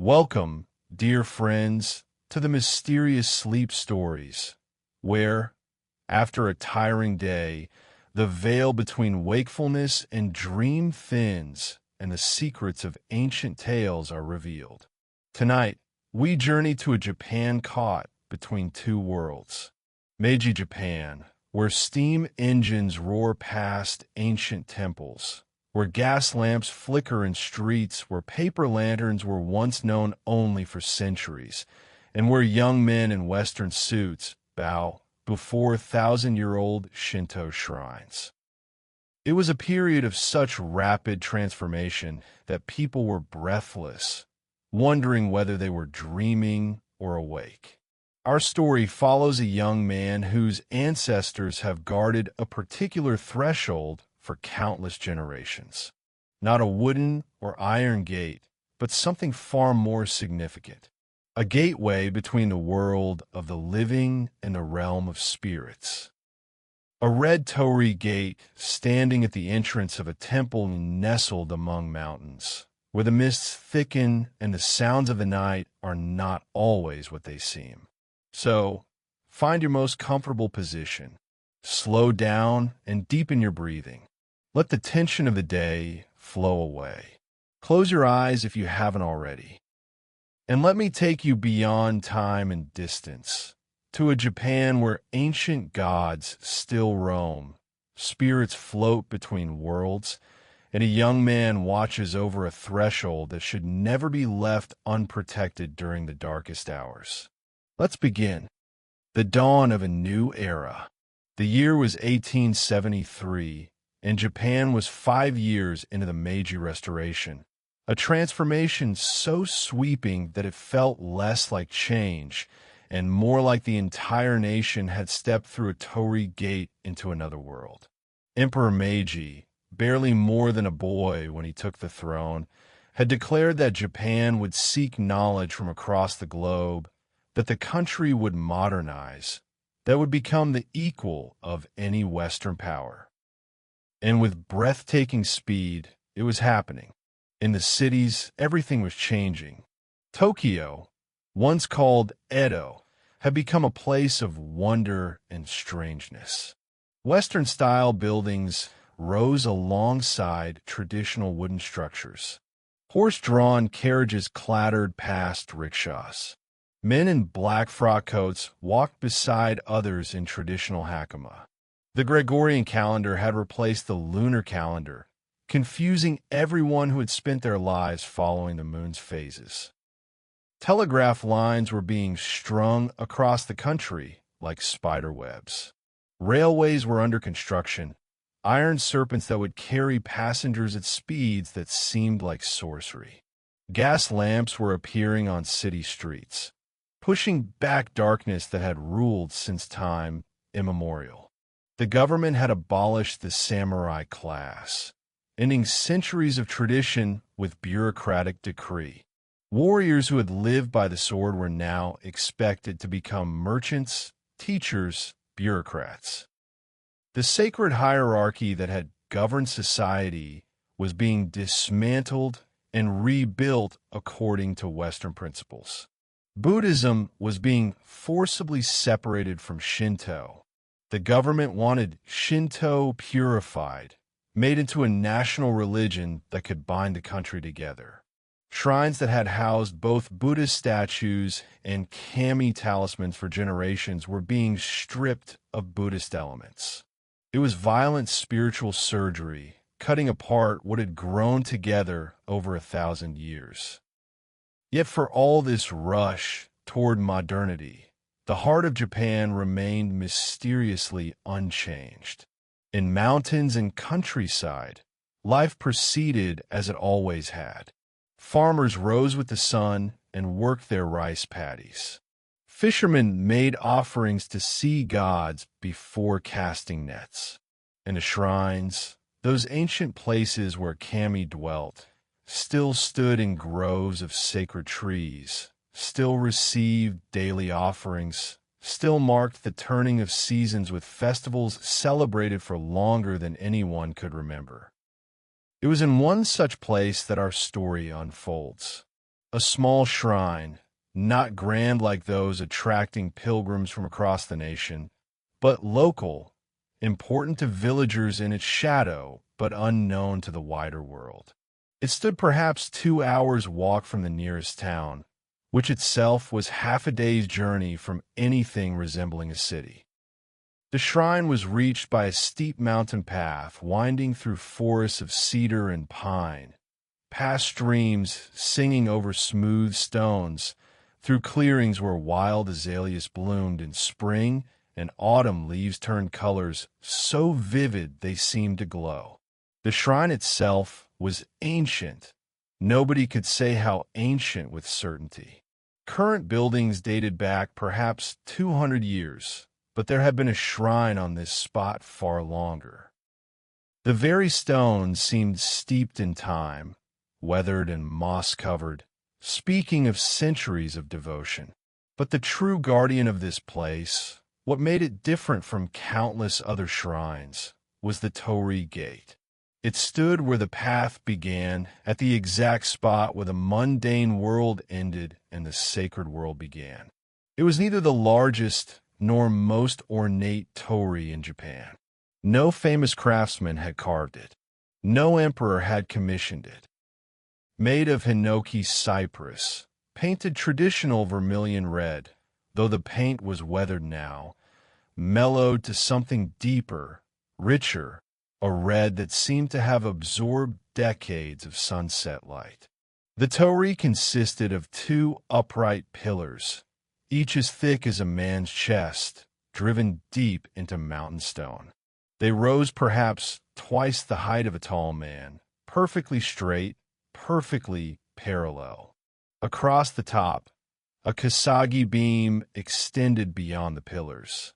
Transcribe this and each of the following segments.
Welcome, dear friends, to the mysterious sleep stories, where, after a tiring day, the veil between wakefulness and dream thins and the secrets of ancient tales are revealed. Tonight, we journey to a Japan caught between two worlds. Meiji Japan, where steam engines roar past ancient temples, where gas lamps flicker in streets where paper lanterns were once known only for centuries, and where young men in Western suits bow before thousand-year-old Shinto shrines. It was a period of such rapid transformation that people were breathless, wondering whether they were dreaming or awake. Our story follows a young man whose ancestors have guarded a particular threshold for countless generations. Not a wooden or iron gate, but something far more significant. A gateway between the world of the living and the realm of spirits. A red Torii gate standing at the entrance of a temple nestled among mountains, where the mists thicken and the sounds of the night are not always what they seem. So, find your most comfortable position. Slow down and deepen your breathing. Let the tension of the day flow away. Close your eyes if you haven't already. And let me take you beyond time and distance, to a Japan where ancient gods still roam, spirits float between worlds, and a young man watches over a threshold that should never be left unprotected during the darkest hours. Let's begin. The dawn of a new era. The year was 1873, and Japan was 5 years into the Meiji Restoration, a transformation so sweeping that it felt less like change and more like the entire nation had stepped through a Torii gate into another world. Emperor Meiji, barely more than a boy when he took the throne, had declared that Japan would seek knowledge from across the globe, that the country would modernize, that would become the equal of any Western power. And with breathtaking speed, it was happening. In the cities, everything was changing. Tokyo, once called Edo, had become a place of wonder and strangeness. Western-style buildings rose alongside traditional wooden structures. Horse-drawn carriages clattered past rickshaws. Men in black frock coats walked beside others in traditional hakama. The Gregorian calendar had replaced the lunar calendar, confusing everyone who had spent their lives following the moon's phases. Telegraph lines were being strung across the country like spider webs. Railways were under construction, iron serpents that would carry passengers at speeds that seemed like sorcery. Gas lamps were appearing on city streets, pushing back darkness that had ruled since time immemorial. The government had abolished the samurai class, ending centuries of tradition with bureaucratic decree. Warriors who had lived by the sword were now expected to become merchants, teachers, bureaucrats. The sacred hierarchy that had governed society was being dismantled and rebuilt according to Western principles. Buddhism was being forcibly separated from Shinto. The government wanted Shinto purified, made into a national religion that could bind the country together. Shrines that had housed both Buddhist statues and kami talismans for generations were being stripped of Buddhist elements. It was violent spiritual surgery, cutting apart what had grown together over 1,000 years. Yet for all this rush toward modernity, the heart of Japan remained mysteriously unchanged. In mountains and countryside, life proceeded as it always had. Farmers rose with the sun and worked their rice paddies. Fishermen made offerings to sea gods before casting nets. And the shrines, those ancient places where kami dwelt, still stood in groves of sacred trees, still received daily offerings, still marked the turning of seasons with festivals celebrated for longer than anyone could remember. It was in one such place that our story unfolds. A small shrine, not grand like those attracting pilgrims from across the nation, but local, important to villagers in its shadow, but unknown to the wider world. It stood perhaps 2 hours' walk from the nearest town, which itself was half a day's journey from anything resembling a city. The shrine was reached by a steep mountain path winding through forests of cedar and pine, past streams singing over smooth stones, through clearings where wild azaleas bloomed in spring and autumn leaves turned colors so vivid they seemed to glow. The shrine itself was ancient. Nobody could say how ancient with certainty. Current buildings dated back perhaps 200 years, but there had been a shrine on this spot far longer. The very stones seemed steeped in time, weathered and moss-covered, speaking of centuries of devotion. But the true guardian of this place, what made it different from countless other shrines, was the Torii gate. It stood where the path began, at the exact spot where the mundane world ended and the sacred world began. It was neither the largest nor most ornate torii in Japan. No famous craftsman had carved it. No emperor had commissioned it. Made of hinoki cypress, painted traditional vermilion red, though the paint was weathered now, mellowed to something deeper, richer, a red that seemed to have absorbed decades of sunset light. The torii consisted of 2 upright pillars, each as thick as a man's chest, driven deep into mountain stone. They rose perhaps twice the height of a tall man, perfectly straight, perfectly parallel. Across the top, a kasagi beam extended beyond the pillars.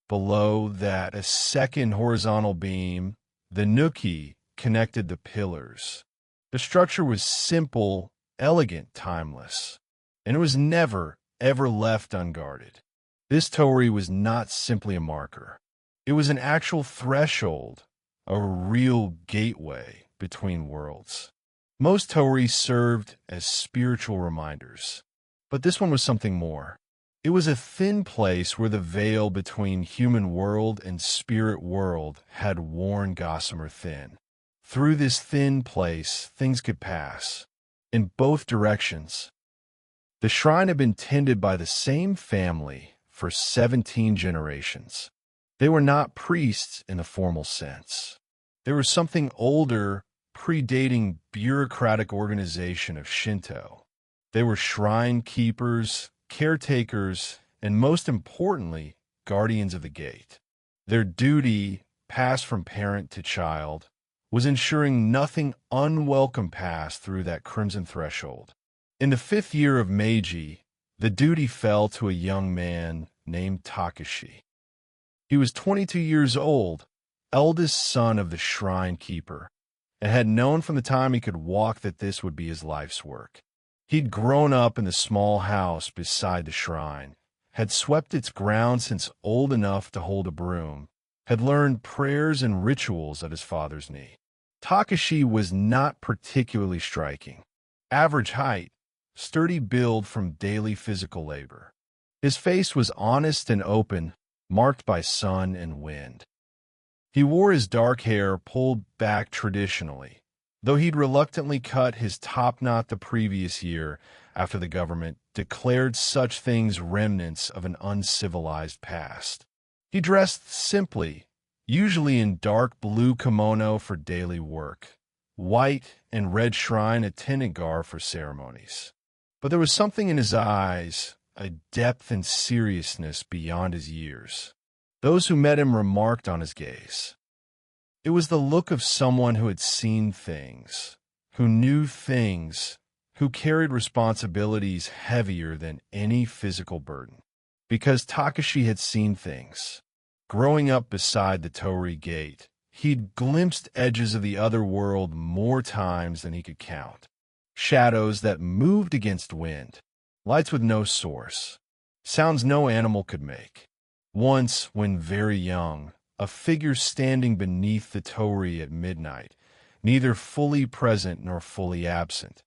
Below that, a second horizontal beam, the nuki, connected the pillars. The structure was simple, elegant, timeless, and it was never, ever left unguarded. This torii was not simply a marker. It was an actual threshold, a real gateway between worlds. Most torii served as spiritual reminders, but this one was something more. It was a thin place where the veil between human world and spirit world had worn gossamer thin. Through this thin place, things could pass, in both directions. The shrine had been tended by the same family for 17 generations. They were not priests in the formal sense. They were something older, predating bureaucratic organization of Shinto. They were shrine keepers, caretakers, and most importantly, guardians of the gate. Their duty, passed from parent to child, was ensuring nothing unwelcome passed through that crimson threshold. In the 5th year of Meiji, the duty fell to a young man named Takeshi. He was 22 years old, eldest son of the shrine keeper, and had known from the time he could walk that this would be his life's work. He'd grown up in the small house beside the shrine, had swept its grounds since old enough to hold a broom, had learned prayers and rituals at his father's knee. Takeshi was not particularly striking. Average height, sturdy build from daily physical labor. His face was honest and open, marked by sun and wind. He wore his dark hair pulled back traditionally, though he'd reluctantly cut his top knot the previous year after the government declared such things remnants of an uncivilized past. He dressed simply, usually in dark blue kimono for daily work, white and red shrine attendant garb for ceremonies. But there was something in his eyes, a depth and seriousness beyond his years. Those who met him remarked on his gaze. It was the look of someone who had seen things, who knew things, who carried responsibilities heavier than any physical burden. Because Takeshi had seen things. Growing up beside the Torii gate, he'd glimpsed edges of the other world more times than he could count. Shadows that moved against wind, lights with no source, sounds no animal could make. Once, when very young, a figure standing beneath the torii at midnight, neither fully present nor fully absent.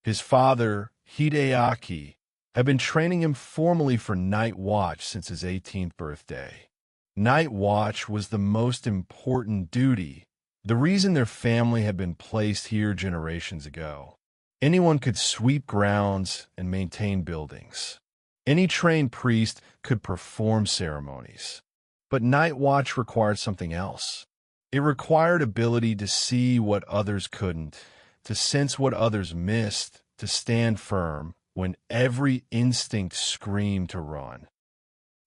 His father, Hideaki, had been training him formally for night watch since his 18th birthday. Night watch was the most important duty, the reason their family had been placed here generations ago. Anyone could sweep grounds and maintain buildings. Any trained priest could perform ceremonies. But night watch required something else. It required ability to see what others couldn't, to sense what others missed, to stand firm when every instinct screamed to run.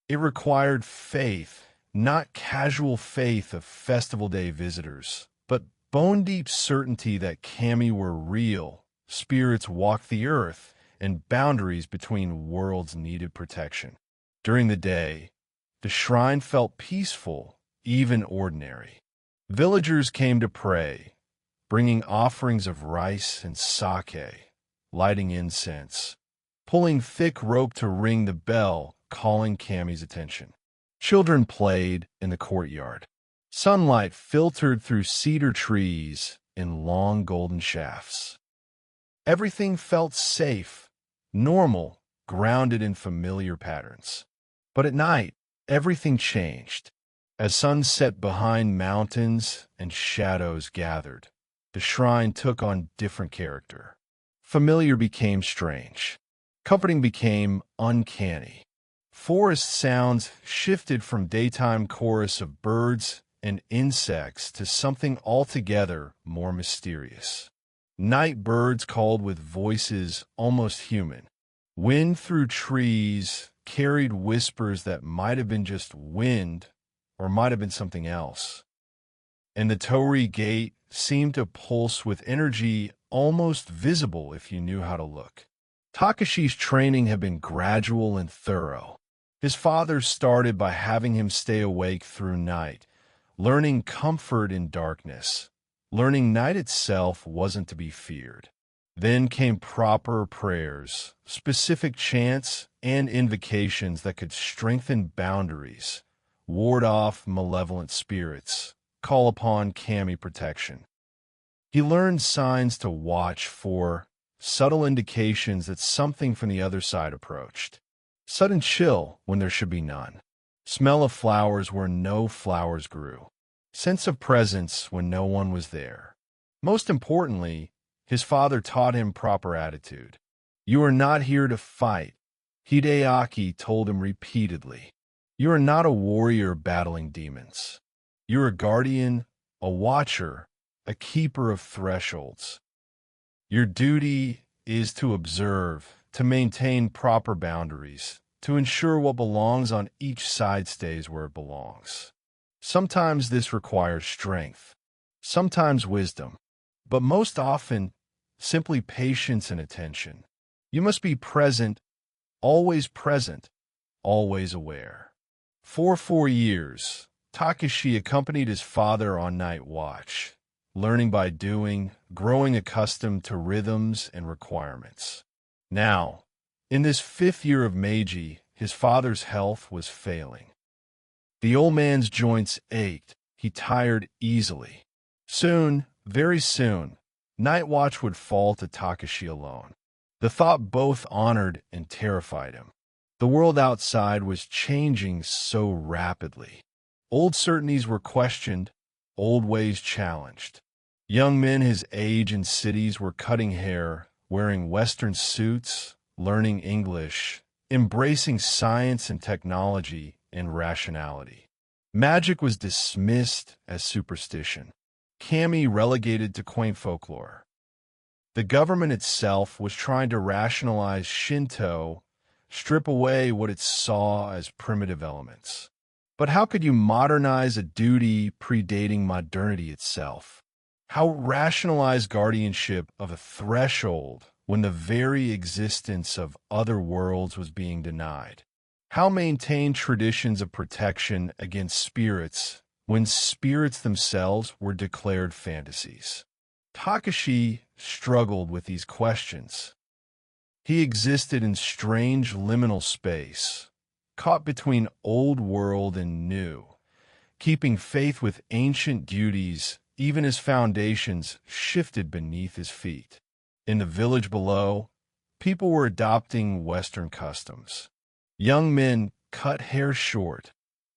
It required faith, not casual faith of festival day visitors, but bone-deep certainty that kami were real, spirits walked the earth, and boundaries between worlds needed protection. During the day, the shrine felt peaceful, even ordinary. Villagers came to pray, bringing offerings of rice and sake, lighting incense, pulling thick rope to ring the bell, calling Kami's attention. Children played in the courtyard. Sunlight filtered through cedar trees in long golden shafts. Everything felt safe, normal, grounded in familiar patterns. But at night, everything changed. As sun set behind mountains and shadows gathered, the shrine took on different character. Familiar became strange. Comforting became uncanny. Forest sounds shifted from daytime chorus of birds and insects to something altogether more mysterious. Night birds called with voices almost human. Wind through trees carried whispers that might have been just wind or might have been something else. And the Torii gate seemed to pulse with energy almost visible if you knew how to look. Takeshi's training had been gradual and thorough. His father started by having him stay awake through night, learning comfort in darkness, learning night itself wasn't to be feared. Then came proper prayers, specific chants, and invocations that could strengthen boundaries, ward off malevolent spirits, call upon kami protection. He learned signs to watch for, subtle indications that something from the other side approached. Sudden chill when there should be none. Smell of flowers where no flowers grew. Sense of presence when no one was there. Most importantly, his father taught him proper attitude. You are not here to fight, Hideaki told him repeatedly. You are not a warrior battling demons. You're a guardian, a watcher, a keeper of thresholds. Your duty is to observe, to maintain proper boundaries, to ensure what belongs on each side stays where it belongs. Sometimes this requires strength, sometimes wisdom, but most often, simply patience and attention. You must be present, always aware. For 4 years, Takeshi accompanied his father on night watch, learning by doing, growing accustomed to rhythms and requirements. Now, in this 5th year of Meiji, his father's health was failing. The old man's joints ached, he tired easily. Soon, very soon, night watch would fall to Takeshi alone. The thought both honored and terrified him. The world outside was changing so rapidly. Old certainties were questioned, old ways challenged. Young men his age in cities were cutting hair, wearing Western suits, learning English, embracing science and technology and rationality. Magic was dismissed as superstition. Kami relegated to quaint folklore. The government itself was trying to rationalize Shinto, strip away what it saw as primitive elements. But how could you modernize a duty predating modernity itself? How rationalize guardianship of a threshold when the very existence of other worlds was being denied? How maintain traditions of protection against spirits when spirits themselves were declared fantasies? Takeshi struggled with these questions. He existed in strange liminal space, caught between old world and new, keeping faith with ancient duties even as foundations shifted beneath his feet. In the village below, people were adopting Western customs. Young men cut hair short,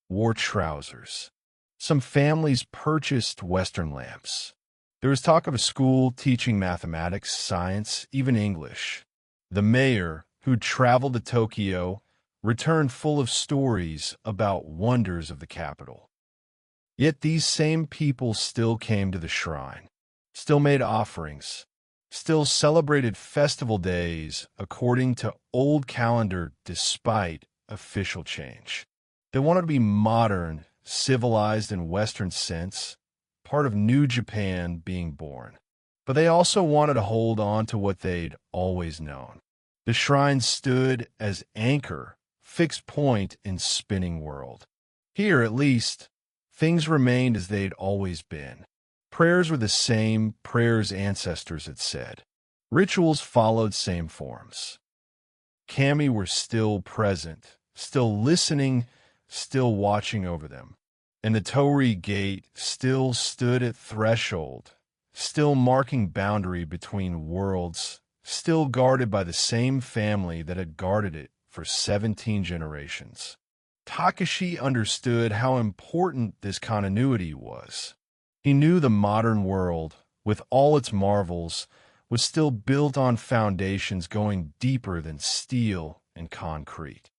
wore trousers. Some families purchased Western lamps. There was talk of a school teaching mathematics, science, even English. The mayor, who'd traveled to Tokyo, returned full of stories about wonders of the capital. Yet these same people still came to the shrine, still made offerings, still celebrated festival days according to old calendar despite official change. They wanted to be modern, civilized in Western sense, part of New Japan being born. But they also wanted to hold on to what they'd always known. The shrine stood as anchor, fixed point in spinning world. Here, at least, things remained as they'd always been. Prayers were the same prayers ancestors had said. Rituals followed same forms. Kami were still present, still listening, still watching over them. And the Torii gate still stood at threshold, still marking boundary between worlds, still guarded by the same family that had guarded it for 17 generations. Takeshi understood how important this continuity was. He knew the modern world, with all its marvels, was still built on foundations going deeper than steel and concrete.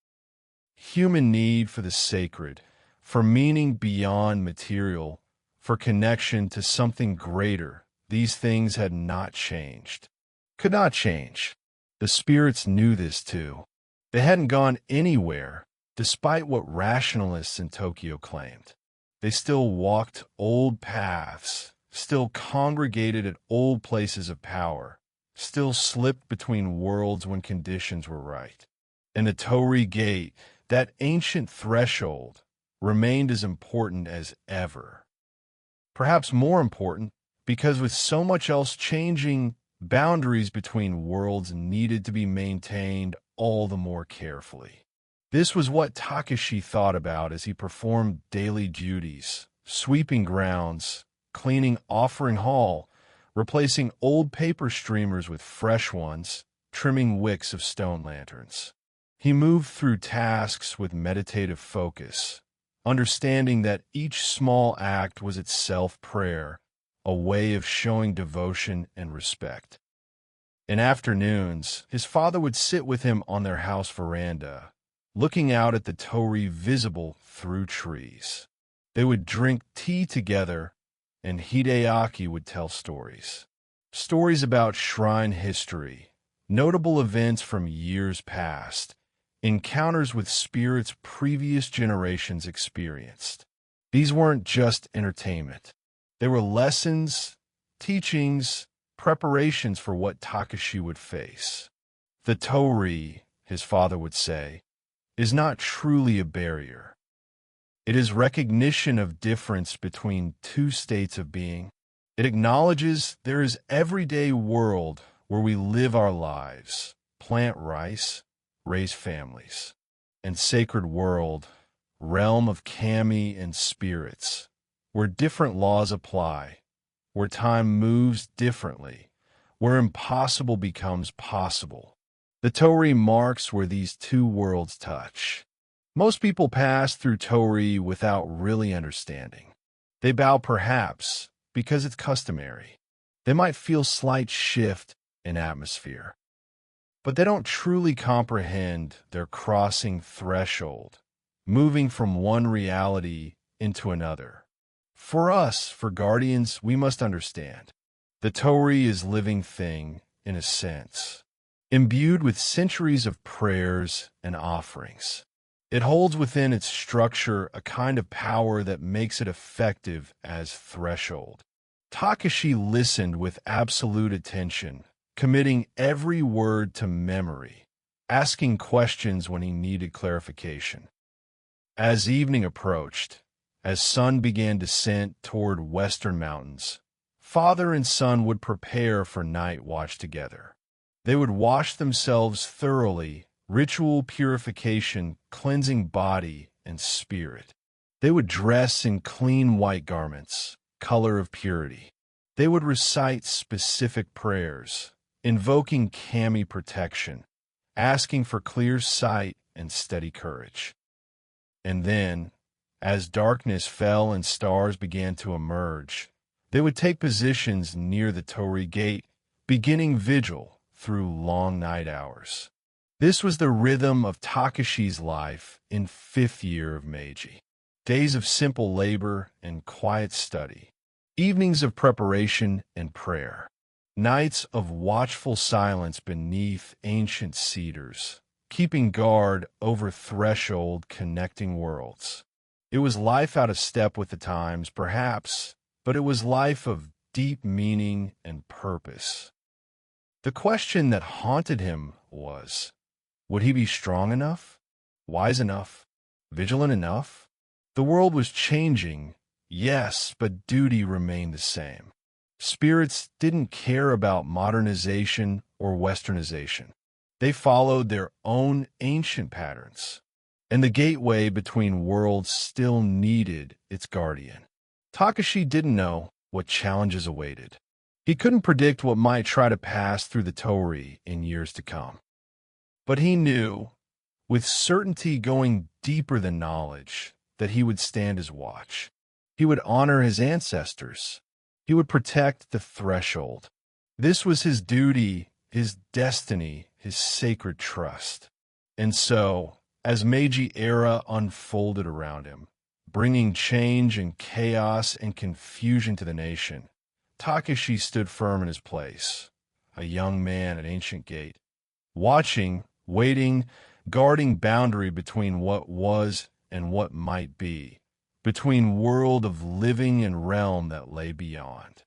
Human need for the sacred, for meaning beyond material, for connection to something greater, these things had not changed. Could not change. The spirits knew this too. They hadn't gone anywhere, despite what rationalists in Tokyo claimed. They still walked old paths, still congregated at old places of power, still slipped between worlds when conditions were right. And the Torii gate, that ancient threshold, remained as important as ever. Perhaps more important, because with so much else changing, boundaries between worlds needed to be maintained all the more carefully. This was what Takeshi thought about as he performed daily duties, sweeping grounds, cleaning offering hall, replacing old paper streamers with fresh ones, trimming wicks of stone lanterns. He moved through tasks with meditative focus, understanding that each small act was itself prayer, a way of showing devotion and respect. In afternoons, his father would sit with him on their house veranda, looking out at the Torii visible through trees. They would drink tea together, and Hideaki would tell stories. Stories about shrine history, notable events from years past, encounters with spirits previous generations experienced. These weren't just entertainment. They were lessons, teachings, preparations for what Takeshi would face. The Torii, his father would say, is not truly a barrier. It is recognition of difference between two states of being. It acknowledges there is everyday world where we live our lives, plant rice, raise families, and sacred world, realm of kami and spirits, where different laws apply, where time moves differently, where impossible becomes possible. The Torii marks where these two worlds touch. Most people pass through Torii without really understanding. They bow perhaps because it's customary. They might feel slight shift in atmosphere. But they don't truly comprehend their crossing threshold, moving from one reality into another. For us, for guardians, we must understand. The Torii is living thing, in a sense, imbued with centuries of prayers and offerings. It holds within its structure a kind of power that makes it effective as threshold. Takeshi listened with absolute attention, committing every word to memory, asking questions when he needed clarification. As evening approached, as sun began descent toward western mountains, father and son would prepare for night watch together. They would wash themselves thoroughly, ritual purification, cleansing body and spirit. They would dress in clean white garments, color of purity. They would recite specific prayers, invoking kami protection, asking for clear sight and steady courage. And then, as darkness fell and stars began to emerge, they would take positions near the Torii gate, beginning vigil through long night hours. This was the rhythm of Takeshi's life in 5th year of Meiji. Days of simple labor and quiet study. Evenings of preparation and prayer. Nights of watchful silence beneath ancient cedars, keeping guard over threshold connecting worlds. It was life out of step with the times, perhaps, but it was life of deep meaning and purpose. The question that haunted him was, would he be strong enough, wise enough, vigilant enough? The world was changing, yes, but duty remained the same. Spirits didn't care about modernization or westernization. They followed their own ancient patterns, and the gateway between worlds still needed its guardian. Takeshi didn't know what challenges awaited. He couldn't predict what might try to pass through the Torii in years to come. But he knew, with certainty going deeper than knowledge, that he would stand his watch. He would honor his ancestors. He would protect the threshold. This was his duty, his destiny, his sacred trust. And so, as Meiji Era unfolded around him, bringing change and chaos and confusion to the nation, Takeshi stood firm in his place, a young man at ancient gate, watching, waiting, guarding boundary between what was and what might be, between world of living and realm that lay beyond.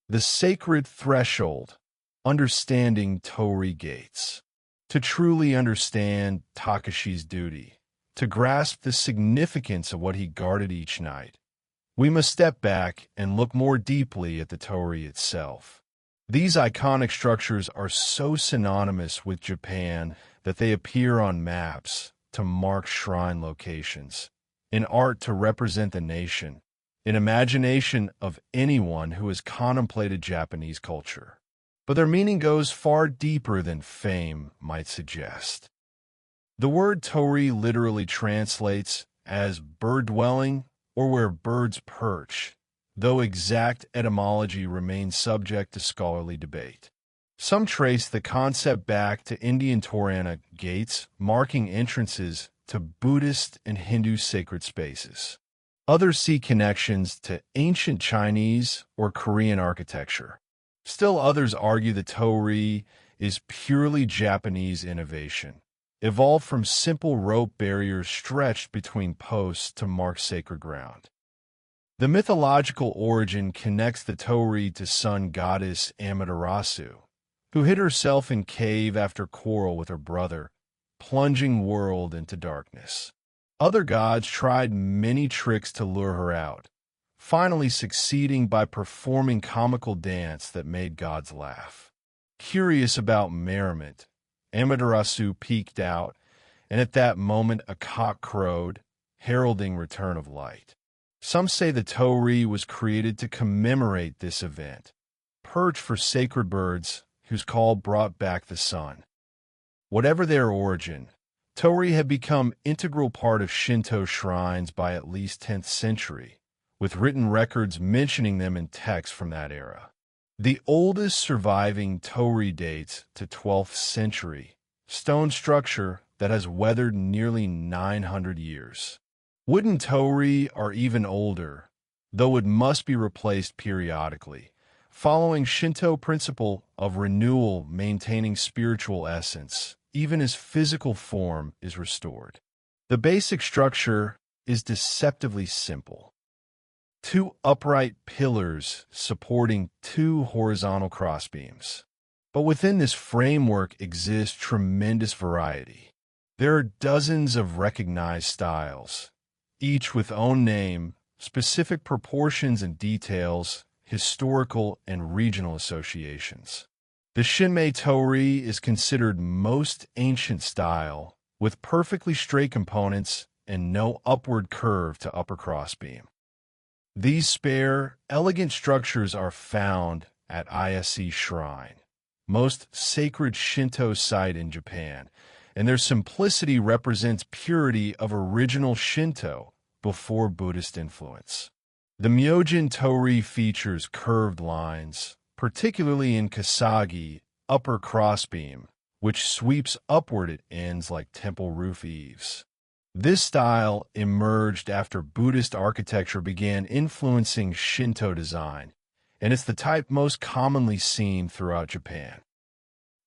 The sacred threshold, understanding Torii gates. To truly understand Takeshi's duty, to grasp the significance of what he guarded each night, we must step back and look more deeply at the Torii itself. These iconic structures are so synonymous with Japan that they appear on maps to mark shrine locations, in art to represent the nation, in imagination of anyone who has contemplated Japanese culture. But their meaning goes far deeper than fame might suggest. The word Torii literally translates as bird-dwelling or where birds perch, though exact etymology remains subject to scholarly debate. Some trace the concept back to Indian Torana gates, marking entrances to Buddhist and Hindu sacred spaces. Others see connections to ancient Chinese or Korean architecture. Still others argue the Torii is purely Japanese innovation, evolved from simple rope barriers stretched between posts to mark sacred ground. The mythological origin connects the Torii to sun goddess Amaterasu, who hid herself in cave after quarrel with her brother, plunging world into darkness. Other gods tried many tricks to lure her out, finally succeeding by performing comical dance that made gods laugh. Curious about merriment, Amaterasu peeked out, and at that moment a cock crowed, heralding return of light. Some say the Torii was created to commemorate this event, perched for sacred birds whose call brought back the sun. Whatever their origin, Torii had become integral part of Shinto shrines by at least 10th century, with written records mentioning them in texts from that era. The oldest surviving Torii dates to 12th century, stone structure that has weathered nearly 900 years. Wooden Torii are even older, though it must be replaced periodically, following Shinto principle of renewal maintaining spiritual essence, even as physical form is restored. The basic structure is deceptively simple. 2 upright pillars supporting 2 horizontal crossbeams. But within this framework exists tremendous variety. There are dozens of recognized styles, each with own name, specific proportions and details, historical and regional associations. The Shinmei Torii is considered most ancient style, with perfectly straight components and no upward curve to upper crossbeam. These spare, elegant structures are found at Ise Shrine, most sacred Shinto site in Japan, and their simplicity represents purity of original Shinto before Buddhist influence. The Myojin Torii features curved lines, particularly in Kasagi, upper crossbeam, which sweeps upward at ends like temple roof eaves. This style emerged after Buddhist architecture began influencing Shinto design, and it's the type most commonly seen throughout Japan.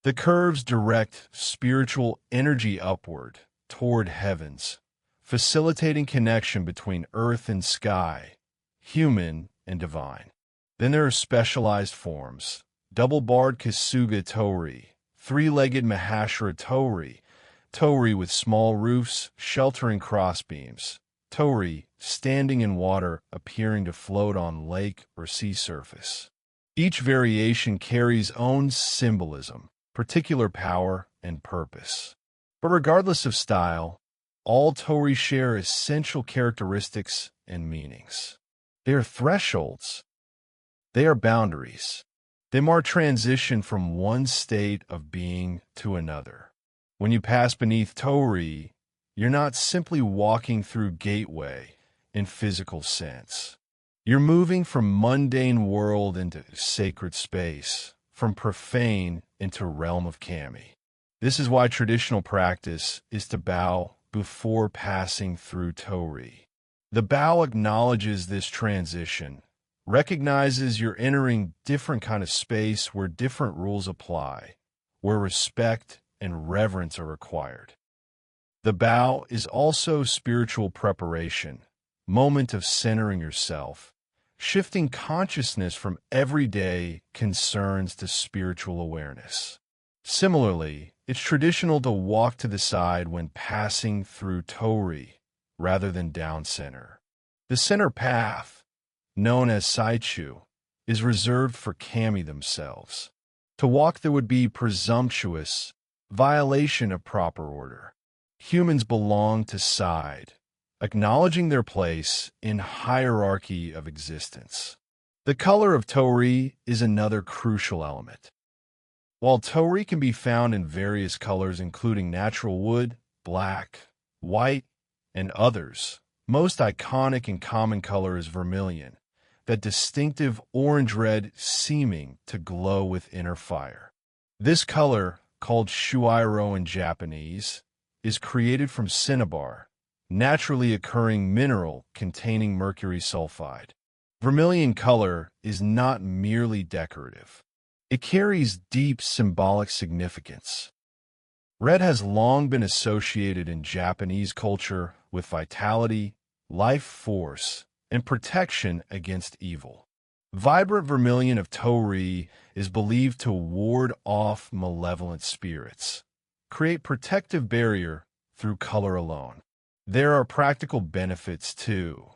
The curves direct spiritual energy upward toward heavens, facilitating connection between earth and sky, human and divine. Then there are specialized forms: double-barred Kasuga Torii, three-legged Mahashira Torii, Torii with small roofs sheltering crossbeams, Torii standing in water appearing to float on lake or sea surface. Each variation carries own symbolism, particular power, and purpose. But regardless of style, all Torii share essential characteristics and meanings. They are thresholds. They are boundaries. They mark transition from one state of being to another. When you pass beneath Torii, you're not simply walking through gateway in physical sense. You're moving from mundane world into sacred space, from profane into realm of kami. This is why traditional practice is to bow before passing through Torii. The bow acknowledges this transition, recognizes you're entering different kind of space where different rules apply, where respect and reverence are required. The bow is also spiritual preparation, moment of centering yourself, shifting consciousness from everyday concerns to spiritual awareness. Similarly, it's traditional to walk to the side when passing through Torii rather than down center. The center path, known as Saichu, is reserved for kami themselves. To walk there would be presumptuous, violation of proper order. Humans belong to side, acknowledging their place in hierarchy of existence. The color of Torii is another crucial element. While Torii can be found in various colors including natural wood, black, white, and others, most iconic and common color is vermilion, that distinctive orange-red seeming to glow with inner fire. This color, called shuiro in Japanese, is created from cinnabar, naturally occurring mineral containing mercury sulfide. Vermilion color is not merely decorative. It carries deep symbolic significance. Red has long been associated in Japanese culture with vitality, life force, and protection against evil. Vibrant vermilion of Torii is believed to ward off malevolent spirits, create protective barrier through color alone. There are practical benefits too.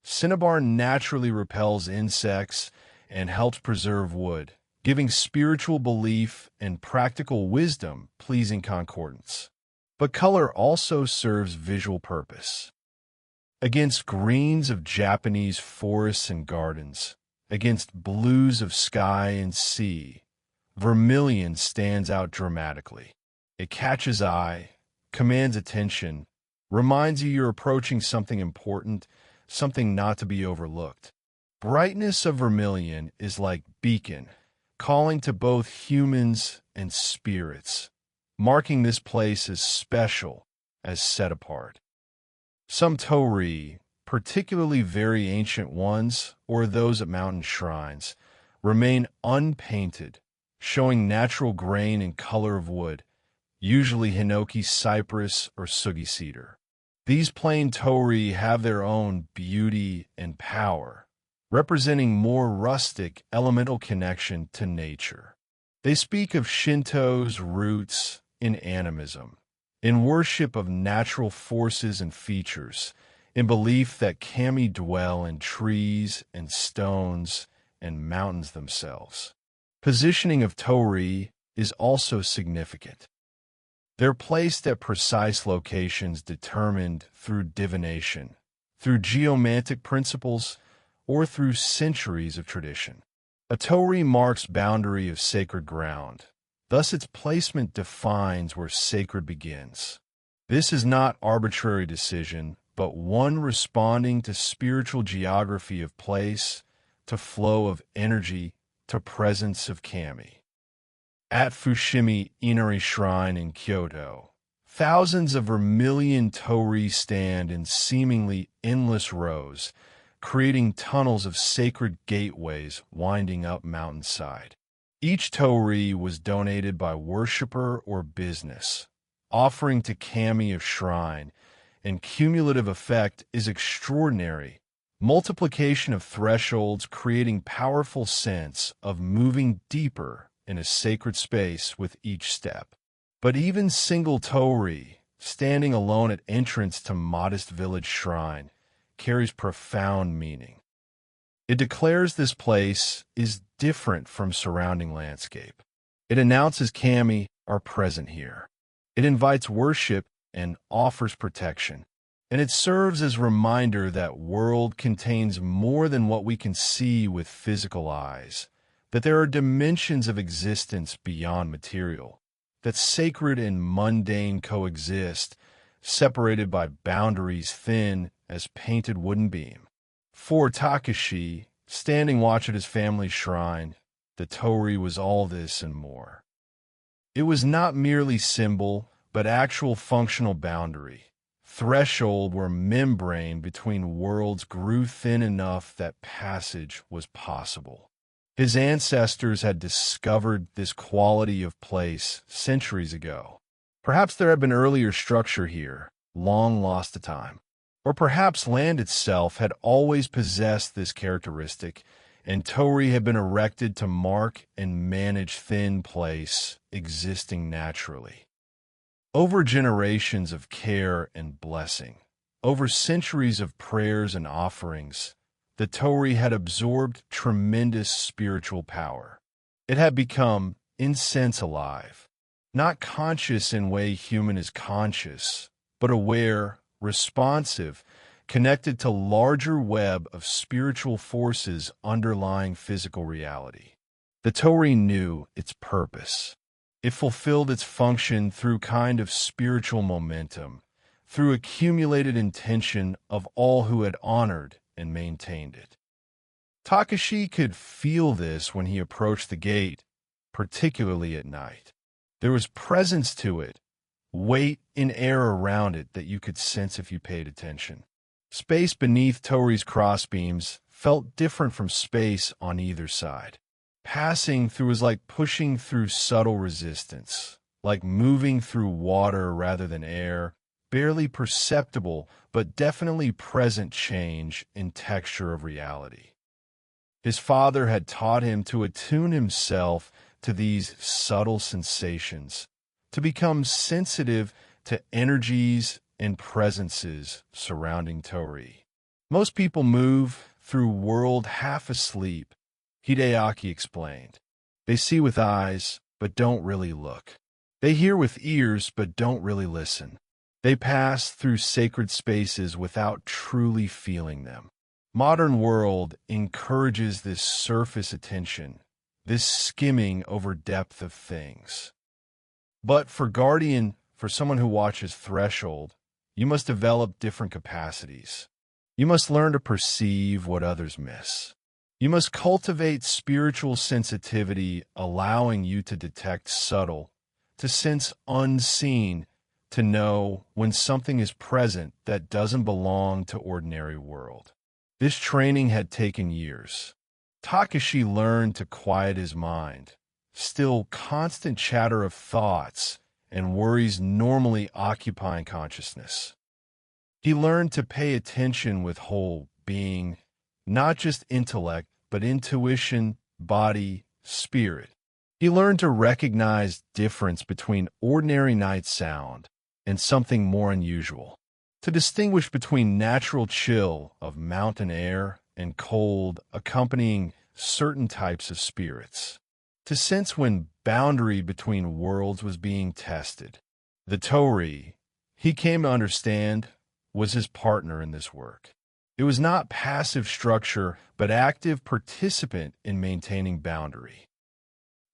Cinnabar naturally repels insects and helps preserve wood, giving spiritual belief and practical wisdom pleasing concordance. But color also serves visual purpose. Against greens of Japanese forests and gardens, against blues of sky and sea, vermilion stands out dramatically. It catches eye, commands attention, reminds you you're approaching something important, something not to be overlooked. Brightness of vermilion is like beacon, calling to both humans and spirits, marking this place as special, as set apart. Some Torii, particularly very ancient ones or those at mountain shrines, remain unpainted, showing natural grain and color of wood, usually hinoki cypress or sugi cedar. These plain Torii have their own beauty and power, representing more rustic, elemental connection to nature. They speak of Shinto's roots in animism, in worship of natural forces and features, in belief that kami dwell in trees and stones and mountains themselves. Positioning of Torii is also significant. They're placed at precise locations determined through divination, through geomantic principles, or through centuries of tradition. A Torii marks boundary of sacred ground, Thus, its placement defines where sacred begins. This is not arbitrary decision, but one responding to spiritual geography of place, to flow of energy, to presence of kami. At Fushimi Inari Shrine in Kyoto, thousands of vermilion torii stand in seemingly endless rows, creating tunnels of sacred gateways winding up mountainside. Each torii was donated by worshiper or business, offering to kami of shrine, and cumulative effect is extraordinary. Multiplication of thresholds creating powerful sense of moving deeper in a sacred space with each step. But even single torii, standing alone at entrance to modest village shrine, carries profound meaning. It declares this place is different from surrounding landscape. It announces kami are present here. It invites worship and offers protection. And it serves as a reminder that world contains more than what we can see with physical eyes, that there are dimensions of existence beyond material, that sacred and mundane coexist, separated by boundaries thin as painted wooden beam. For Takeshi, standing watch at his family's shrine, the torii was all this and more. It was not merely symbol, but actual functional boundary, threshold where membrane between worlds grew thin enough that passage was possible. His ancestors had discovered this quality of place centuries ago. Perhaps there had been earlier structure here, long lost to time. Or perhaps land itself had always possessed this characteristic, and torii had been erected to mark and manage thin place existing naturally. Over generations of care and blessing, over centuries of prayers and offerings, the torii had absorbed tremendous spiritual power. It had become incense alive, not conscious in way human is conscious, but aware, responsive, connected to larger web of spiritual forces underlying physical reality. The torii knew its purpose. It fulfilled its function through kind of spiritual momentum, through accumulated intention of all who had honored and maintained it. Takeshi could feel this when he approached the gate, particularly at night. There was presence to it, weight in air around it that you could sense if you paid attention. Space beneath Torii's crossbeams felt different from space on either side. Passing through was like pushing through subtle resistance, like moving through water rather than air, barely perceptible but definitely present change in texture of reality. His father had taught him to attune himself to these subtle sensations, to become sensitive to energies and presences surrounding Torii. Most people move through world half asleep, Hideaki explained. They see with eyes, but don't really look. They hear with ears, but don't really listen. They pass through sacred spaces without truly feeling them. Modern world encourages this surface attention, this skimming over depth of things. But for someone who watches threshold, you must develop different capacities. You must learn to perceive what others miss. You must cultivate spiritual sensitivity, allowing you to detect subtle, to sense unseen, to know when something is present that doesn't belong to ordinary world. This training had taken years. Takeshi learned to quiet his mind, still constant chatter of thoughts and worries normally occupying consciousness. He learned to pay attention with whole being, not just intellect, but intuition, body, spirit. He learned to recognize difference between ordinary night sound and something more unusual, to distinguish between natural chill of mountain air and cold accompanying certain types of spirits, to sense when boundary between worlds was being tested. The Torii, he came to understand, was his partner in this work. It was not passive structure, but active participant in maintaining boundary.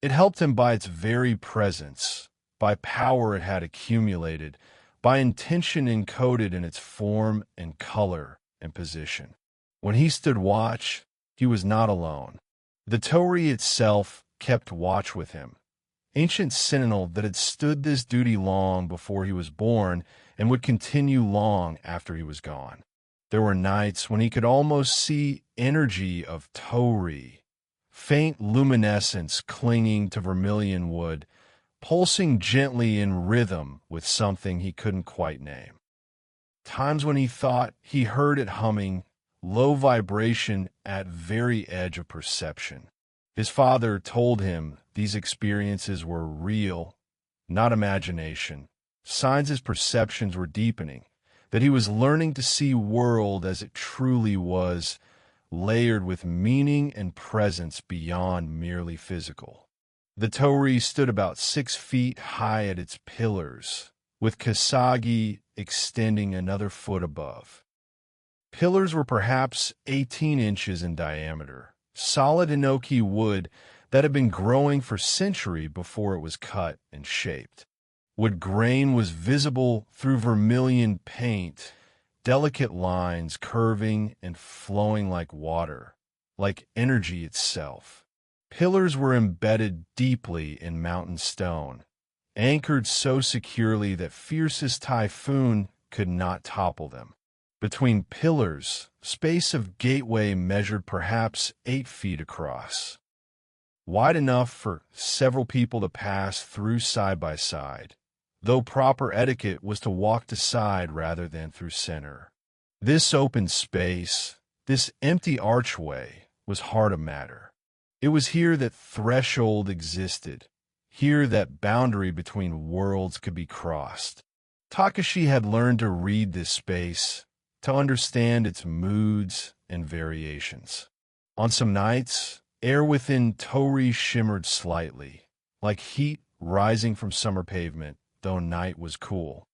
It helped him by its very presence, by power it had accumulated, by intention encoded in its form and color and position. When he stood watch, he was not alone. The Torii itself kept watch with him, ancient sentinel that had stood this duty long before he was born and would continue long after he was gone. There were nights when he could almost see energy of Torii, faint luminescence clinging to vermilion wood, pulsing gently in rhythm with something he couldn't quite name. Times when he thought he heard it humming, low vibration at very edge of perception. His father told him these experiences were real, not imagination, signs his perceptions were deepening, that he was learning to see world as it truly was, layered with meaning and presence beyond merely physical. The Torii stood about 6 feet high at its pillars, with Kasagi extending another foot above. Pillars were perhaps 18 inches in diameter, solid inoki wood that had been growing for centuries before it was cut and shaped. Wood grain was visible through vermilion paint, delicate lines curving and flowing like water, like energy itself. Pillars were embedded deeply in mountain stone, anchored so securely that fiercest typhoon could not topple them. Between pillars, space of gateway measured perhaps 8 feet across, wide enough for several people to pass through side by side, though proper etiquette was to walk to side rather than through center. This open space, this empty archway, was heart of matter. It was here that threshold existed, here that boundary between worlds could be crossed. Takeshi had learned to read this space, to understand its moods and variations. On some nights, air within Torii shimmered slightly, like heat rising from summer pavement, though night was cool.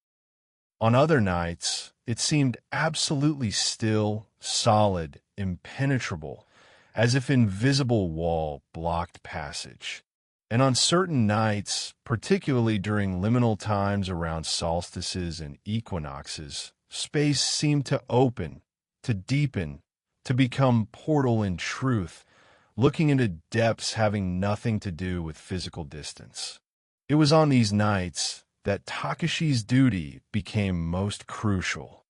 On other nights, it seemed absolutely still, solid, impenetrable, as if invisible wall blocked passage. And on certain nights, particularly during liminal times around solstices and equinoxes, space seemed to open, to deepen, to become portal in truth, looking into depths having nothing to do with physical distance. It was on these nights that Takeshi's duty became most crucial.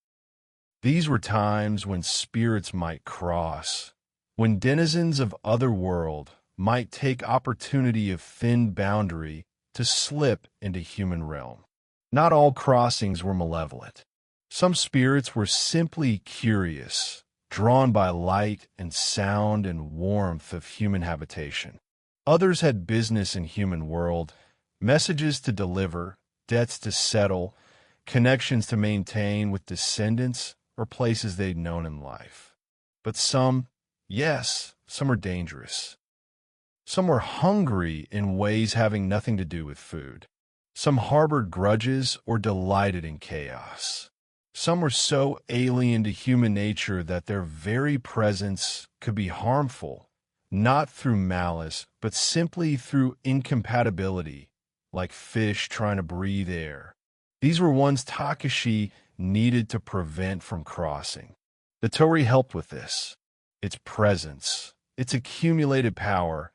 These were times when spirits might cross, when denizens of other world might take opportunity of thin boundary to slip into human realm. Not all crossings were malevolent. Some spirits were simply curious, drawn by light and sound and warmth of human habitation. Others had business in human world, messages to deliver, debts to settle, connections to maintain with descendants or places they'd known in life. But some, yes, some are dangerous. Some were hungry in ways having nothing to do with food. Some harbored grudges or delighted in chaos. Some were so alien to human nature that their very presence could be harmful, not through malice, but simply through incompatibility, like fish trying to breathe air. These were ones Takeshi needed to prevent from crossing. The Torii helped with this. Its presence, its accumulated power,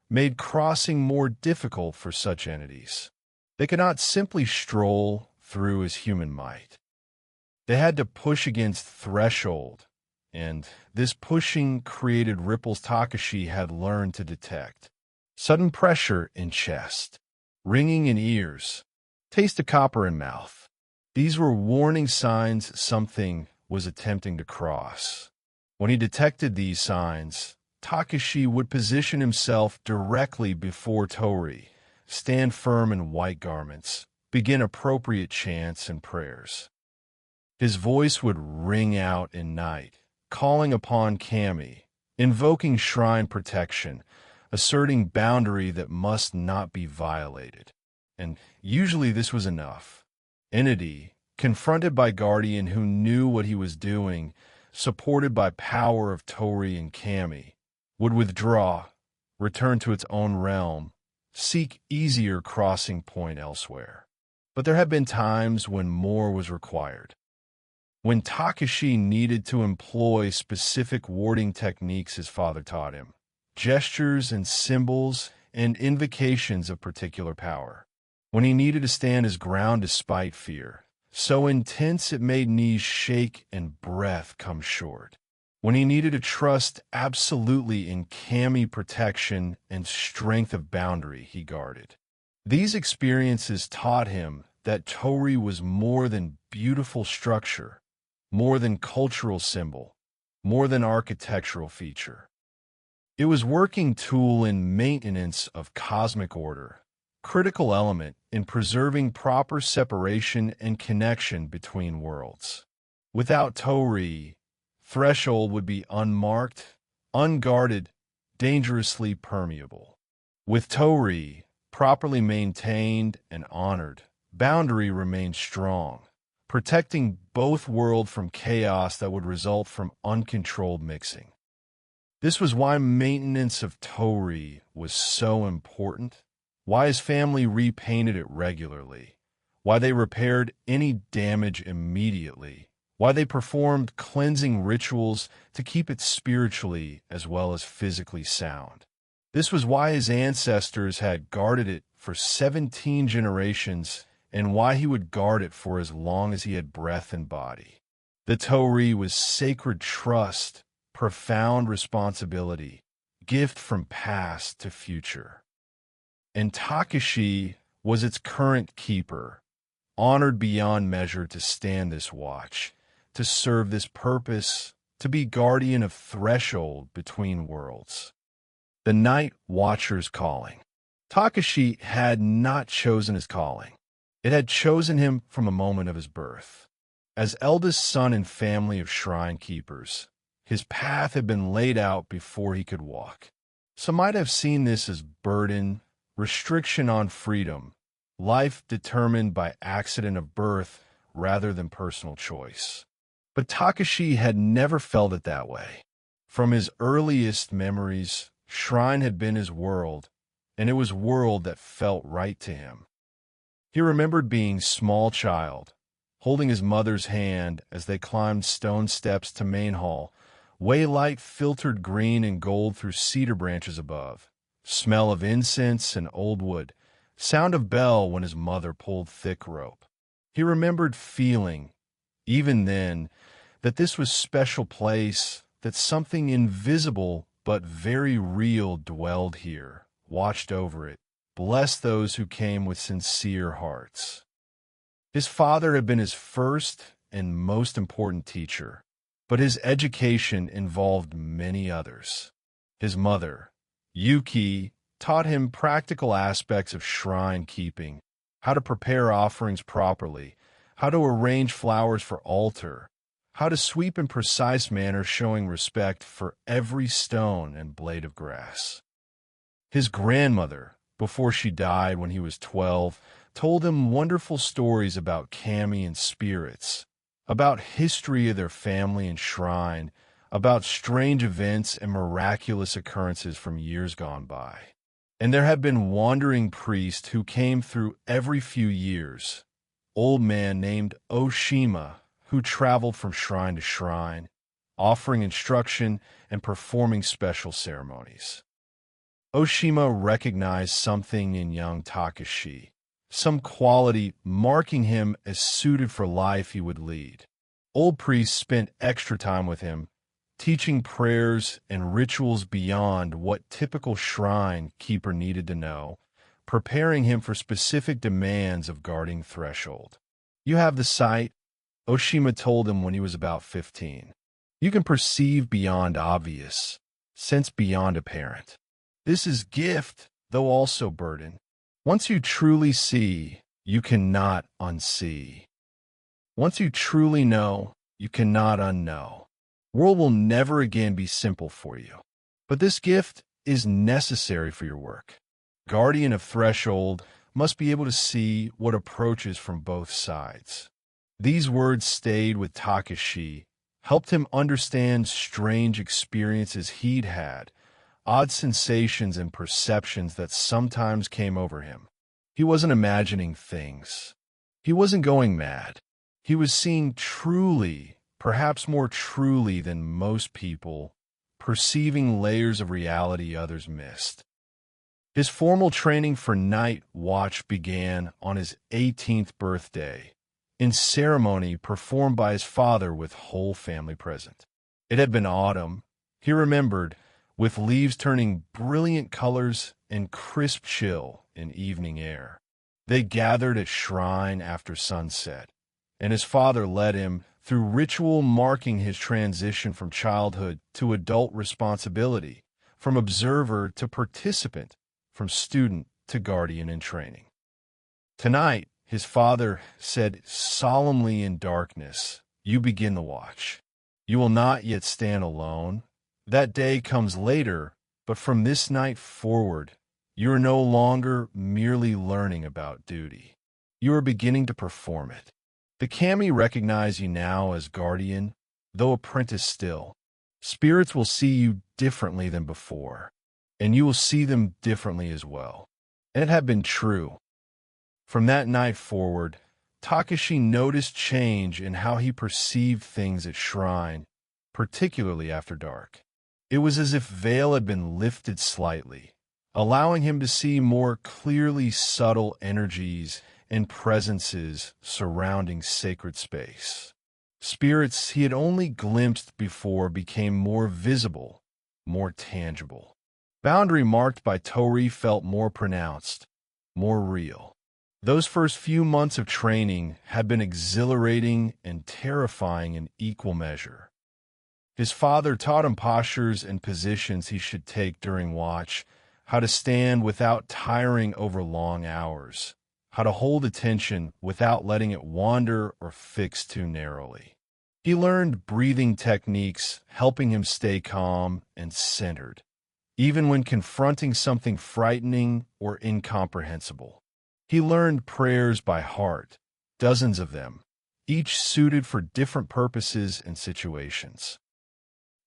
made crossing more difficult for such entities. They could not simply stroll through as human might. They had to push against threshold, and this pushing created ripples Takeshi had learned to detect. Sudden pressure in chest, ringing in ears, taste of copper in mouth. These were warning signs something was attempting to cross. When he detected these signs, Takeshi would position himself directly before Torii, stand firm in white garments, begin appropriate chants and prayers. His voice would ring out in night, calling upon Kami, invoking shrine protection, asserting boundary that must not be violated. And usually this was enough. Entity, confronted by guardian who knew what he was doing, supported by power of Torii and Kami, would withdraw, return to its own realm, seek easier crossing point elsewhere. But there had been times when more was required. When Takeshi needed to employ specific warding techniques his father taught him, gestures and symbols and invocations of particular power. When he needed to stand his ground despite fear, so intense it made knees shake and breath come short. When he needed to trust absolutely in kami protection and strength of boundary he guarded. These experiences taught him that Torii was more than beautiful structure, more than cultural symbol, more than architectural feature. It was working tool in maintenance of cosmic order, critical element in preserving proper separation and connection between worlds. Without Torii, threshold would be unmarked, unguarded, dangerously permeable. With Torii, properly maintained and honored, boundary remained strong, protecting both worlds from chaos that would result from uncontrolled mixing. This was why maintenance of Torii was so important, why his family repainted it regularly, why they repaired any damage immediately, why they performed cleansing rituals to keep it spiritually as well as physically sound. This was why his ancestors had guarded it for 17 generations and why he would guard it for as long as he had breath and body. The Torii was sacred trust, profound responsibility, gift from past to future. And Takeshi was its current keeper, honored beyond measure to stand this watch, to serve this purpose, to be guardian of threshold between worlds. The Night Watcher's calling. Takeshi had not chosen his calling. It had chosen him from a moment of his birth. As eldest son and family of shrine keepers, his path had been laid out before he could walk. Some might have seen this as burden, restriction on freedom, life determined by accident of birth rather than personal choice. But Takeshi had never felt it that way. From his earliest memories, shrine had been his world, and it was world that felt right to him. He remembered being small child, holding his mother's hand as they climbed stone steps to main hall, way light filtered green and gold through cedar branches above, smell of incense and old wood, sound of bell when his mother pulled thick rope. He remembered feeling, even then, that this was special place, that something invisible but very real dwelled here, watched over it, blessed those who came with sincere hearts. His father had been his first and most important teacher, but his education involved many others. His mother, Yuki, taught him practical aspects of shrine keeping, how to prepare offerings properly, how to arrange flowers for altar, how to sweep in precise manner showing respect for every stone and blade of grass. His grandmother, before she died when he was 12, told him wonderful stories about kami and spirits, about history of their family and shrine, about strange events and miraculous occurrences from years gone by. And there had been wandering priests who came through every few years, old man named Oshima, who traveled from shrine to shrine, offering instruction and performing special ceremonies. Oshima recognized something in young Takeshi, some quality marking him as suited for life he would lead. Old priests spent extra time with him, teaching prayers and rituals beyond what typical shrine keeper needed to know, preparing him for specific demands of guarding threshold. You have the sight, Oshima told him when he was about 15. You can perceive beyond obvious, sense beyond apparent. This is gift, though also burden. Once you truly see, you cannot unsee. Once you truly know, you cannot unknow. World will never again be simple for you. But this gift is necessary for your work. Guardian of Threshold must be able to see what approaches from both sides. These words stayed with Takeshi, helped him understand strange experiences he'd had, odd sensations and perceptions that sometimes came over him. He wasn't imagining things. He wasn't going mad. He was seeing truly, perhaps more truly than most people, perceiving layers of reality others missed. His formal training for night watch began on his 18th birthday, in ceremony performed by his father with whole family present. It had been autumn, he remembered, with leaves turning brilliant colors and crisp chill in evening air. They gathered at shrine after sunset, and his father led him through ritual marking his transition from childhood to adult responsibility, from observer to participant, from student to guardian in training. Tonight, his father said solemnly in darkness, "You begin the watch. You will not yet stand alone. That day comes later, but from this night forward, you are no longer merely learning about duty. You are beginning to perform it. The kami recognize you now as guardian, though apprentice still. Spirits will see you differently than before, and you will see them differently as well." And it had been true. From that night forward, Takeshi noticed change in how he perceived things at shrine, particularly after dark. It was as if veil had been lifted slightly, allowing him to see more clearly subtle energies and presences surrounding sacred space. Spirits he had only glimpsed before became more visible, more tangible. Boundary marked by Torii felt more pronounced, more real. Those first few months of training had been exhilarating and terrifying in equal measure. His father taught him postures and positions he should take during watch, how to stand without tiring over long hours, how to hold attention without letting it wander or fix too narrowly. He learned breathing techniques, helping him stay calm and centered, even when confronting something frightening or incomprehensible. He learned prayers by heart, dozens of them, each suited for different purposes and situations.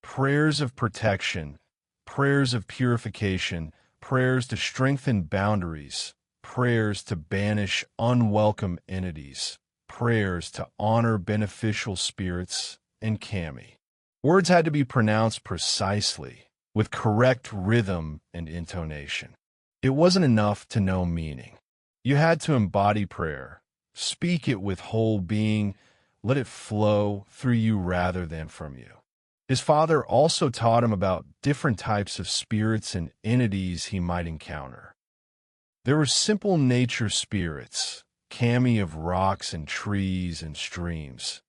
Prayers of protection, prayers of purification, prayers to strengthen boundaries, prayers to banish unwelcome entities, prayers to honor beneficial spirits, and kami. Words had to be pronounced precisely, with correct rhythm and intonation. It wasn't enough to know meaning. You had to embody prayer, speak it with whole being, let it flow through you rather than from you. His father also taught him about different types of spirits and entities he might encounter. There were simple nature spirits, kami of rocks and trees and streams,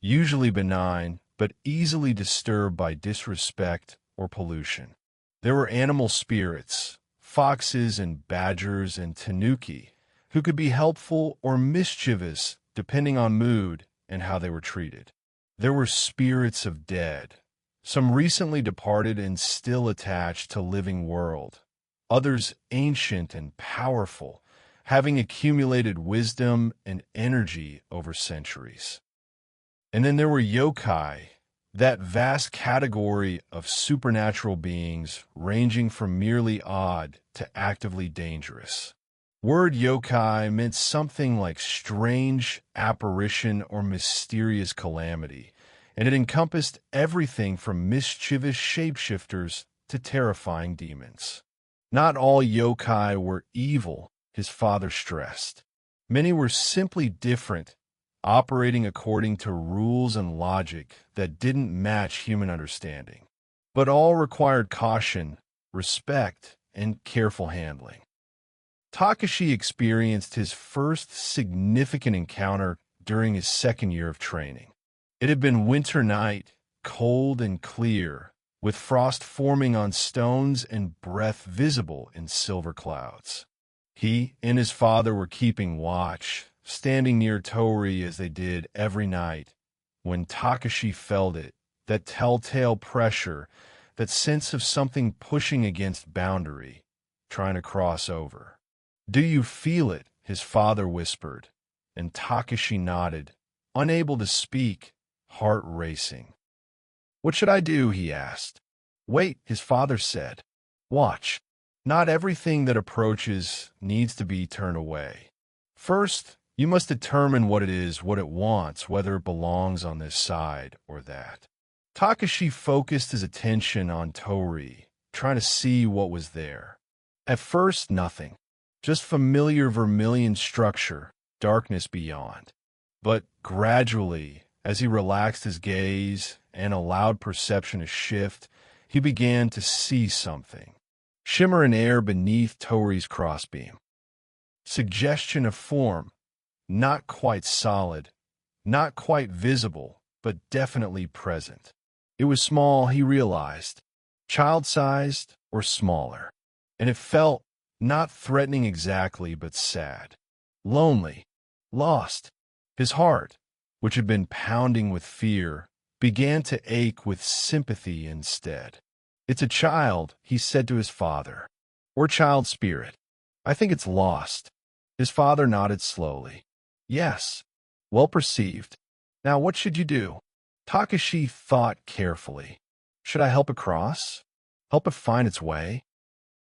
usually benign, but easily disturbed by disrespect or pollution. There were animal spirits, foxes and badgers and tanuki, who could be helpful or mischievous depending on mood and how they were treated. There were spirits of dead, some recently departed and still attached to living world, others ancient and powerful, having accumulated wisdom and energy over centuries. And then there were yokai, that vast category of supernatural beings ranging from merely odd to actively dangerous. Word yokai meant something like strange apparition or mysterious calamity, and it encompassed everything from mischievous shapeshifters to terrifying demons. Not all yokai were evil, his father stressed. Many were simply different, operating according to rules and logic that didn't match human understanding. But all required caution, respect, and careful handling. Takeshi experienced his first significant encounter during his second year of training. It had been winter night, cold and clear, with frost forming on stones and breath visible in silver clouds. He and his father were keeping watch, standing near Torii as they did every night, when Takeshi felt it, that telltale pressure, that sense of something pushing against boundary, trying to cross over. "Do you feel it?" his father whispered, and Takeshi nodded, unable to speak, heart racing. "What should I do?" he asked. "Wait," his father said. Watch. Not everything that approaches needs to be turned away. First, you must determine what it is, what it wants, whether it belongs on this side or that. Takeshi focused his attention on Torii, trying to see what was there. At first, nothing. Just familiar vermilion structure, darkness beyond. But gradually, as he relaxed his gaze and allowed perception to shift, he began to see something. Shimmer in air beneath Torii's crossbeam. Suggestion of form, not quite solid, not quite visible, but definitely present. It was small, he realized, child-sized or smaller, and it felt not threatening exactly, but sad, lonely, lost. His heart, which had been pounding with fear, began to ache with sympathy instead. "It's a child," he said to his father, "or child spirit. I think it's lost." His father nodded slowly. "Yes, well perceived. Now what should you do?" Takeshi thought carefully. "Should I help it cross? Help it find its way?"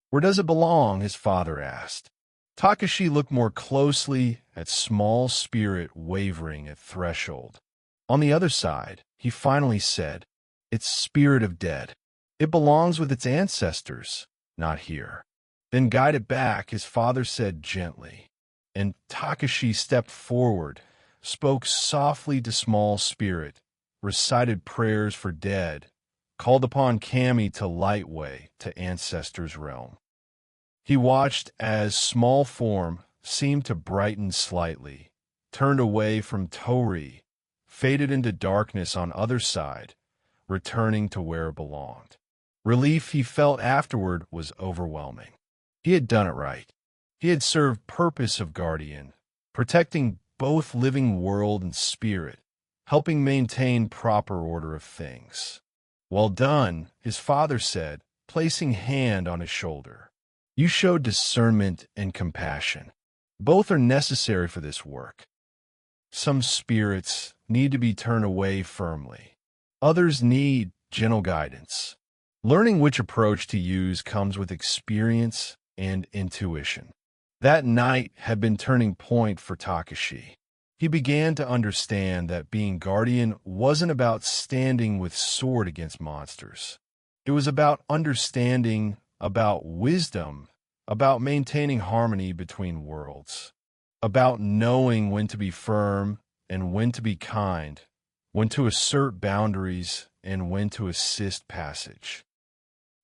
"Where does it belong?" his father asked. Takeshi looked more closely at small spirit wavering at threshold. "On the other side," he finally said. "It's spirit of dead. It belongs with its ancestors, not here." "Then guide it back," his father said gently. And Takeshi stepped forward, spoke softly to small spirit, recited prayers for dead, called upon Kami to light way to ancestors' realm. He watched as small form seemed to brighten slightly, turned away from Torii, faded into darkness on other side, returning to where it belonged. Relief he felt afterward was overwhelming. He had done it right. He had served purpose of guardian, protecting both living world and spirit, helping maintain proper order of things. "Well done," his father said, placing hand on his shoulder. "You showed discernment and compassion. Both are necessary for this work. Some spirits need to be turned away firmly. Others need gentle guidance. Learning which approach to use comes with experience and intuition." That night had been turning point for Takeshi. He began to understand that being guardian wasn't about standing with sword against monsters. It was about understanding, about wisdom, about maintaining harmony between worlds, about knowing when to be firm and when to be kind, when to assert boundaries and when to assist passage.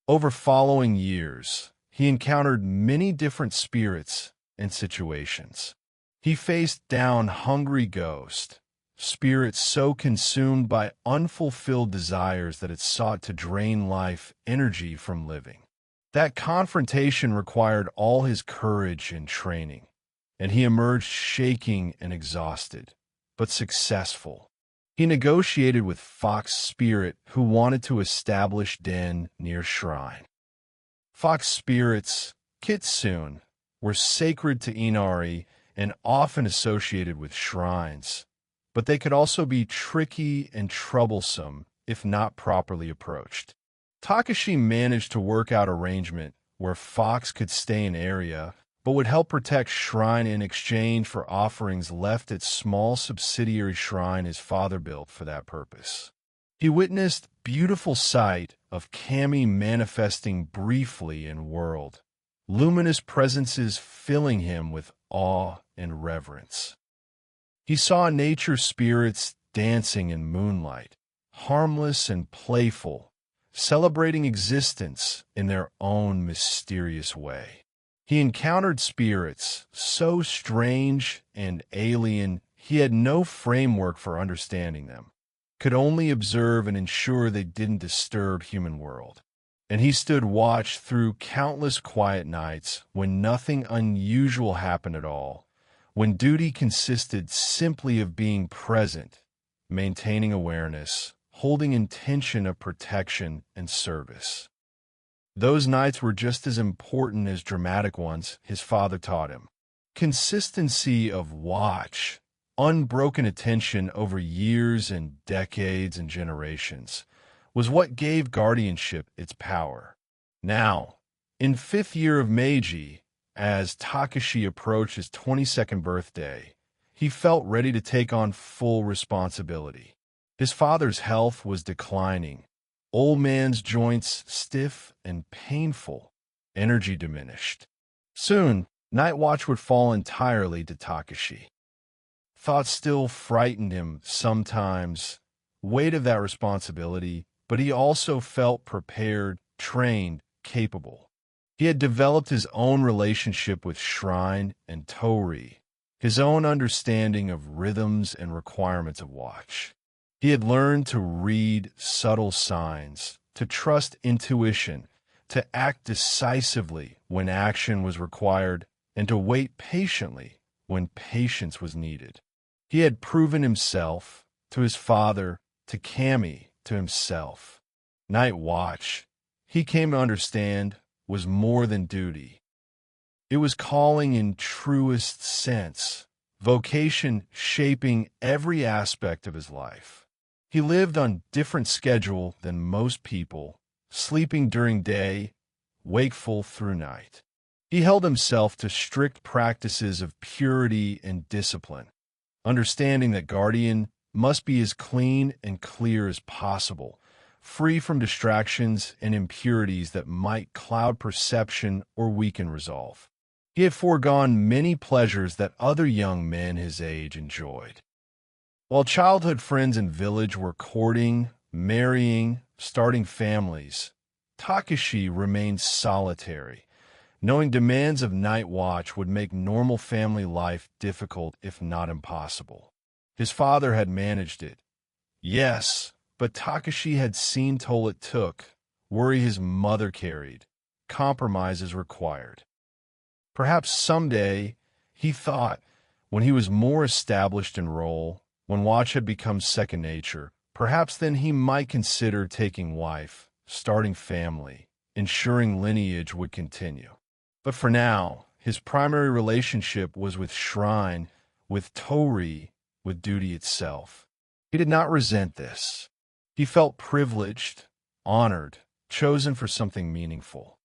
Over following years, he encountered many different spirits and situations. He faced down hungry ghosts, spirits so consumed by unfulfilled desires that it sought to drain life energy from living. That confrontation required all his courage and training, and he emerged shaking and exhausted, but successful. He negotiated with Fox Spirit, who wanted to establish den near shrine. Fox spirits, kitsune, were sacred to Inari and often associated with shrines, but they could also be tricky and troublesome if not properly approached. Takeshi managed to work out arrangement where Fox could stay in area, but would help protect shrine in exchange for offerings left at small subsidiary shrine his father built for that purpose. He witnessed beautiful sight of Kami manifesting briefly in world, luminous presences filling him with awe and reverence. He saw nature spirits dancing in moonlight, harmless and playful, celebrating existence in their own mysterious way. He encountered spirits so strange and alien he had no framework for understanding them, could only observe and ensure they didn't disturb human world. And he stood watch through countless quiet nights when nothing unusual happened at all, when duty consisted simply of being present, maintaining awareness, holding intention of protection and service. Those nights were just as important as dramatic ones, his father taught him. Consistency of watch, unbroken attention over years and decades and generations, was what gave guardianship its power. Now, In fifth year of Meiji, as Takeshi approached his 22nd birthday, he felt ready to take on full responsibility. His father's health was declining, old man's joints stiff and painful, energy diminished. Soon, night watch would fall entirely to Takeshi. Thoughts still frightened him sometimes, weight of that responsibility, but he also felt prepared, trained, capable. He had developed his own relationship with shrine and Torii, his own understanding of rhythms and requirements of watch. He had learned to read subtle signs, to trust intuition, to act decisively when action was required, and to wait patiently when patience was needed. He had proven himself to his father, to Kami, to himself. Night watch, he came to understand, was more than duty. It was calling in truest sense, vocation shaping every aspect of his life. He lived on different schedule than most people, sleeping during day, wakeful through night. He held himself to strict practices of purity and discipline, understanding that guardian must be as clean and clear as possible, free from distractions and impurities that might cloud perception or weaken resolve. He had foregone many pleasures that other young men his age enjoyed. While childhood friends and village were courting, marrying, starting families, Takeshi remained solitary, knowing demands of night watch would make normal family life difficult if not impossible. His father had managed it. Yes, but Takeshi had seen toll it took, worry his mother carried, compromises required. Perhaps someday, he thought, when he was more established in role, when watch had become second nature, perhaps then he might consider taking wife, starting family, ensuring lineage would continue. But for now, his primary relationship was with shrine, with Torii, with duty itself. He did not resent this. He felt privileged, honored, chosen for something meaningful.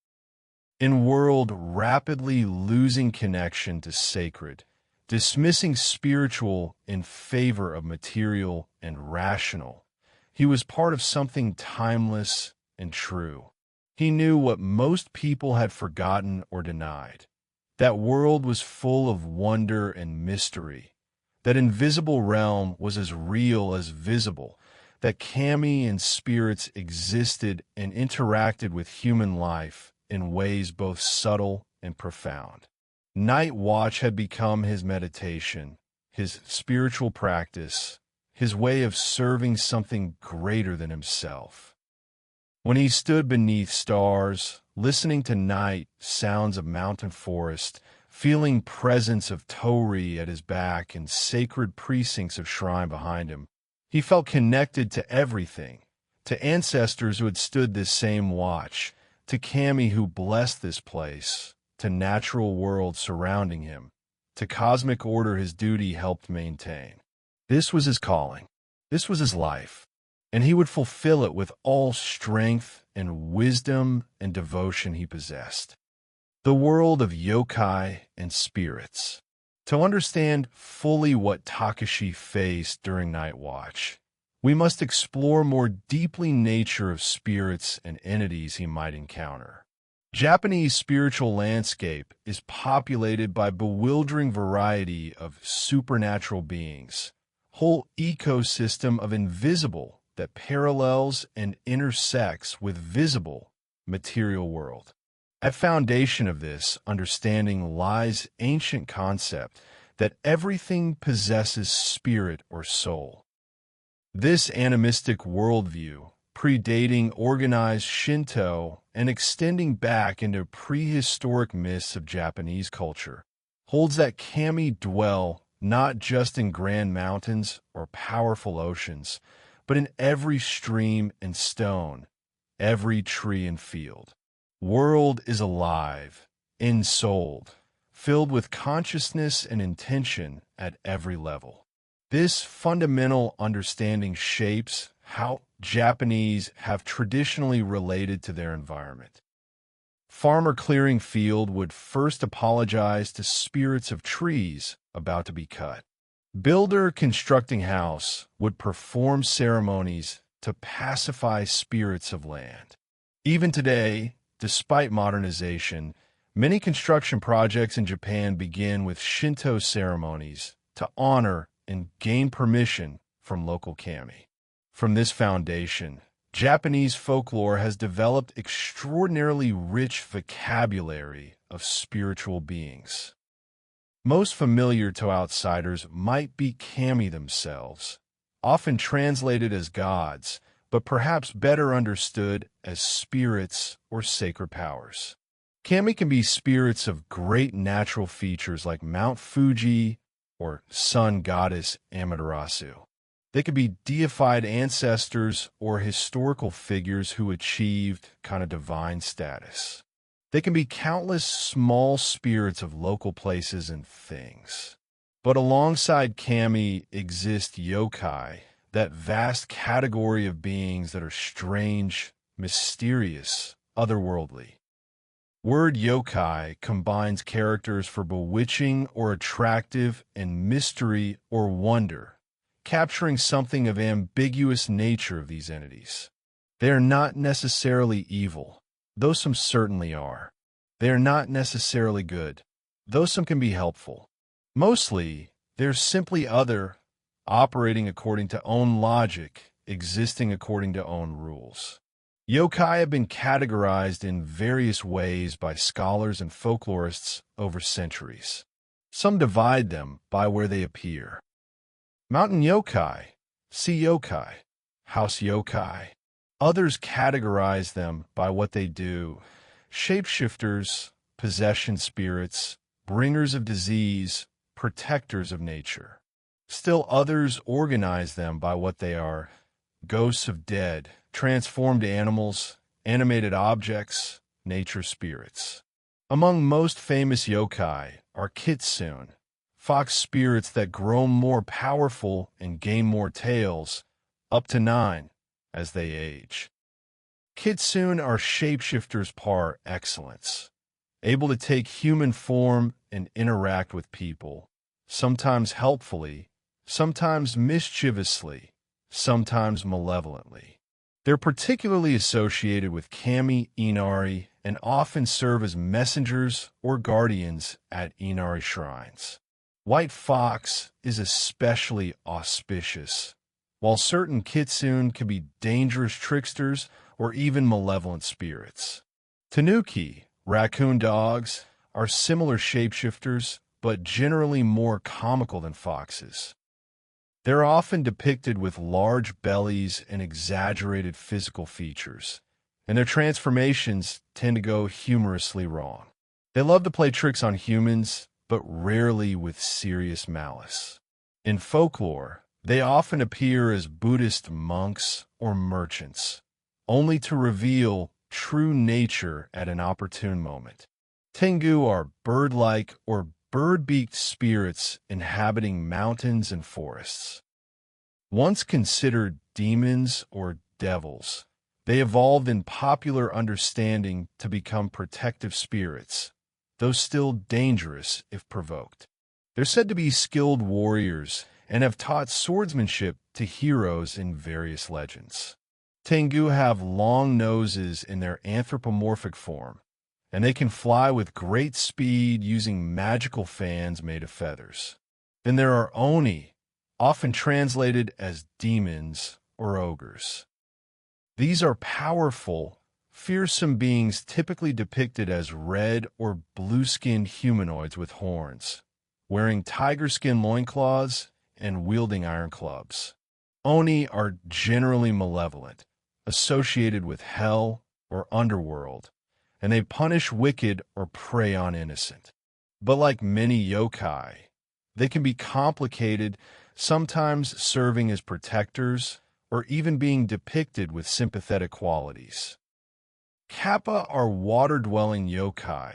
In a world rapidly losing connection to sacred, dismissing spiritual in favor of material and rational, he was part of something timeless and true. He knew what most people had forgotten or denied. That world was full of wonder and mystery. That invisible realm was as real as visible. That kami and spirits existed and interacted with human life in ways both subtle and profound. Night watch had become his meditation, his spiritual practice, his way of serving something greater than himself. When he stood beneath stars, listening to night sounds of mountain forest, feeling presence of Torii at his back and sacred precincts of shrine behind him, he felt connected to everything, to ancestors who had stood this same watch, to Kami who blessed this place, to natural world surrounding him, to cosmic order his duty helped maintain. This was his calling. This was his life. And he would fulfill it with all strength and wisdom and devotion he possessed. The world of yokai and spirits. To understand fully what Takeshi faced during night watch, we must explore more deeply nature of spirits and entities he might encounter. Japanese spiritual landscape is populated by bewildering variety of supernatural beings, whole ecosystem of invisible that parallels and intersects with visible material world. At foundation of this understanding lies ancient concept that everything possesses spirit or soul. This animistic worldview, predating organized Shinto and extending back into prehistoric myths of Japanese culture, holds that kami dwell not just in grand mountains or powerful oceans, but in every stream and stone, every tree and field. World is alive, ensouled, filled with consciousness and intention at every level. This fundamental understanding shapes how Japanese have traditionally related to their environment. Farmer clearing field would first apologize to spirits of trees about to be cut. Builder constructing house would perform ceremonies to pacify spirits of land. Even today, despite modernization, many construction projects in Japan begin with Shinto ceremonies to honor and gain permission from local kami. From this foundation, Japanese folklore has developed extraordinarily rich vocabulary of spiritual beings. Most familiar to outsiders might be kami themselves, often translated as gods, but perhaps better understood as spirits or sacred powers. Kami can be spirits of great natural features like Mount Fuji or sun goddess Amaterasu. They could be deified ancestors or historical figures who achieved kind of divine status. They can be countless small spirits of local places and things. But alongside kami exist yokai, that vast category of beings that are strange, mysterious, otherworldly. Word yokai combines characters for bewitching or attractive and mystery or wonder, capturing something of ambiguous nature of these entities. They are not necessarily evil, though some certainly are. They are not necessarily good, though some can be helpful. Mostly, they're simply other, operating according to own logic, existing according to own rules. Yokai have been categorized in various ways by scholars and folklorists over centuries. Some divide them by where they appear. Mountain yokai, sea yokai, house yokai. Others categorize them by what they do: shapeshifters, possession spirits, bringers of disease, protectors of nature. Still others organize them by what they are: ghosts of dead, transformed animals, animated objects, nature spirits. Among most famous yokai are kitsune, fox spirits that grow more powerful and gain more tails, up to 9, as they age. Kitsune are shapeshifters par excellence, able to take human form and interact with people, sometimes helpfully, sometimes mischievously, sometimes malevolently. They're particularly associated with kami inari and often serve as messengers or guardians at inari shrines. White fox is especially auspicious, while certain kitsune can be dangerous tricksters or even malevolent spirits. Tanuki, raccoon dogs, are similar shapeshifters, but generally more comical than foxes. They're often depicted with large bellies and exaggerated physical features, and their transformations tend to go humorously wrong. They love to play tricks on humans, but rarely with serious malice. In folklore, they often appear as Buddhist monks or merchants, only to reveal true nature at an opportune moment. Tengu are bird-like or bird-beaked spirits inhabiting mountains and forests. Once considered demons or devils, they evolved in popular understanding to become protective spirits, though still dangerous if provoked. They're said to be skilled warriors and have taught swordsmanship to heroes in various legends. Tengu have long noses in their anthropomorphic form, and they can fly with great speed using magical fans made of feathers. Then there are Oni, often translated as demons or ogres. These are powerful, fearsome beings typically depicted as red or blue-skinned humanoids with horns, wearing tiger-skin loincloths and wielding iron clubs. Oni are generally malevolent, associated with hell or underworld, and they punish wicked or prey on innocent. But like many yokai, they can be complicated, sometimes serving as protectors or even being depicted with sympathetic qualities. Kappa are water-dwelling yokai,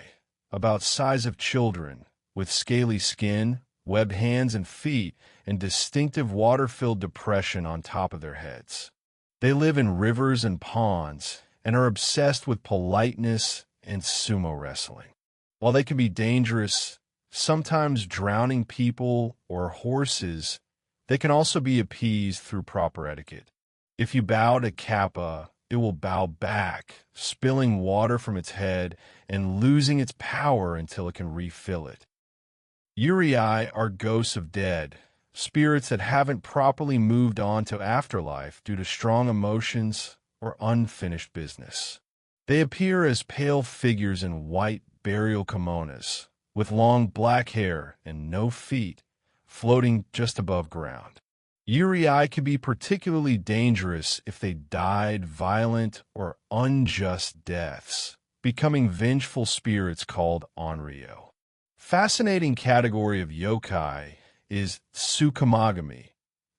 about size of children, with scaly skin, webbed hands and feet, and distinctive water-filled depression on top of their heads. They live in rivers and ponds and are obsessed with politeness and sumo wrestling. While they can be dangerous, sometimes drowning people or horses, they can also be appeased through proper etiquette. If you bow to Kappa, it will bow back, spilling water from its head and losing its power until it can refill it. Yurei are ghosts of dead, spirits that haven't properly moved on to afterlife due to strong emotions or unfinished business. They appear as pale figures in white burial kimonos, with long black hair and no feet, floating just above ground. Yurei can be particularly dangerous if they died violent or unjust deaths, becoming vengeful spirits called onryo. Fascinating category of yokai is tsukumogami,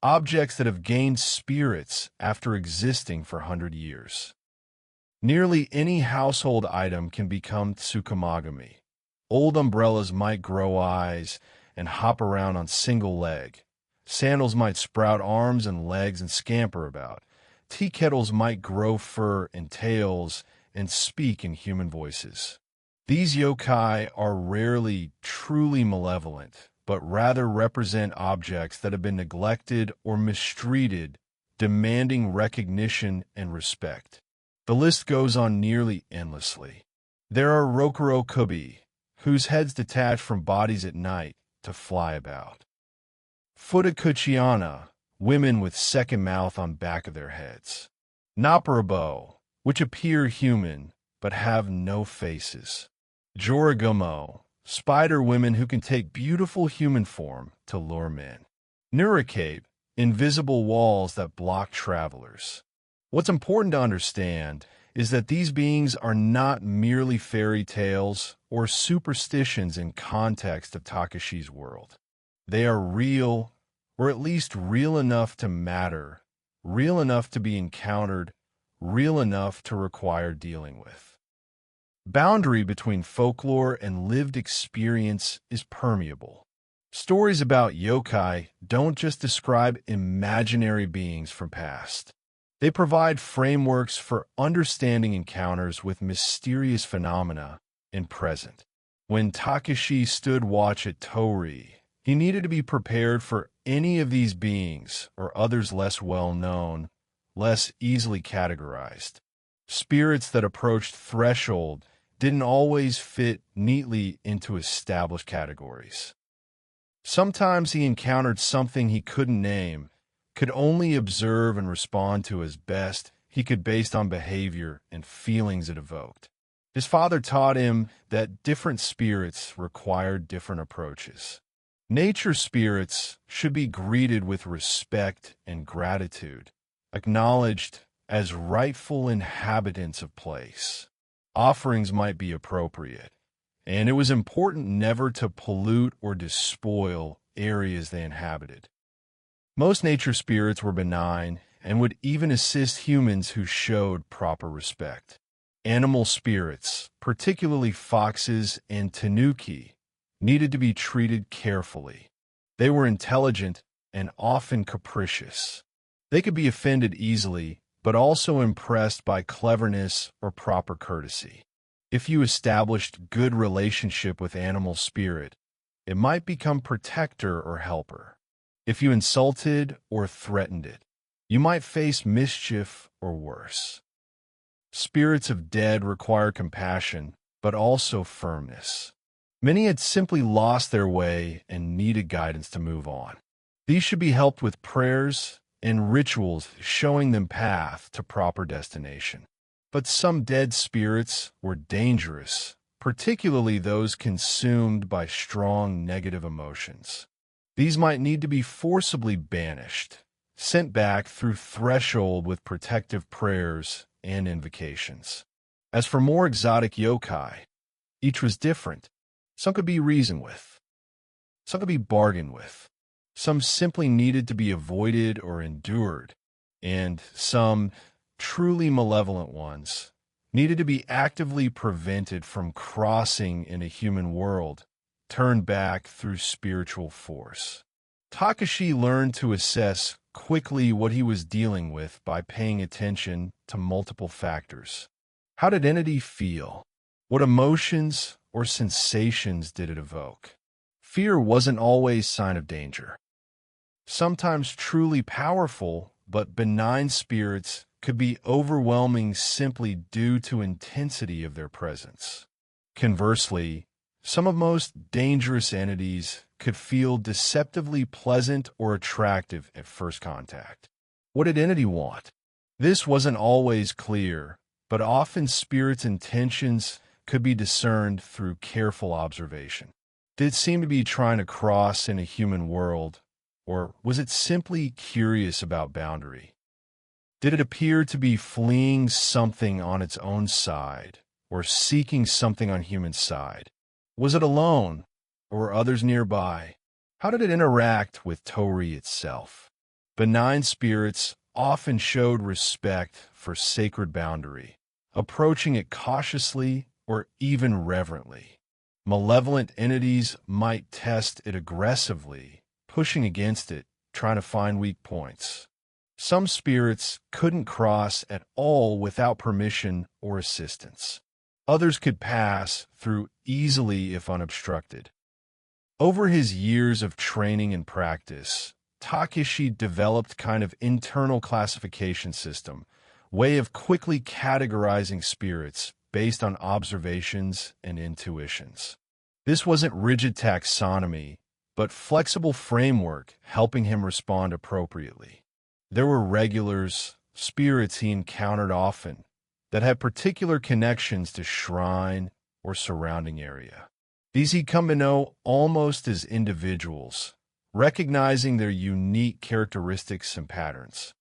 objects that have gained spirits after existing for 100 years. Nearly any household item can become tsukumogami. Old umbrellas might grow eyes and hop around on single leg. Sandals might sprout arms and legs and scamper about. Tea kettles might grow fur and tails and speak in human voices. These yokai are rarely truly malevolent, but rather represent objects that have been neglected or mistreated, demanding recognition and respect. The list goes on nearly endlessly. There are Rokuro Kubi, whose heads detach from bodies at night to fly about. Futakuchiana, women with second mouth on back of their heads. Naparabo, which appear human but have no faces. Jorigomo, spider women who can take beautiful human form to lure men. Nurikabe, invisible walls that block travelers. What's important to understand is that these beings are not merely fairy tales or superstitions in context of Takeshi's world. They are real, or at least real enough to matter, real enough to be encountered, real enough to require dealing with. Boundary between folklore and lived experience is permeable. Stories about yokai don't just describe imaginary beings from past. They provide frameworks for understanding encounters with mysterious phenomena in present. When Takeshi stood watch at Torii, he needed to be prepared for any of these beings or others less well known, less easily categorized. Spirits that approached threshold didn't always fit neatly into established categories. Sometimes he encountered something he couldn't name, could only observe and respond to as best he could based on behavior and feelings it evoked. His father taught him that different spirits required different approaches. Nature spirits should be greeted with respect and gratitude, acknowledged as rightful inhabitants of place. Offerings might be appropriate, and it was important never to pollute or despoil areas they inhabited. Most nature spirits were benign and would even assist humans who showed proper respect. Animal spirits, particularly foxes and tanuki, needed to be treated carefully. They were intelligent and often capricious. They could be offended easily, but also impressed by cleverness or proper courtesy. If you established good relationship with animal spirit, it might become protector or helper. If you insulted or threatened it, you might face mischief or worse. Spirits of dead require compassion, but also firmness. Many had simply lost their way and needed guidance to move on. These should be helped with prayers and rituals showing them path to proper destination. But some dead spirits were dangerous, particularly those consumed by strong negative emotions. These might need to be forcibly banished, sent back through threshold with protective prayers and invocations. As for more exotic yokai, each was different. Some could be reasoned with. Some could be bargained with. Some simply needed to be avoided or endured. And some, truly malevolent ones, needed to be actively prevented from crossing in a human world, turned back through spiritual force. Takeshi learned to assess quickly what he was dealing with by paying attention to multiple factors. How did entity feel? What emotions or sensations did it evoke? Fear wasn't always a sign of danger. Sometimes truly powerful but benign spirits could be overwhelming simply due to intensity of their presence. Conversely, some of most dangerous entities could feel deceptively pleasant or attractive at first contact. What did entity want? This wasn't always clear, but often spirits' intentions could be discerned through careful observation. Did it seem to be trying to cross in a human world, or was it simply curious about boundary? Did it appear to be fleeing something on its own side, or seeking something on human side? Was it alone, or were others nearby? How did it interact with Torii itself? Benign spirits often showed respect for sacred boundary, approaching it cautiously or even reverently. Malevolent entities might test it aggressively, pushing against it, trying to find weak points. Some spirits couldn't cross at all without permission or assistance. Others could pass through easily if unobstructed. Over his years of training and practice, Takeshi developed kind of internal classification system, way of quickly categorizing spirits based on observations and intuitions. This wasn't rigid taxonomy, but flexible framework helping him respond appropriately. There were regulars, spirits he encountered often, that had particular connections to shrine or surrounding area. These he'd come to know almost as individuals, recognizing their unique characteristics and patterns.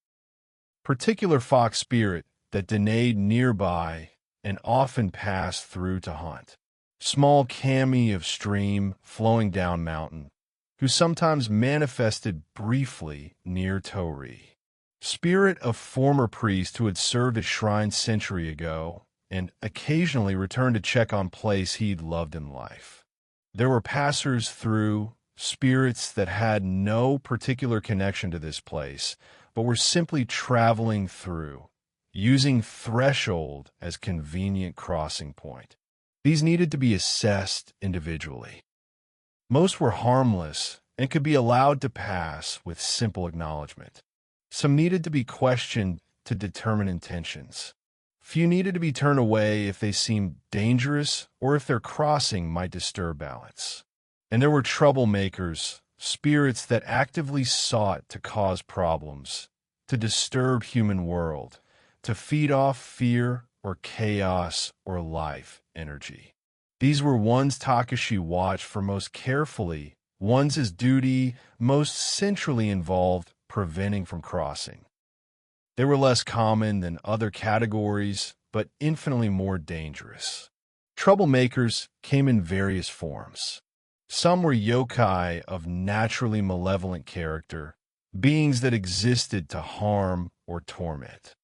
Particular fox spirit that denayed nearby and often passed through to hunt. Small kami of stream flowing down mountain, who sometimes manifested briefly near Torii. Spirit of former priest who had served at shrine century ago and occasionally returned to check on place he'd loved in life. There were passers through, spirits that had no particular connection to this place, but were simply traveling through, using threshold as convenient crossing point. These needed to be assessed individually. Most were harmless and could be allowed to pass with simple acknowledgement. Some needed to be questioned to determine intentions. Few needed to be turned away if they seemed dangerous or if their crossing might disturb balance. And there were troublemakers, spirits that actively sought to cause problems, to disturb human world, to feed off fear or chaos or life energy. These were ones Takeshi watched for most carefully, ones his duty most centrally involved preventing from crossing. They were less common than other categories, but infinitely more dangerous. Troublemakers came in various forms. Some were yokai of naturally malevolent character, beings that existed to harm or torment.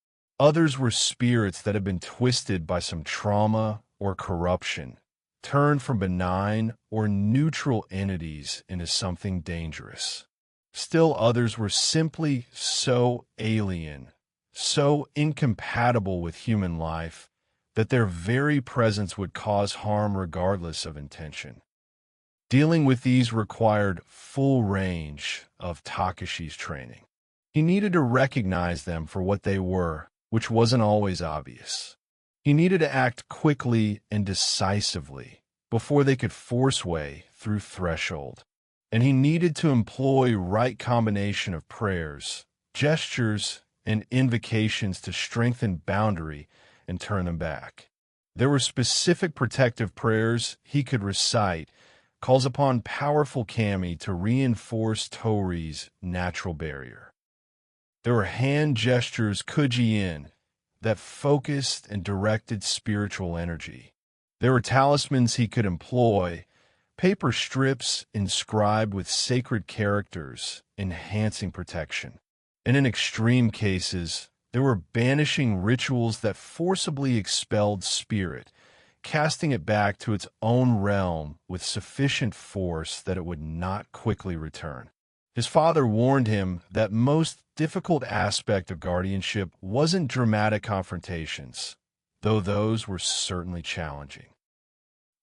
Others were spirits that had been twisted by some trauma or corruption, turned from benign or neutral entities into something dangerous. Still others were simply so alien, so incompatible with human life, that their very presence would cause harm regardless of intention. Dealing with these required full range of Takeshi's training. He needed to recognize them for what they were, which wasn't always obvious. He needed to act quickly and decisively before they could force way through threshold. And he needed to employ right combination of prayers, gestures, and invocations to strengthen boundary and turn them back. There were specific protective prayers he could recite, calls upon powerful kami to reinforce Torii's natural barrier. There were hand gestures kuji-in that focused and directed spiritual energy. There were talismans he could employ, paper strips inscribed with sacred characters, enhancing protection. And in extreme cases, there were banishing rituals that forcibly expelled spirit, casting it back to its own realm with sufficient force that it would not quickly return. His father warned him that most difficult aspect of guardianship wasn't dramatic confrontations, though those were certainly challenging.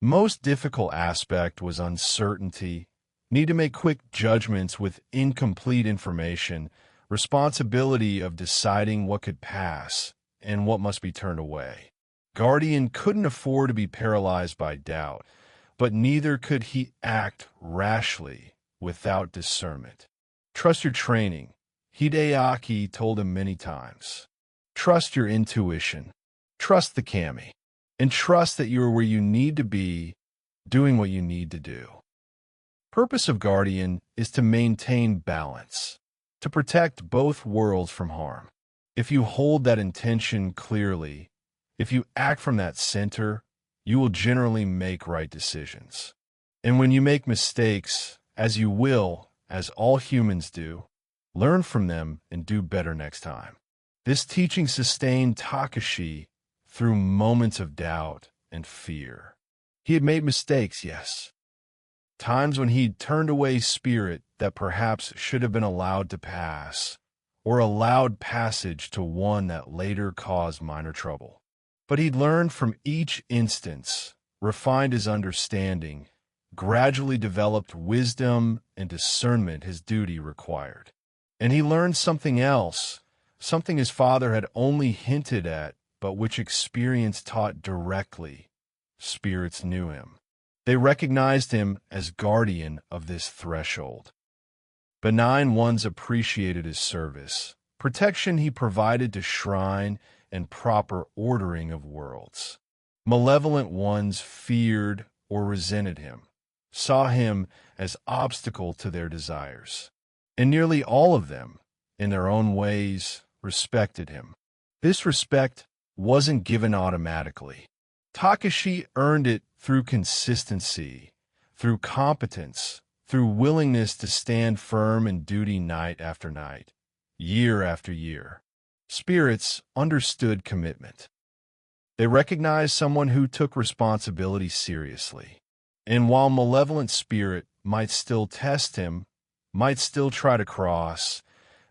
Most difficult aspect was uncertainty, need to make quick judgments with incomplete information, responsibility of deciding what could pass and what must be turned away. Guardian couldn't afford to be paralyzed by doubt, but neither could he act rashly without discernment. Trust your training, Hideaki told him many times. Trust your intuition. Trust the kami. And trust that you are where you need to be, doing what you need to do. Purpose of Guardian is to maintain balance, to protect both worlds from harm. If you hold that intention clearly, if you act from that center, you will generally make right decisions. And when you make mistakes, as you will, as all humans do, learn from them and do better next time. This teaching sustained Takeshi through moments of doubt and fear. He had made mistakes, yes. Times when he'd turned away spirit that perhaps should have been allowed to pass, or allowed passage to one that later caused minor trouble. But he'd learned from each instance, refined his understanding, gradually developed wisdom and discernment his duty required. And he learned something else, something his father had only hinted at, but which experience taught directly. Spirits knew him. They recognized him as guardian of this threshold. Benign ones appreciated his service, protection he provided to shrine, and proper ordering of worlds. Malevolent ones feared or resented him, saw him as obstacle to their desires. And nearly all of them, in their own ways, respected him. This respect wasn't given automatically. Takeshi earned it through consistency, through competence, through willingness to stand firm in duty night after night, year after year. Spirits understood commitment. They recognized someone who took responsibility seriously. And while malevolent spirit might still test him, might still try to cross,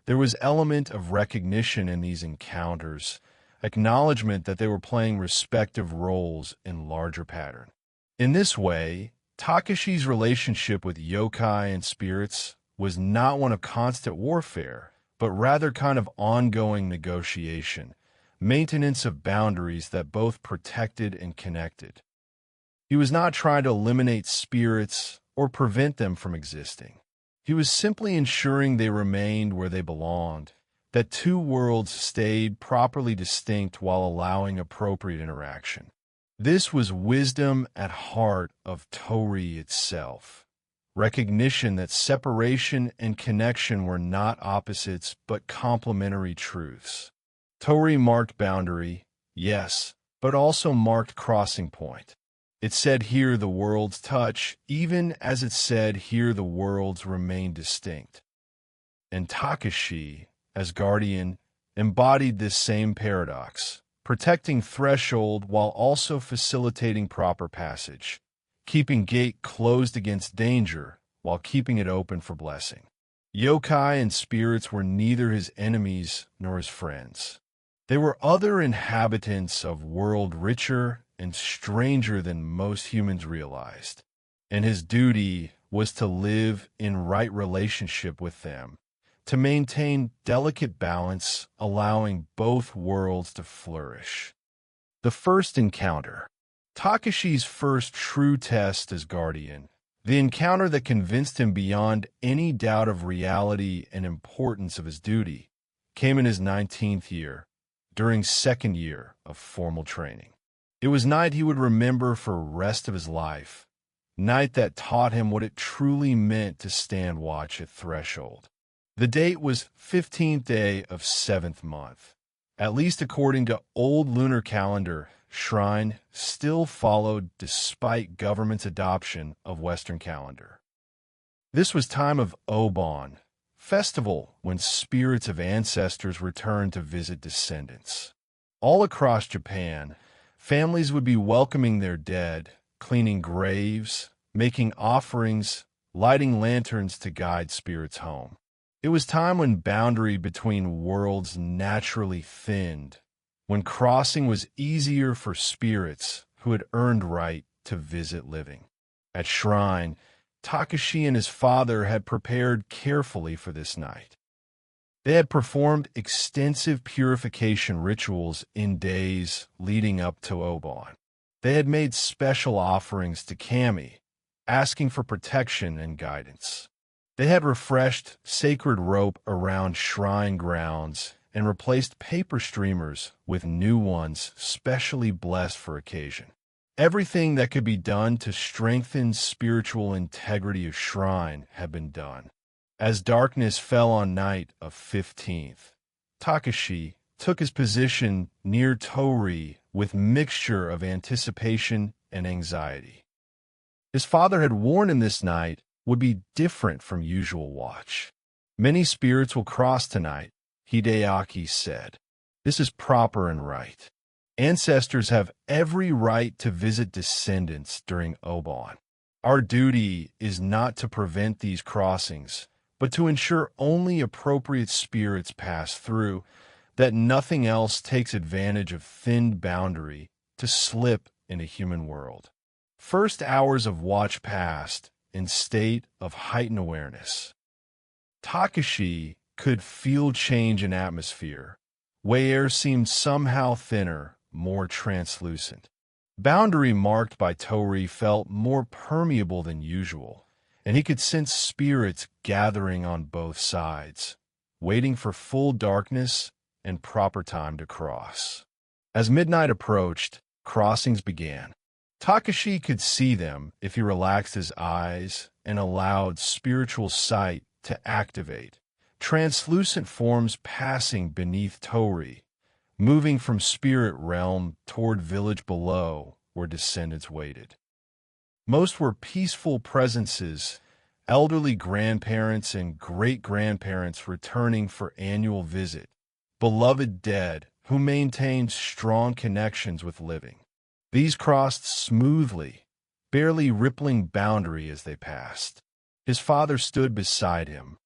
there was element of recognition in these encounters, acknowledgement that they were playing respective roles in larger pattern. In this way, Takeshi's relationship with yokai and spirits was not one of constant warfare, but rather kind of ongoing negotiation, maintenance of boundaries that both protected and connected. He was not trying to eliminate spirits or prevent them from existing. He was simply ensuring they remained where they belonged, that two worlds stayed properly distinct while allowing appropriate interaction. This was wisdom at heart of Torii itself, recognition that separation and connection were not opposites but complementary truths. Torii marked boundary, yes, but also marked crossing point. It said here the worlds touch, even as it said here the worlds remain distinct. And Takeshi, as guardian, embodied this same paradox, protecting threshold while also facilitating proper passage, keeping gate closed against danger while keeping it open for blessing. Yokai and spirits were neither his enemies nor his friends. They were other inhabitants of world richer and stranger than most humans realized, and his duty was to live in right relationship with them, to maintain delicate balance, allowing both worlds to flourish. The first encounter. Takeshi's first true test as guardian, the encounter that convinced him beyond any doubt of reality and importance of his duty, came in his 19th year, during second year of formal training. It was night he would remember for the rest of his life, night that taught him what it truly meant to stand watch at threshold. The date was 15th day of 7th month. At least according to old lunar calendar, shrine still followed despite government's adoption of Western calendar. This was time of Obon, festival when spirits of ancestors returned to visit descendants. All across Japan, families would be welcoming their dead, cleaning graves, making offerings, lighting lanterns to guide spirits home. It was time when boundary between worlds naturally thinned, when crossing was easier for spirits who had earned right to visit living. At shrine, Takeshi and his father had prepared carefully for this night. They had performed extensive purification rituals in days leading up to Obon. They had made special offerings to Kami, asking for protection and guidance. They had refreshed sacred rope around shrine grounds and replaced paper streamers with new ones specially blessed for occasion. Everything that could be done to strengthen spiritual integrity of shrine had been done. As darkness fell on night of 15th, Takeshi took his position near Torii with mixture of anticipation and anxiety. His father had warned him this night would be different from usual watch. Many spirits will cross tonight, Hideaki said. This is proper and right. Ancestors have every right to visit descendants during Obon. Our duty is not to prevent these crossings, but to ensure only appropriate spirits pass through, that nothing else takes advantage of thinned boundary to slip in a human world. First hours of watch passed in state of heightened awareness. Takeshi could feel change in atmosphere. Way air seemed somehow thinner, more translucent. Boundary marked by Torii felt more permeable than usual, and he could sense spirits gathering on both sides, waiting for full darkness and proper time to cross. As midnight approached, crossings began. Takeshi could see them if he relaxed his eyes and allowed spiritual sight to activate. Translucent forms passing beneath Torii, moving from spirit realm toward village below where descendants waited. Most were peaceful presences, elderly grandparents and great-grandparents returning for annual visit, beloved dead who maintained strong connections with living. These crossed smoothly, barely rippling boundary as they passed. His father stood beside him,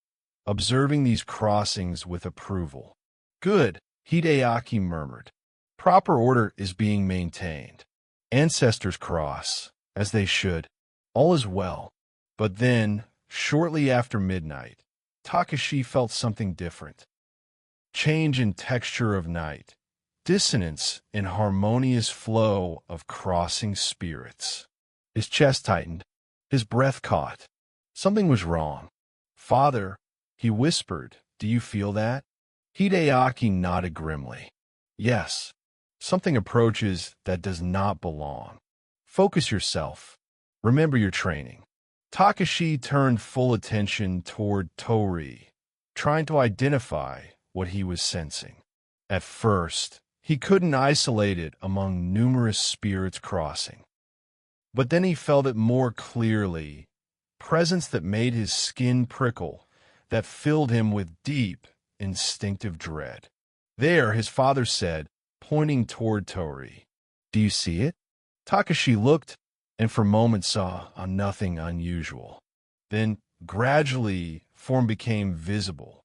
observing these crossings with approval. Good, Hideaki murmured. Proper order is being maintained. Ancestors cross, as they should. All is well. But then, shortly after midnight, Takeshi felt something different. Change in texture of night, dissonance in harmonious flow of crossing spirits. His chest tightened, his breath caught. Something was wrong. Father, he whispered, do you feel that? Hideaki nodded grimly. Yes, something approaches that does not belong. Focus yourself. Remember your training. Takeshi turned full attention toward Torii, trying to identify what he was sensing. At first, he couldn't isolate it among numerous spirits crossing. But then he felt it more clearly, presence that made his skin prickle, that filled him with deep, instinctive dread. There, his father said, pointing toward Torii. Do you see it? Takeshi looked, and for a moment saw nothing unusual. Then, gradually, form became visible.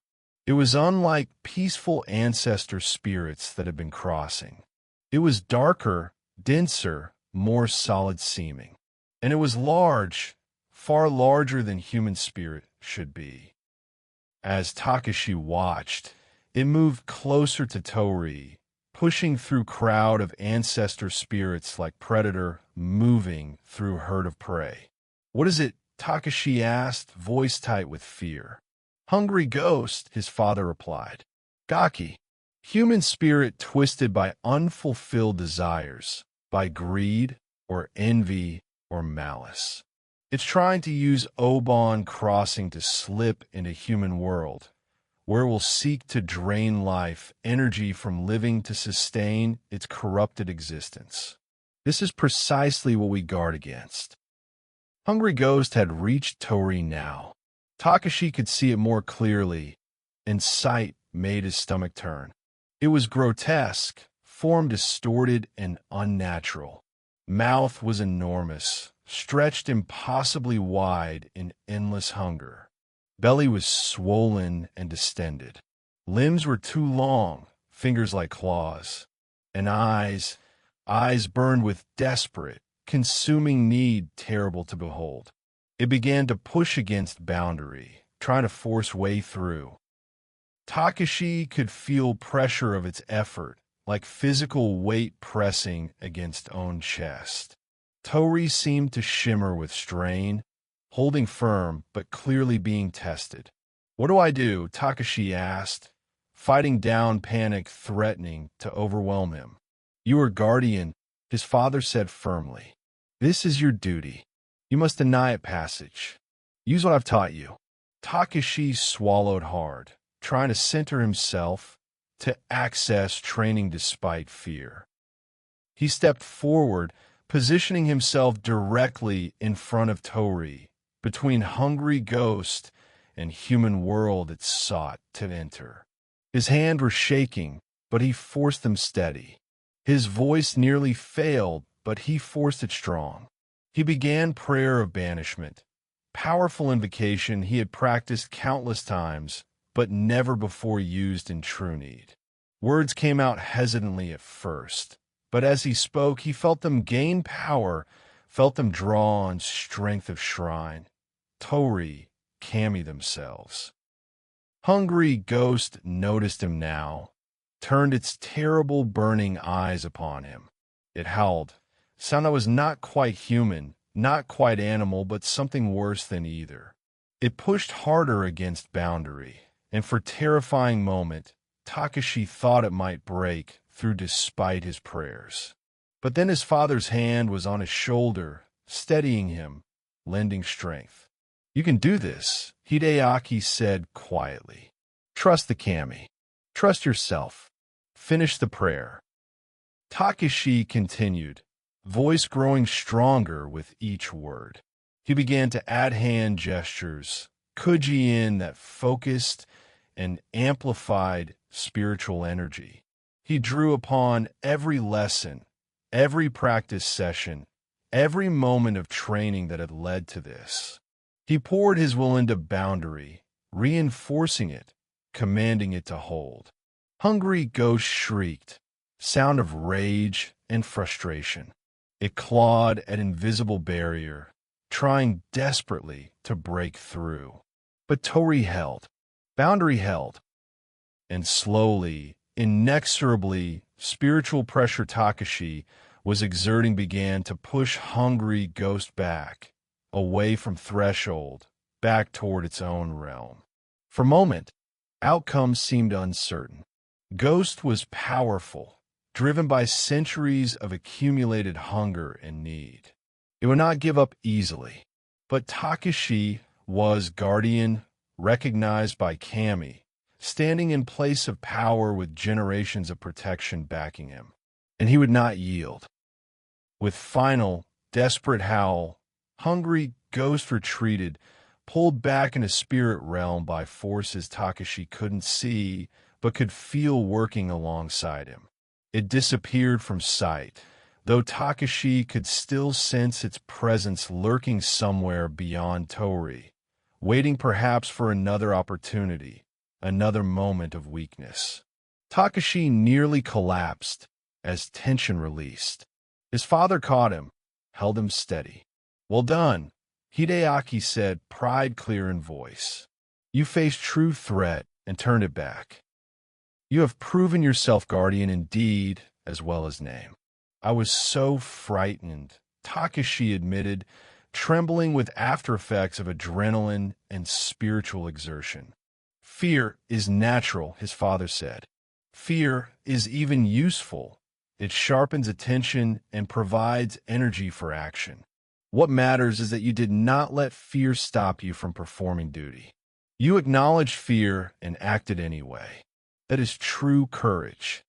It was unlike peaceful ancestor spirits that had been crossing. It was darker, denser, more solid-seeming. And it was large, far larger than human spirit should be. As Takeshi watched, it moved closer to Torii, pushing through crowd of ancestor spirits like predator moving through herd of prey. What is it? Takeshi asked, voice tight with fear. Hungry ghost, his father replied. Gaki, human spirit twisted by unfulfilled desires, by greed or envy or malice. It's trying to use Obon crossing to slip into human world, where it will seek to drain life, energy from living to sustain its corrupted existence. This is precisely what we guard against. Hungry Ghost had reached Torii now. Takeshi could see it more clearly, and sight made his stomach turn. It was grotesque, form distorted and unnatural. Mouth was enormous, stretched impossibly wide in endless hunger. Belly was swollen and distended. Limbs were too long, fingers like claws. And eyes burned with desperate, consuming need terrible to behold. It began to push against boundary, trying to force way through. Takeshi could feel pressure of its effort, like physical weight pressing against own chest. Torii seemed to shimmer with strain, holding firm but clearly being tested. "What do I do?" Takeshi asked, fighting down panic threatening to overwhelm him. "You are guardian," his father said firmly. "This is your duty. You must deny it passage. Use what I've taught you." Takeshi swallowed hard, trying to center himself, to access training despite fear. He stepped forward, positioning himself directly in front of Torii, between hungry ghost and human world it sought to enter. His hands were shaking, but he forced them steady. His voice nearly failed, but he forced it strong. He began prayer of banishment, powerful invocation he had practiced countless times, but never before used in true need. Words came out hesitantly at first, but as he spoke, he felt them gain power, felt them draw on strength of shrine. Torii, kami themselves. Hungry ghost noticed him now, turned its terrible burning eyes upon him. It howled, sound that was not quite human, not quite animal, but something worse than either. It pushed harder against boundary, and for a terrifying moment, Takeshi thought it might break through despite his prayers. But then his father's hand was on his shoulder, steadying him, lending strength. "You can do this," Hideaki said quietly. "Trust the kami. Trust yourself. Finish the prayer." Takeshi continued, voice growing stronger with each word. He began to add hand gestures, kuji-in that focused and amplified spiritual energy. He drew upon every lesson, every practice session, every moment of training that had led to this. He poured his will into boundary, reinforcing it, commanding it to hold. Hungry ghost shrieked, sound of rage and frustration. It clawed at invisible barrier, trying desperately to break through. But Torii held, boundary held, and slowly, inexorably, spiritual pressure Takeshi was exerting began to push hungry ghost back, away from threshold, back toward its own realm. For a moment, outcomes seemed uncertain. Ghost was powerful, driven by centuries of accumulated hunger and need. It would not give up easily. But Takeshi was guardian, recognized by kami, standing in place of power with generations of protection backing him. And he would not yield. With final, desperate howl, hungry ghost retreated, pulled back in a spirit realm by forces Takeshi couldn't see, but could feel working alongside him. It disappeared from sight, though Takeshi could still sense its presence lurking somewhere beyond Torii, waiting perhaps for another opportunity, another moment of weakness. Takeshi nearly collapsed as tension released. His father caught him, held him steady. "Well done," Hideaki said, pride clear in voice. "You faced true threat and turned it back. You have proven yourself guardian in deed as well as name." "I was so frightened," Takeshi admitted, trembling with after effects of adrenaline and spiritual exertion. "Fear is natural," his father said. "Fear is even useful. It sharpens attention and provides energy for action. What matters is that you did not let fear stop you from performing duty. You acknowledged fear and acted anyway. That is true courage."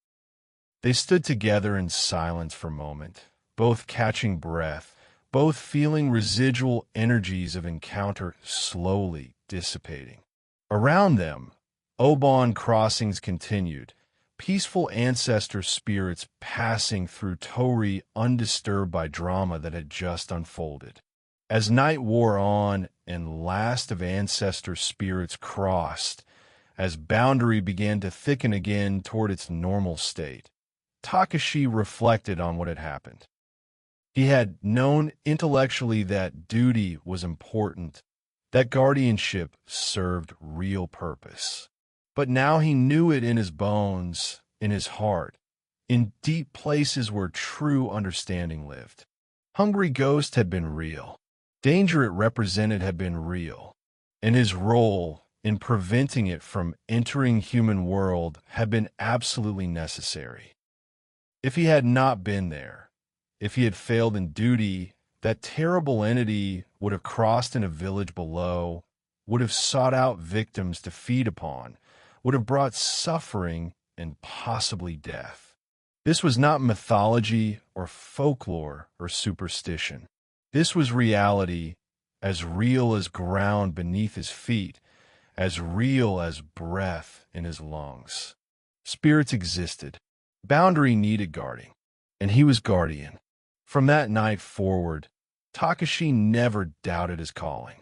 They stood together in silence for a moment, both catching breath, both feeling residual energies of encounter slowly dissipating. Around them, Oban crossings continued, peaceful ancestor spirits passing through Torii undisturbed by drama that had just unfolded. As night wore on and last of ancestor spirits crossed, as boundary began to thicken again toward its normal state, Takeshi reflected on what had happened. He had known intellectually that duty was important, that guardianship served real purpose. But now he knew it in his bones, in his heart, in deep places where true understanding lived. Hungry Ghost had been real. Danger it represented had been real. And his role in preventing it from entering human world had been absolutely necessary. If he had not been there, if he had failed in duty, that terrible entity would have crossed in a village below, would have sought out victims to feed upon, would have brought suffering and possibly death. This was not mythology or folklore or superstition. This was reality, as real as ground beneath his feet, as real as breath in his lungs. Spirits existed. Boundary needed guarding, and he was guardian. From that night forward, Takeshi never doubted his calling.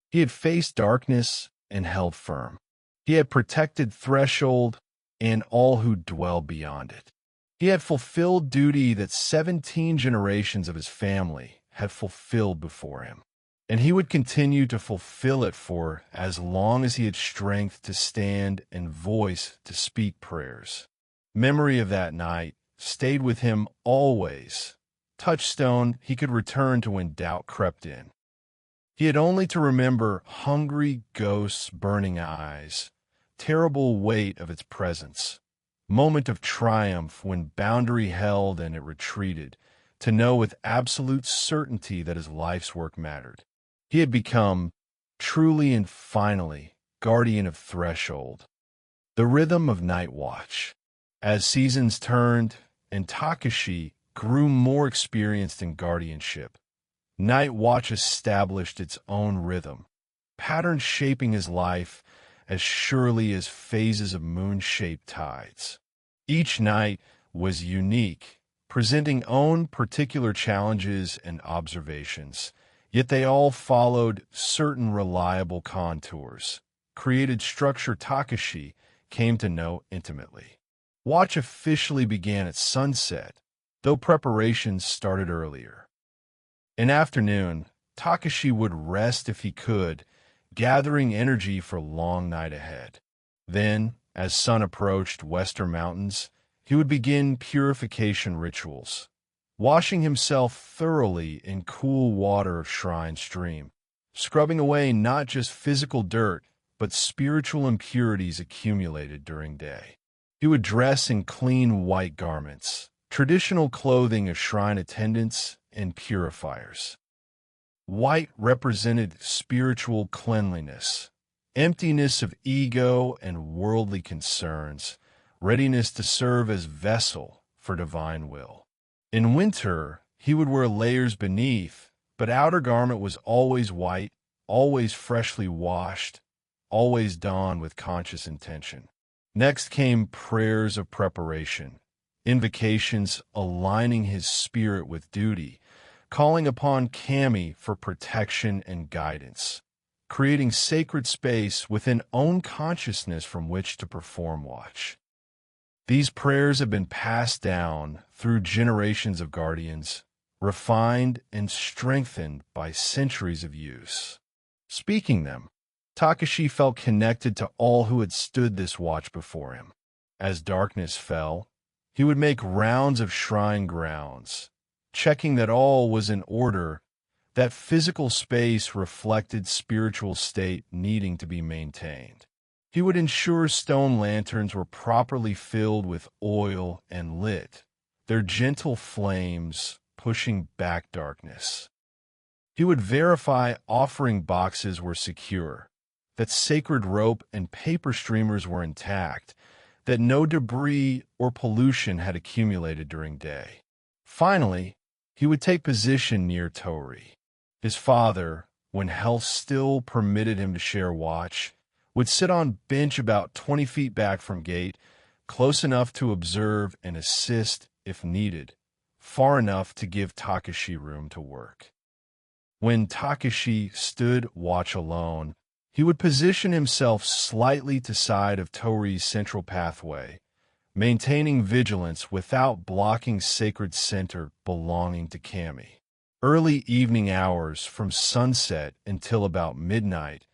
He had faced darkness and held firm. He had protected Threshold and all who dwell beyond it. He had fulfilled duty that 17 generations of his family had fulfilled before him, and he would continue to fulfill it for as long as he had strength to stand and voice to speak prayers. Memory of that night stayed with him always, touchstone he could return to when doubt crept in. He had only to remember Hungry Ghost's burning eyes, terrible weight of its presence, moment of triumph when boundary held and it retreated, to know with absolute certainty that his life's work mattered. He had become, truly and finally, guardian of Threshold, the rhythm of night watch. As seasons turned and Takeshi grew more experienced in guardianship, night watch established its own rhythm, patterns shaping his life as surely as phases of moon-shaped tides. Each night was unique, presenting own particular challenges and observations, yet they all followed certain reliable contours, created structure Takeshi came to know intimately. Watch officially began at sunset, though preparations started earlier. In afternoon, Takeshi would rest if he could, gathering energy for long night ahead. Then, as sun approached western mountains, he would begin purification rituals, washing himself thoroughly in cool water of shrine stream, scrubbing away not just physical dirt, but spiritual impurities accumulated during day. He would dress in clean white garments, traditional clothing of shrine attendants and purifiers. White represented spiritual cleanliness, emptiness of ego and worldly concerns, readiness to serve as vessel for divine will. In winter, he would wear layers beneath, but outer garment was always white, always freshly washed, always donned with conscious intention. Next came prayers of preparation, invocations aligning his spirit with duty, calling upon Kami for protection and guidance, creating sacred space within own consciousness from which to perform watch. These prayers have been passed down through generations of guardians, refined and strengthened by centuries of use. Speaking them, Takeshi felt connected to all who had stood this watch before him. As darkness fell, he would make rounds of shrine grounds, checking that all was in order, that physical space reflected spiritual state needing to be maintained. He would ensure stone lanterns were properly filled with oil and lit, their gentle flames pushing back darkness. He would verify offering boxes were secure, that sacred rope and paper streamers were intact, that no debris or pollution had accumulated during day. Finally, he would take position near Torii. His father, when health still permitted him to share watch, would sit on bench about 20 feet back from gate, close enough to observe and assist if needed, far enough to give Takeshi room to work. When Takeshi stood watch alone, he would position himself slightly to side of Torii's central pathway, maintaining vigilance without blocking sacred center belonging to Kami. Early evening hours from sunset until about midnight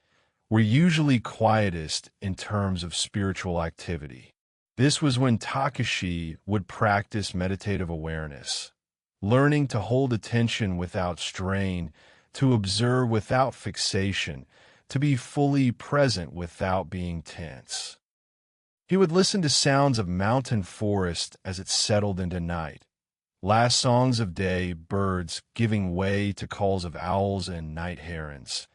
were usually quietest in terms of spiritual activity. This was when Takeshi would practice meditative awareness, learning to hold attention without strain, to observe without fixation, to be fully present without being tense. He would listen to sounds of mountain forest as it settled into night, last songs of day, birds giving way to calls of owls and night herons,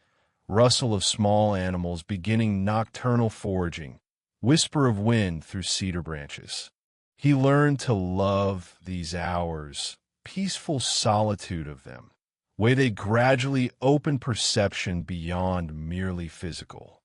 rustle of small animals beginning nocturnal foraging, whisper of wind through cedar branches. He learned to love these hours, peaceful solitude of them, where they gradually opened perception beyond merely physical.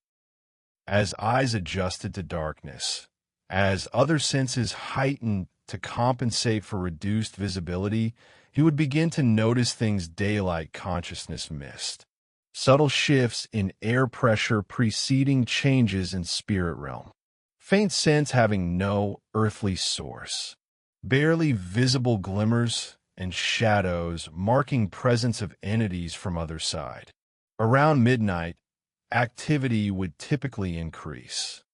As eyes adjusted to darkness, as other senses heightened to compensate for reduced visibility, he would begin to notice things daylight consciousness missed. Subtle shifts in air pressure preceding changes in spirit realm. Faint scents having no earthly source. Barely visible glimmers and shadows marking presence of entities from other side. Around midnight, activity would typically increase.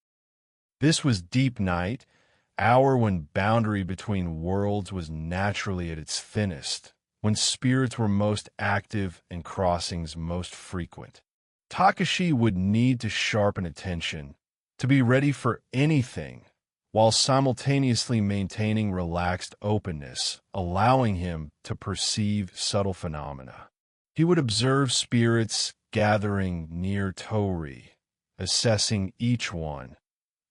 This was deep night, hour when boundary between worlds was naturally at its thinnest, when spirits were most active and crossings most frequent. Takeshi would need to sharpen attention, to be ready for anything, while simultaneously maintaining relaxed openness, allowing him to perceive subtle phenomena. He would observe spirits gathering near Torii, assessing each one,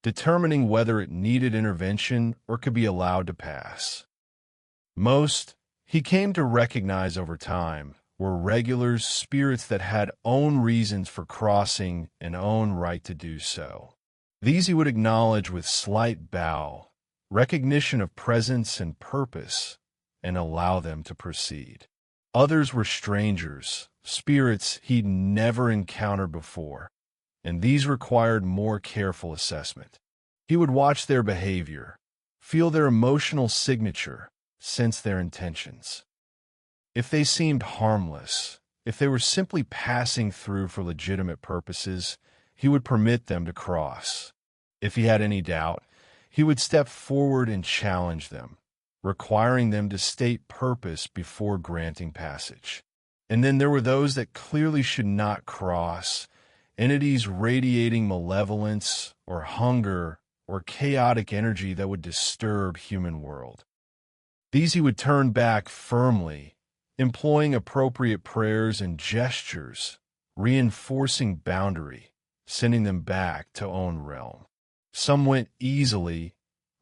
determining whether it needed intervention or could be allowed to pass. Most, he came to recognize over time, were regulars, spirits that had own reasons for crossing and own right to do so. These he would acknowledge with slight bow, recognition of presence and purpose, and allow them to proceed. Others were strangers, spirits he'd never encountered before, and these required more careful assessment. He would watch their behavior, feel their emotional signature, sense their intentions. If they seemed harmless, if they were simply passing through for legitimate purposes, he would permit them to cross. If he had any doubt, he would step forward and challenge them, requiring them to state purpose before granting passage. And then there were those that clearly should not cross, entities radiating malevolence or hunger or chaotic energy that would disturb human world. These he would turn back firmly, employing appropriate prayers and gestures, reinforcing boundary, sending them back to own realm. Some went easily,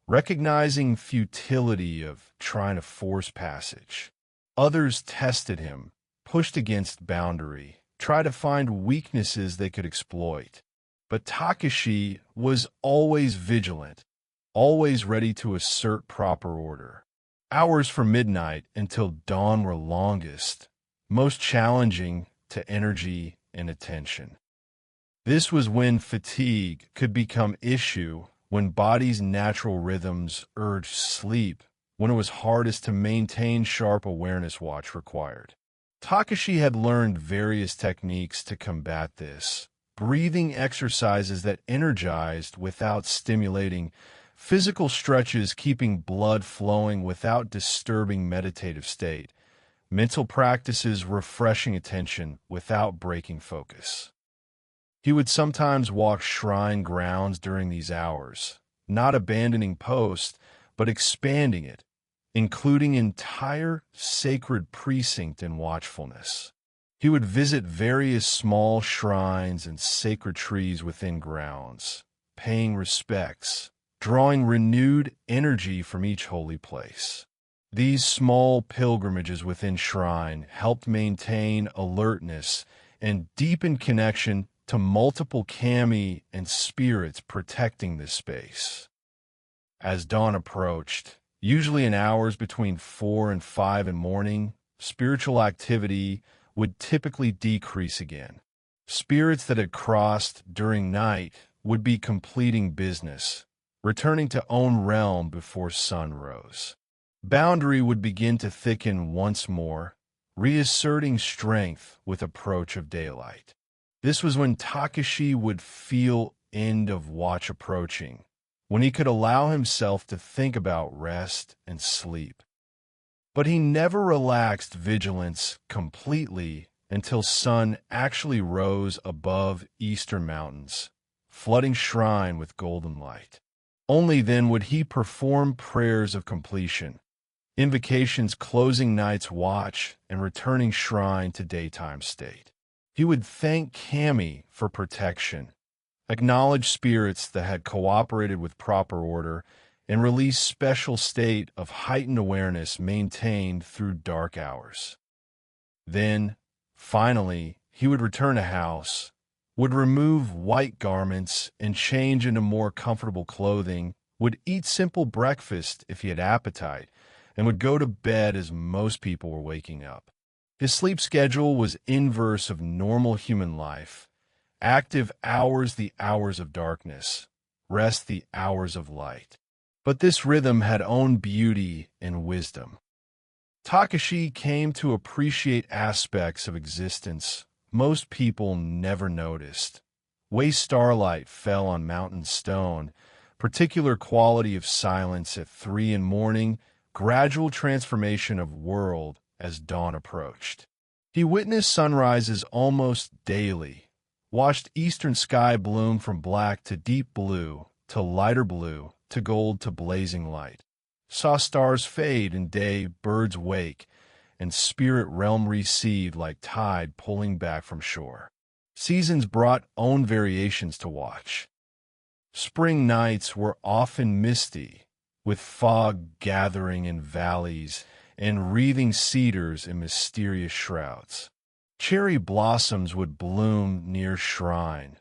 recognizing futility of trying to force passage. Others tested him, pushed against boundary, tried to find weaknesses they could exploit. But Takeshi was always vigilant, always ready to assert proper order. Hours from midnight until dawn were longest, most challenging to energy and attention. This was when fatigue could become issue, when body's natural rhythms urged sleep, when it was hardest to maintain sharp awareness watch required. Takeshi had learned various techniques to combat this, breathing exercises that energized without stimulating, physical stretches keeping blood flowing without disturbing meditative state, mental practices refreshing attention without breaking focus. He would sometimes walk shrine grounds during these hours, not abandoning post, but expanding it, including entire sacred precinct and watchfulness. He would visit various small shrines and sacred trees within grounds, paying respects, drawing renewed energy from each holy place. These small pilgrimages within shrine helped maintain alertness and deepen connection to multiple kami and spirits protecting this space. As dawn approached, usually in hours between 4 and 5 in the morning, spiritual activity would typically decrease again. Spirits that had crossed during night would be completing business, returning to own realm before sun rose. Boundary would begin to thicken once more, reasserting strength with approach of daylight. This was when Takeshi would feel end of watch approaching, when he could allow himself to think about rest and sleep. But he never relaxed vigilance completely until sun actually rose above eastern mountains, flooding shrine with golden light. Only then would he perform prayers of completion, invocations closing night's watch and returning shrine to daytime state. He would thank Kami for protection, acknowledge spirits that had cooperated with proper order, and release special state of heightened awareness maintained through dark hours. Then, finally, he would return to house, would remove white garments and change into more comfortable clothing, would eat simple breakfast if he had appetite, and would go to bed as most people were waking up. His sleep schedule was inverse of normal human life. Active hours the hours of darkness, rest the hours of light. But this rhythm had own beauty and wisdom. Takeshi came to appreciate aspects of existence most people never noticed. Way starlight fell on mountain stone, particular quality of silence at 3 in morning, gradual transformation of world as dawn approached. He witnessed sunrises almost daily, watched eastern sky bloom from black to deep blue, to lighter blue, to gold to blazing light, saw stars fade in day, birds wake, and spirit realm recede like tide pulling back from shore. Seasons brought own variations to watch. Spring nights were often misty, with fog gathering in valleys and wreathing cedars in mysterious shrouds. Cherry blossoms would bloom near shrine,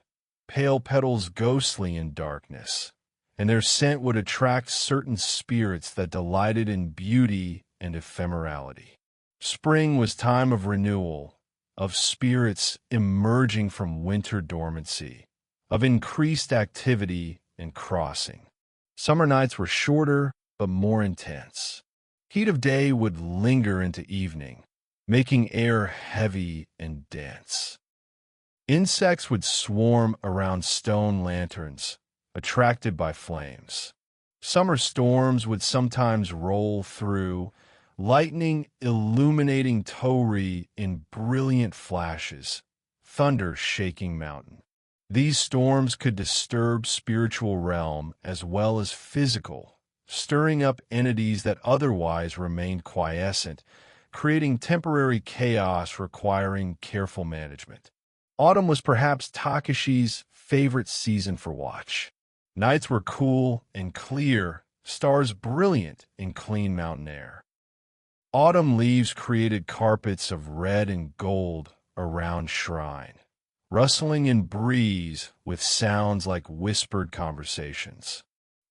pale petals ghostly in darkness, and their scent would attract certain spirits that delighted in beauty and ephemerality. Spring was time of renewal, of spirits emerging from winter dormancy, of increased activity and crossing. Summer nights were shorter but more intense. Heat of day would linger into evening, making air heavy and dense. Insects would swarm around stone lanterns, attracted by flames. Summer storms would sometimes roll through, lightning illuminating Torii in brilliant flashes, thunder shaking mountain. These storms could disturb spiritual realm as well as physical, stirring up entities that otherwise remained quiescent, creating temporary chaos requiring careful management. Autumn was perhaps Takeshi's favorite season for watch. Nights were cool and clear, stars brilliant in clean mountain air. Autumn leaves created carpets of red and gold around shrine, rustling in breeze with sounds like whispered conversations.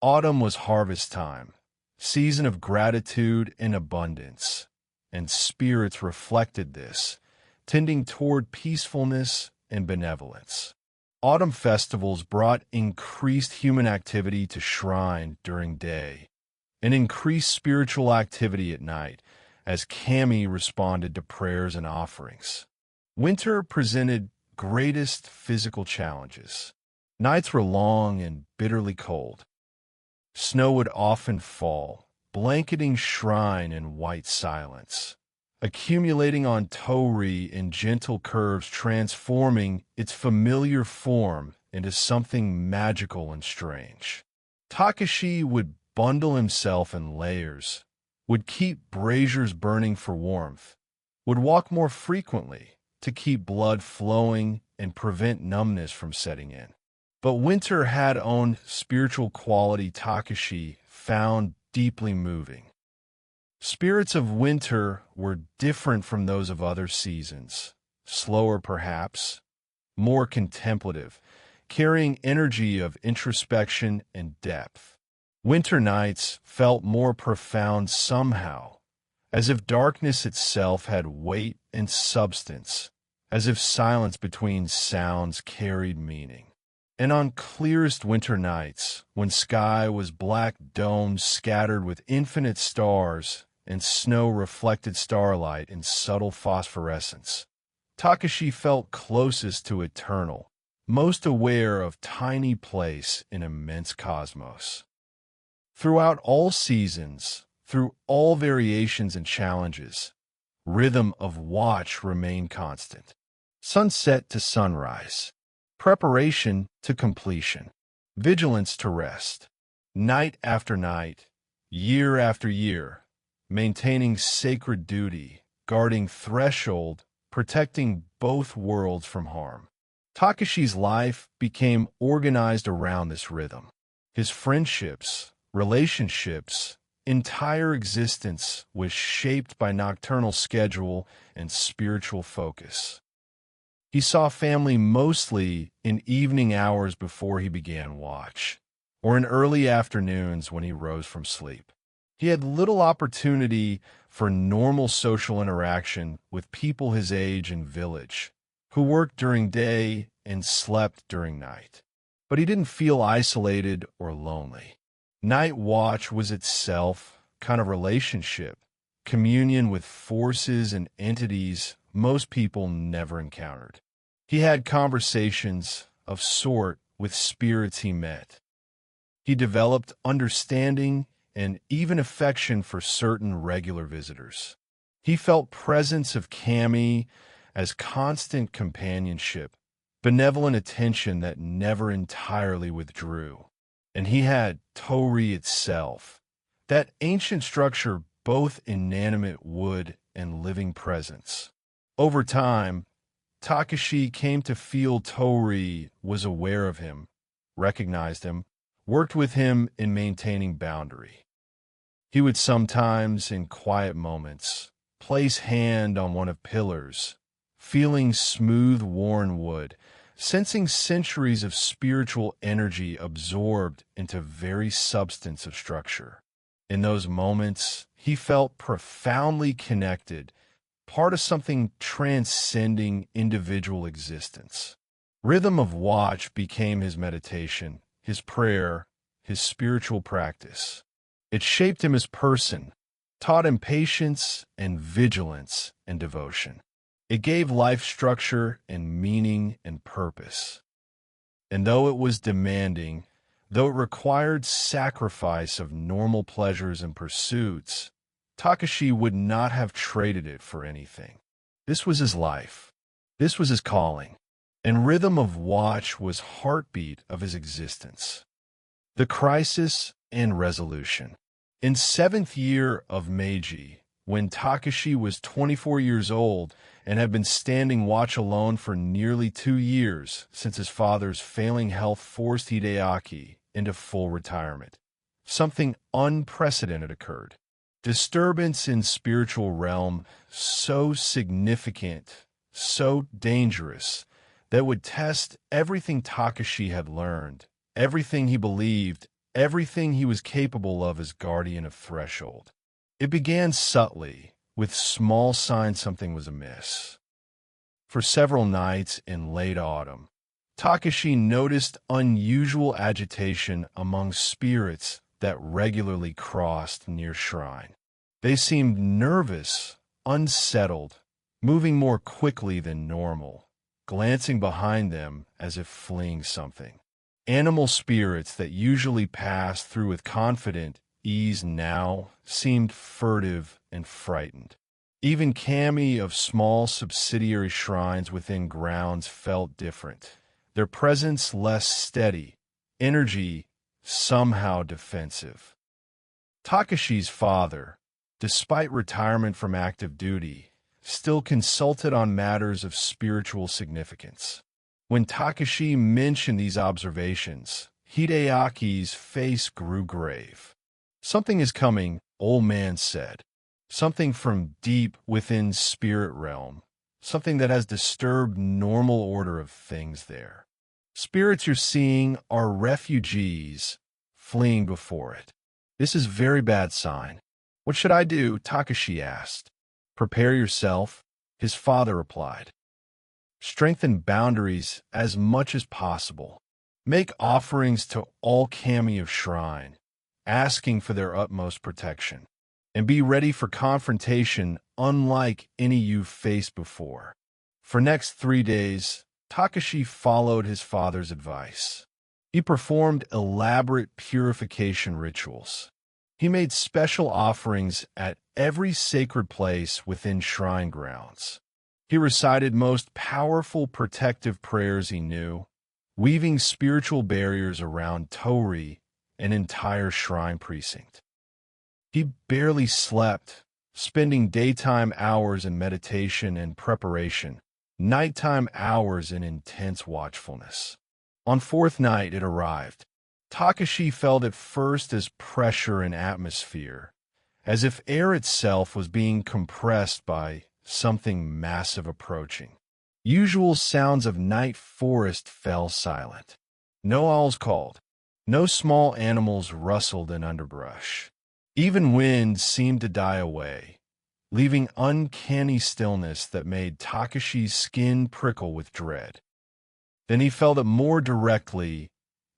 Autumn was harvest time, season of gratitude and abundance, and spirits reflected this, tending toward peacefulness and benevolence. Autumn festivals brought increased human activity to shrine during day, and increased spiritual activity at night, as Kami responded to prayers and offerings. Winter presented greatest physical challenges. Nights were long and bitterly cold. Snow would often fall, blanketing shrine in white silence, accumulating on Torii in gentle curves, transforming its familiar form into something magical and strange. Takeshi would bundle himself in layers, would keep braziers burning for warmth, would walk more frequently to keep blood flowing and prevent numbness from setting in. But winter had own spiritual quality Takeshi found deeply moving. Spirits of winter were different from those of other seasons, slower perhaps, more contemplative, carrying energy of introspection and depth. Winter nights felt more profound somehow, as if darkness itself had weight and substance, as if silence between sounds carried meaning. And on clearest winter nights, when sky was black domes scattered with infinite stars and snow-reflected starlight in subtle phosphorescence, Takeshi felt closest to eternal, most aware of tiny place in immense cosmos. Throughout all seasons, through all variations and challenges, rhythm of watch remained constant. Sunset to sunrise, preparation to completion, vigilance to rest, night after night, year after year, maintaining sacred duty, guarding threshold, protecting both worlds from harm. Takeshi's life became organized around this rhythm. His friendships, relationships, entire existence was shaped by nocturnal schedule and spiritual focus. He saw family mostly in evening hours before he began watch, or in early afternoons when he rose from sleep. He had little opportunity for normal social interaction with people his age and village, who worked during day and slept during night. But he didn't feel isolated or lonely. Night watch was itself kind of relationship, communion with forces and entities most people never encountered. He had conversations of sort with spirits he met. He developed understanding and even affection for certain regular visitors. He felt presence of Kami as constant companionship, benevolent attention that never entirely withdrew. And he had Torii itself, that ancient structure, both inanimate wood and living presence. Over time, Takeshi came to feel Torii was aware of him, recognized him, worked with him in maintaining boundary. He would sometimes, in quiet moments, place hand on one of pillars, feeling smooth, worn wood, sensing centuries of spiritual energy absorbed into very substance of structure. In those moments, he felt profoundly connected, part of something transcending individual existence. Rhythm of watch became his meditation, his prayer, his spiritual practice. It shaped him as person, taught him patience and vigilance and devotion. It gave life structure and meaning and purpose. And though it was demanding, though it required sacrifice of normal pleasures and pursuits, Takeshi would not have traded it for anything. This was his life. This was his calling. And rhythm of watch was heartbeat of his existence. The crisis and resolution. In 7th year of Meiji, when Takeshi was 24 years old and had been standing watch alone for nearly 2 years since his father's failing health forced Hideaki into full retirement, something unprecedented occurred. Disturbance in spiritual realm so significant, so dangerous, that would test everything Takeshi had learned, everything he believed, everything he was capable of as guardian of threshold. It began subtly, with small signs something was amiss. For several nights in late autumn, Takeshi noticed unusual agitation among spirits that regularly crossed near shrine. They seemed nervous, unsettled, moving more quickly than normal, glancing behind them as if fleeing something. Animal spirits that usually passed through with confident ease now seemed furtive and frightened. Even kami of small subsidiary shrines within grounds felt different, their presence less steady, energy somehow defensive. Takeshi's father, despite retirement from active duty, still consulted on matters of spiritual significance. When Takeshi mentioned these observations, Hideaki's face grew grave. "Something is coming," old man said. "Something from deep within spirit realm. Something that has disturbed normal order of things there. Spirits you're seeing are refugees fleeing before it. This is very bad sign." "What should I do?" Takeshi asked. "Prepare yourself," his father replied. "Strengthen boundaries as much as possible. Make offerings to all kami of shrine, asking for their utmost protection. And be ready for confrontation unlike any you've faced before. For next 3 days, Takeshi followed his father's advice. He performed elaborate purification rituals. He made special offerings at every sacred place within shrine grounds. He recited most powerful protective prayers he knew, weaving spiritual barriers around Torii, an entire shrine precinct. He barely slept, spending daytime hours in meditation and preparation, nighttime hours in intense watchfulness. On fourth night it arrived. Takeshi felt at first as pressure and atmosphere, as if air itself was being compressed by something massive approaching. Usual sounds of night forest fell silent. No owls called. No small animals rustled in underbrush. Even wind seemed to die away, leaving uncanny stillness that made Takeshi's skin prickle with dread. Then he felt it more directly,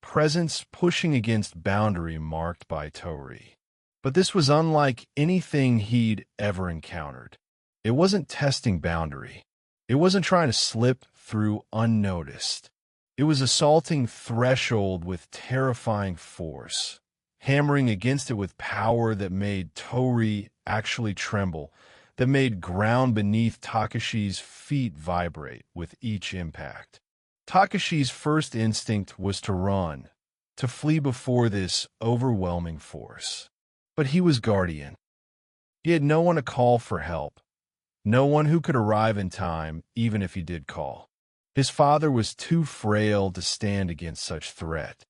presence pushing against boundary marked by Torii. But this was unlike anything he'd ever encountered. It wasn't testing boundary. It wasn't trying to slip through unnoticed. It was assaulting threshold with terrifying force, hammering against it with power that made Torii actually tremble, that made ground beneath Takeshi's feet vibrate with each impact. Takeshi's first instinct was to run, to flee before this overwhelming force. But he was guardian. He had no one to call for help, no one who could arrive in time, even if he did call. His father was too frail to stand against such threat.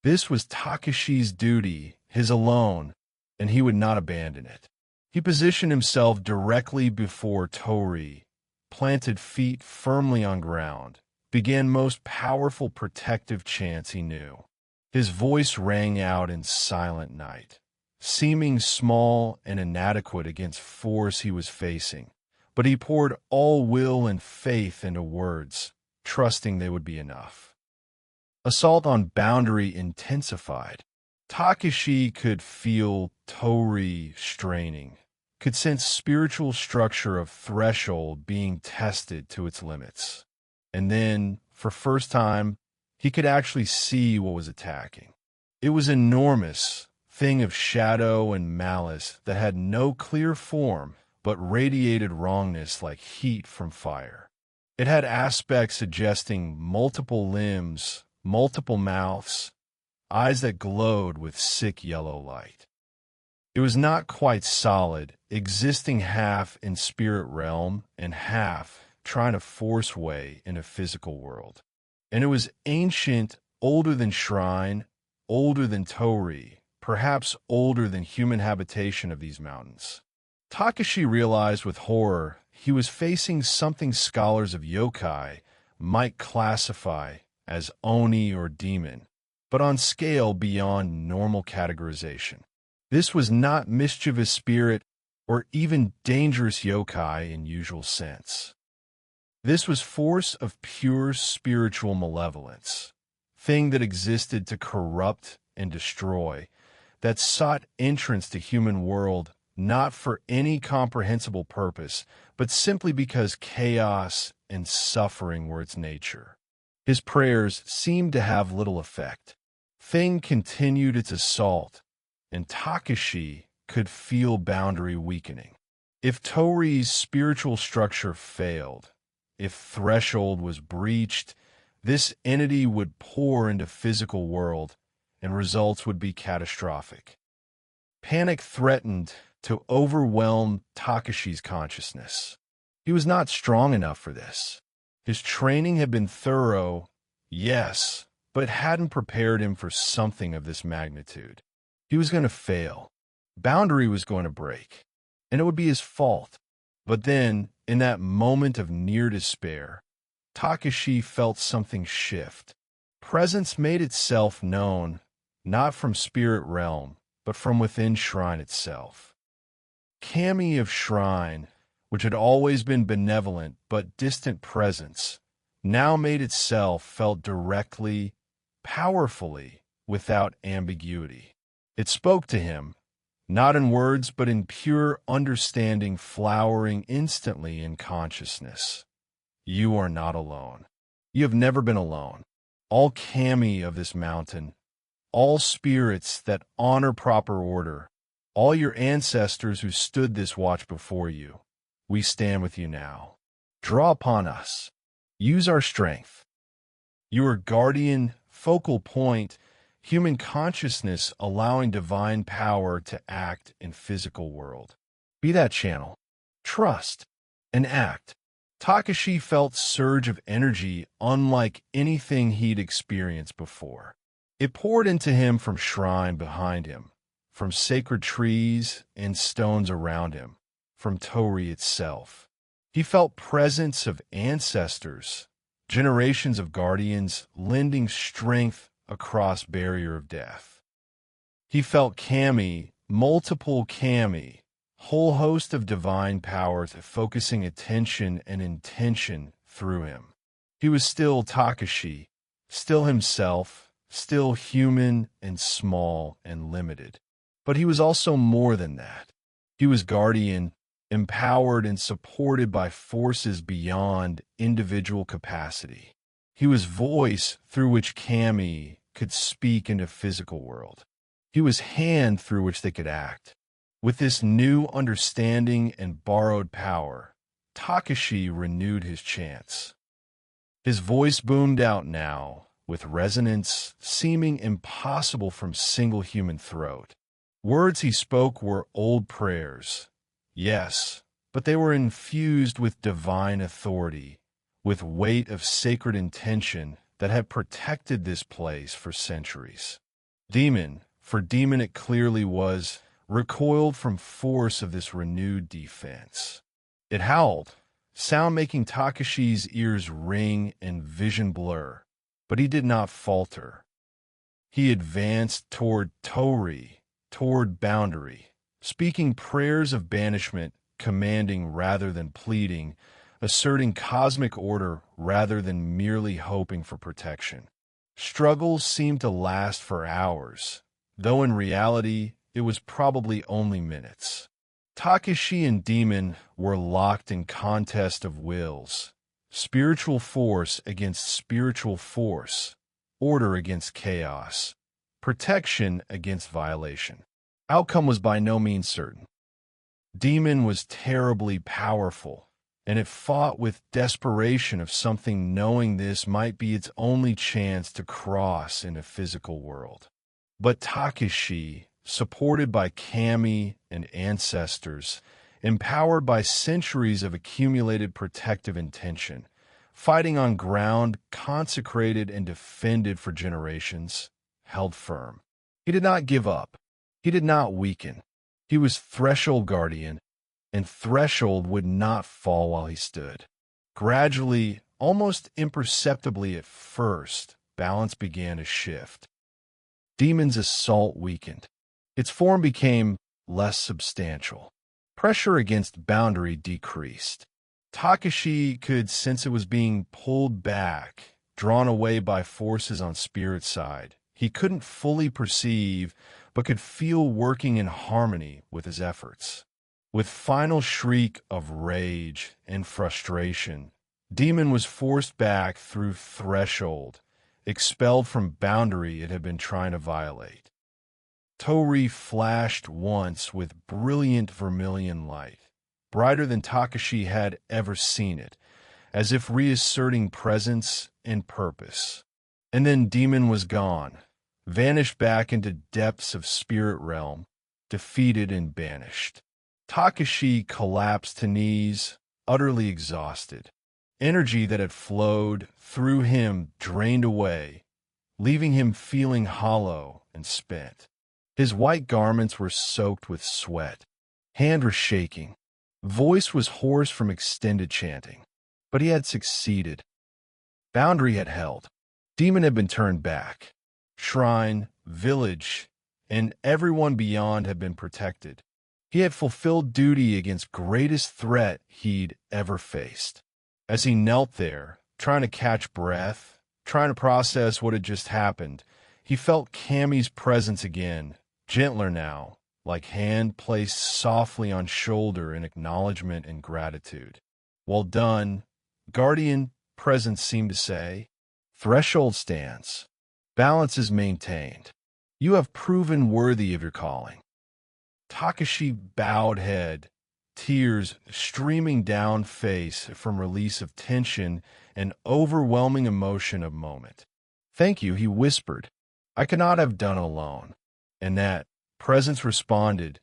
This was Takeshi's duty, his alone, and he would not abandon it. He positioned himself directly before Torii, planted feet firmly on ground, began most powerful protective chants he knew. His voice rang out in silent night, seeming small and inadequate against force he was facing. But he poured all will and faith into words, trusting they would be enough. Assault on boundary intensified. Takeshi could feel Torii straining, could sense spiritual structure of threshold being tested to its limits. And then, for first time, he could actually see what was attacking. It was an enormous thing of shadow and malice that had no clear form, but radiated wrongness like heat from fire. It had aspects suggesting multiple limbs, multiple mouths, eyes that glowed with sick yellow light. It was not quite solid, existing half in spirit realm and half trying to force way in a physical world. And it was ancient, older than shrine, older than Torii, perhaps older than human habitation of these mountains. Takeshi realized with horror he was facing something scholars of yokai might classify as oni or demon, but on scale beyond normal categorization. This was not mischievous spirit or even dangerous yokai in usual sense. This was force of pure spiritual malevolence, thing that existed to corrupt and destroy, that sought entrance to human world not for any comprehensible purpose, but simply because chaos and suffering were its nature. His prayers seemed to have little effect. Thing continued its assault, and Takeshi could feel boundary weakening. If Torii's spiritual structure failed, if threshold was breached, this entity would pour into physical world, and results would be catastrophic. Panic threatened to overwhelm Takeshi's consciousness. He was not strong enough for this. His training had been thorough, yes, but hadn't prepared him for something of this magnitude. He was going to fail. Boundary was going to break, and it would be his fault. But then, in that moment of near despair, Takeshi felt something shift. Presence made itself known, not from spirit realm, but from within shrine itself. Kami of shrine, which had always been benevolent but distant presence, now made itself felt directly, powerfully, without ambiguity. It spoke to him, not in words but in pure understanding flowering instantly in consciousness. You are not alone. You have never been alone. All kami of this mountain, all spirits that honor proper order, all your ancestors who stood this watch before you, we stand with you now. Draw upon us. Use our strength. You are guardian, focal point, human consciousness allowing divine power to act in physical world. Be that channel. Trust and act. Takeshi felt surge of energy unlike anything he'd experienced before. It poured into him from shrine behind him, from sacred trees and stones around him, from Torii itself. He felt presence of ancestors, generations of guardians lending strength across barrier of death. He felt kami, multiple kami, whole host of divine power focusing attention and intention through him. He was still Takeshi, still himself, still human and small and limited. But he was also more than that. He was guardian, empowered and supported by forces beyond individual capacity. He was voice through which kami could speak into physical world. He was hand through which they could act. With this new understanding and borrowed power, Takeshi renewed his chants. His voice boomed out now, with resonance seeming impossible from single human throat. Words he spoke were old prayers, yes, but they were infused with divine authority, with weight of sacred intention that had protected this place for centuries. Demon, for demon it clearly was, recoiled from force of this renewed defense. It howled, sound making Takeshi's ears ring and vision blur, but he did not falter. He advanced toward Torii, toward boundary, speaking prayers of banishment, commanding rather than pleading, asserting cosmic order rather than merely hoping for protection. Struggles seemed to last for hours, though in reality it was probably only minutes. Takeshi and Demon were locked in contest of wills, spiritual force against spiritual force, order against chaos, protection against violation. Outcome was by no means certain. Demon was terribly powerful, and it fought with desperation of something knowing this might be its only chance to cross in a physical world. But Takeshi, supported by kami and ancestors, empowered by centuries of accumulated protective intention, fighting on ground consecrated and defended for generations, held firm. He did not give up. He did not weaken. He was threshold guardian, and threshold would not fall while he stood. Gradually, almost imperceptibly at first, balance began to shift. Demon's assault weakened. Its form became less substantial. Pressure against boundary decreased. Takeshi could sense it was being pulled back, drawn away by forces on spirit side. He couldn't fully perceive, but could feel working in harmony with his efforts. With final shriek of rage and frustration, Demon was forced back through threshold, expelled from boundary it had been trying to violate. Torii flashed once with brilliant vermilion light, brighter than Takeshi had ever seen it, as if reasserting presence and purpose. And then Demon was gone, vanished back into depths of spirit realm, defeated and banished. Takeshi collapsed to knees, utterly exhausted. Energy that had flowed through him drained away, leaving him feeling hollow and spent. His white garments were soaked with sweat. Hand was shaking. Voice was hoarse from extended chanting. But he had succeeded. Boundary had held. Demon had been turned back. Shrine, village, and everyone beyond had been protected. He had fulfilled duty against greatest threat he'd ever faced. As he knelt there, trying to catch breath, trying to process what had just happened. He felt Cammy's presence again, gentler now, like hand placed softly on shoulder in acknowledgement and gratitude. Well done, Guardian, presence seemed to say. Threshold stands. Balance is maintained. You have proven worthy of your calling. Takeshi bowed head, tears streaming down face from release of tension and overwhelming emotion of moment. Thank you, he whispered. I could not have done alone. And that, presence responded,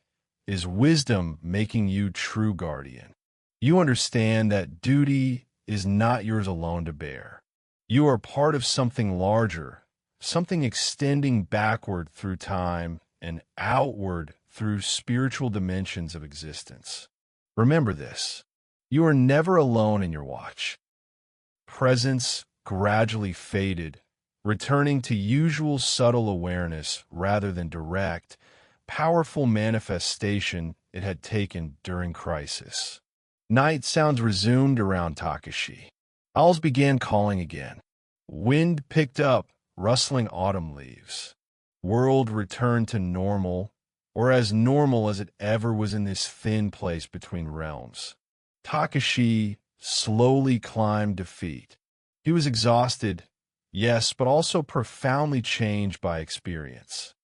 is wisdom making you true guardian. You understand that duty is not yours alone to bear. You are part of something larger, something extending backward through time and outward through spiritual dimensions of existence. Remember this. You are never alone in your watch. Presence gradually faded, returning to usual subtle awareness rather than direct, powerful manifestation it had taken during crisis. Night sounds resumed around Takeshi. Owls began calling again. Wind picked up, rustling autumn leaves. World returned to normal, or as normal as it ever was in this thin place between realms. Takeshi slowly climbed to feet. He was exhausted, yes, but also profoundly changed by experience.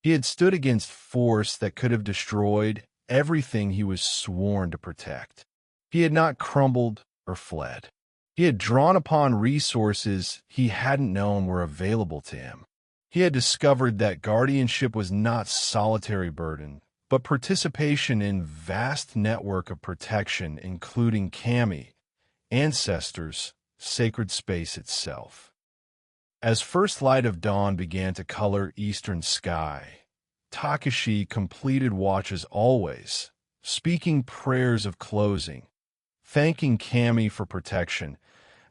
He had stood against force that could have destroyed everything he was sworn to protect. He had not crumbled or fled. He had drawn upon resources he hadn't known were available to him. He had discovered that guardianship was not solitary burden, but participation in vast network of protection, including Kami, ancestors, sacred space itself. As first light of dawn began to color eastern sky, Takeshi completed watch as always, speaking prayers of closing, thanking Kami for protection,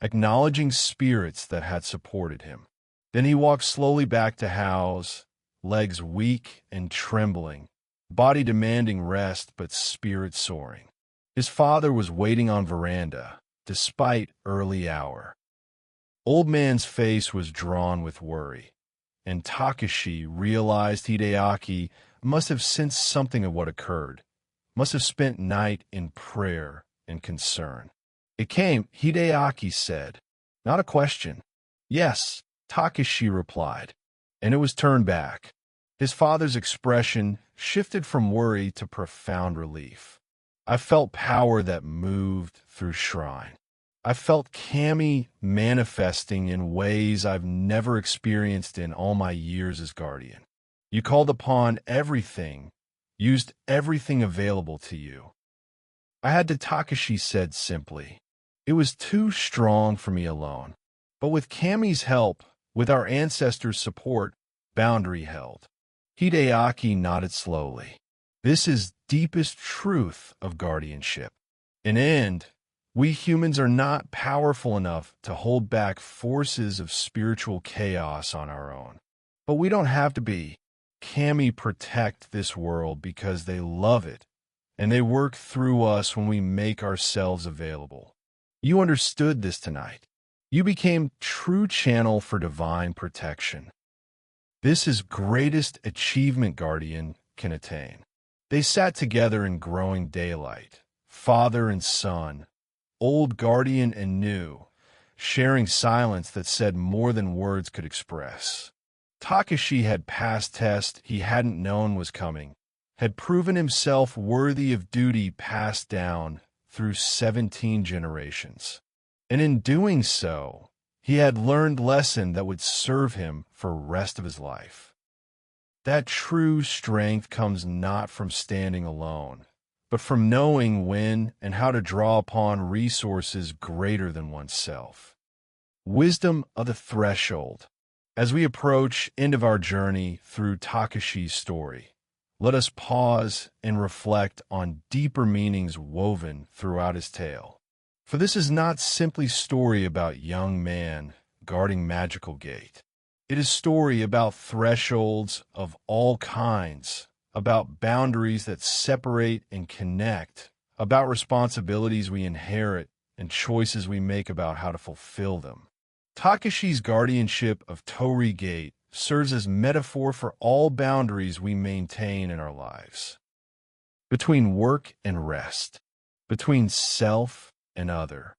acknowledging spirits that had supported him. Then he walked slowly back to house, legs weak and trembling, body demanding rest but spirit soaring. His father was waiting on veranda, despite early hour. Old man's face was drawn with worry, and Takeshi realized Hideaki must have sensed something of what occurred, must have spent night in prayer and concern. It came, Hideaki said. Not a question. Yes, Takeshi replied, and it was turned back. His father's expression shifted from worry to profound relief. I felt power that moved through shrine. I felt Kami manifesting in ways I've never experienced in all my years as guardian. You called upon everything, used everything available to you. I had to, Takeshi said simply. It was too strong for me alone. But with Kami's help, with our ancestors' support, boundary held. Hideaki nodded slowly. This is deepest truth of guardianship. In end, we humans are not powerful enough to hold back forces of spiritual chaos on our own. But we don't have to be. Kami protect this world because they love it, and they work through us when we make ourselves available. You understood this tonight. You became true channel for divine protection. This is greatest achievement Guardian can attain. They sat together in growing daylight, father and son, old Guardian and new, sharing silence that said more than words could express. Takeshi had passed test he hadn't known was coming, had proven himself worthy of duty passed down through 17 generations. And in doing so, he had learned lesson that would serve him for rest of his life. That true strength comes not from standing alone, but from knowing when and how to draw upon resources greater than oneself. Wisdom of the threshold. As we approach end of our journey through Takeshi's story, let us pause and reflect on deeper meanings woven throughout his tale. For this is not simply story about young man guarding magical gate. It is story about thresholds of all kinds, about boundaries that separate and connect, about responsibilities we inherit and choices we make about how to fulfill them. Takeshi's guardianship of Torii Gate serves as metaphor for all boundaries we maintain in our lives. Between work and rest, between self and other,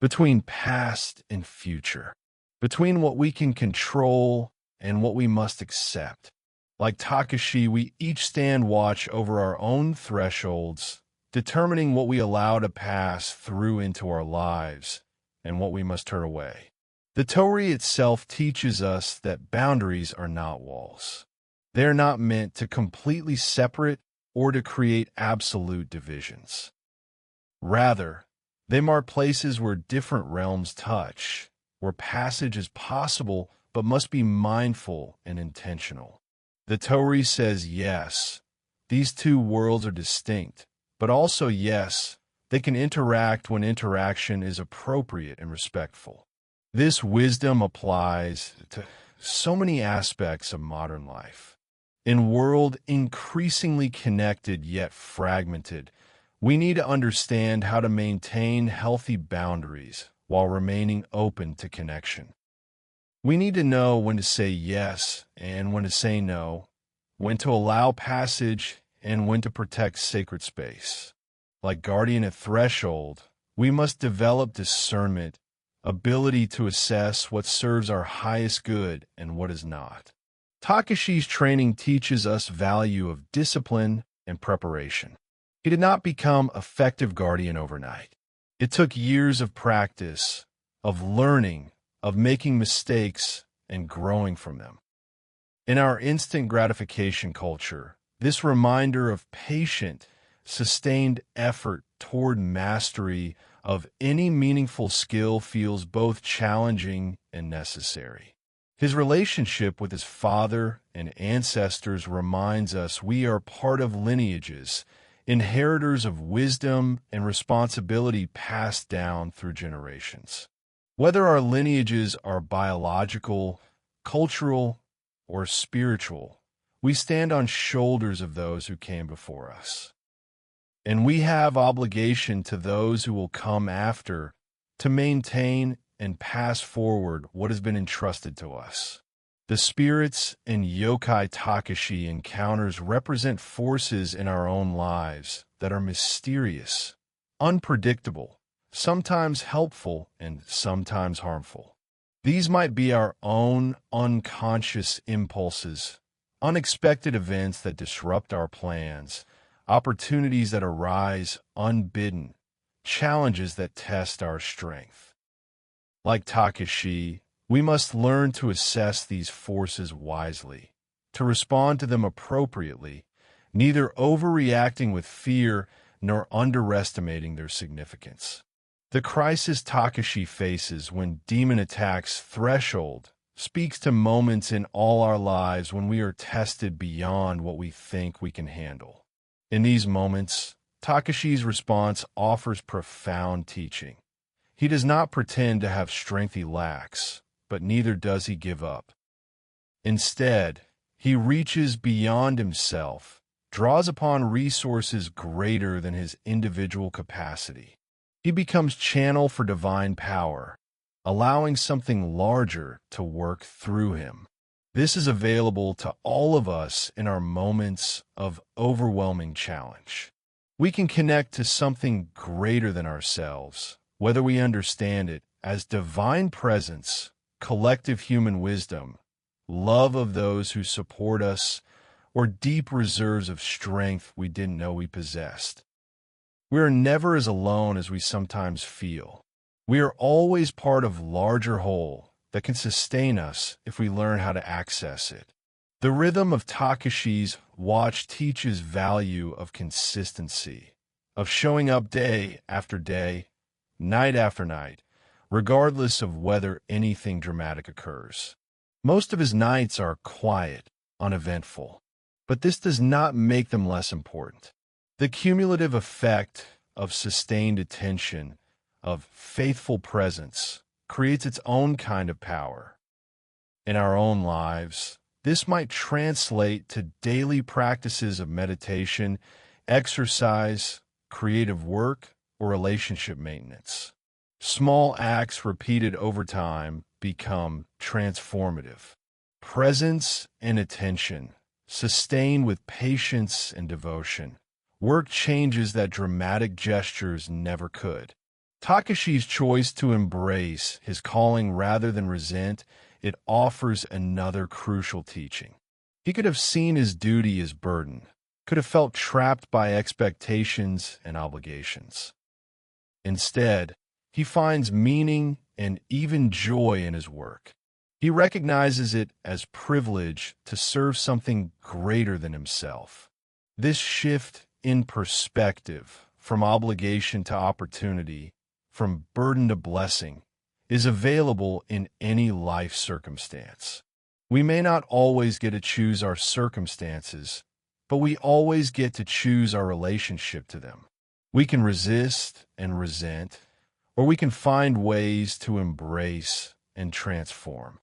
between past and future, between what we can control and what we must accept. Like Takeshi, we each stand watch over our own thresholds, determining what we allow to pass through into our lives and what we must turn away. The Torii itself teaches us that boundaries are not walls. They are not meant to completely separate or to create absolute divisions. Rather, they mark places where different realms touch, where passage is possible but must be mindful and intentional. The Torii says yes, these two worlds are distinct, but also yes, they can interact when interaction is appropriate and respectful. This wisdom applies to so many aspects of modern life. In a world increasingly connected yet fragmented, we need to understand how to maintain healthy boundaries while remaining open to connection. We need to know when to say yes and when to say no, when to allow passage and when to protect sacred space. Like guarding a threshold, we must develop discernment, ability to assess what serves our highest good and what is not. Takeshi's training teaches us value of discipline and preparation. He did not become effective guardian overnight. It took years of practice, of learning, of making mistakes, and growing from them. In our instant gratification culture, this reminder of patient, sustained effort toward mastery of any meaningful skill feels both challenging and necessary. His relationship with his father and ancestors reminds us we are part of lineages, inheritors of wisdom and responsibility passed down through generations. Whether our lineages are biological, cultural, or spiritual, we stand on shoulders of those who came before us. And we have obligation to those who will come after to maintain and pass forward what has been entrusted to us. The spirits and Yokai Takeshi encounters represent forces in our own lives that are mysterious, unpredictable, sometimes helpful and sometimes harmful. These might be our own unconscious impulses, unexpected events that disrupt our plans, opportunities that arise unbidden, challenges that test our strength. Like Takeshi, we must learn to assess these forces wisely, to respond to them appropriately, neither overreacting with fear nor underestimating their significance. The crisis Takeshi faces when demon attacks threshold speaks to moments in all our lives when we are tested beyond what we think we can handle. In these moments, Takeshi's response offers profound teaching. He does not pretend to have strength he lacks, but neither does he give up. Instead, he reaches beyond himself, draws upon resources greater than his individual capacity. He becomes channel for divine power, allowing something larger to work through him. This is available to all of us in our moments of overwhelming challenge. We can connect to something greater than ourselves, whether we understand it as divine presence, collective human wisdom, love of those who support us, or deep reserves of strength we didn't know we possessed. We are never as alone as we sometimes feel. We are always part of a larger whole that can sustain us if we learn how to access it. The rhythm of Takeshi's watch teaches value of consistency, of showing up day after day, night after night, regardless of whether anything dramatic occurs. Most of his nights are quiet, uneventful, but this does not make them less important. The cumulative effect of sustained attention, of faithful presence, creates its own kind of power. In our own lives, this might translate to daily practices of meditation, exercise, creative work, or relationship maintenance. Small acts repeated over time become transformative. Presence and attention, sustained with patience and devotion. Work changes that dramatic gestures never could. Takeshi's choice to embrace his calling rather than resent it offers another crucial teaching. He could have seen his duty as burden, could have felt trapped by expectations and obligations. Instead, he finds meaning and even joy in his work. He recognizes it as privilege to serve something greater than himself. This shift in perspective, from obligation to opportunity, from burden to blessing, is available in any life circumstance. We may not always get to choose our circumstances, but we always get to choose our relationship to them. We can resist and resent, or we can find ways to embrace and transform.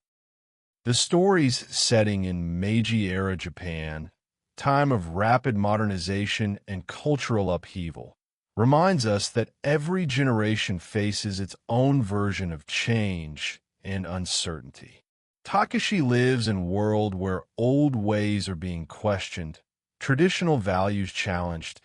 The story's setting in Meiji Era Japan, time of rapid modernization and cultural upheaval, reminds us that every generation faces its own version of change and uncertainty. Takeshi lives in a world where old ways are being questioned, traditional values challenged,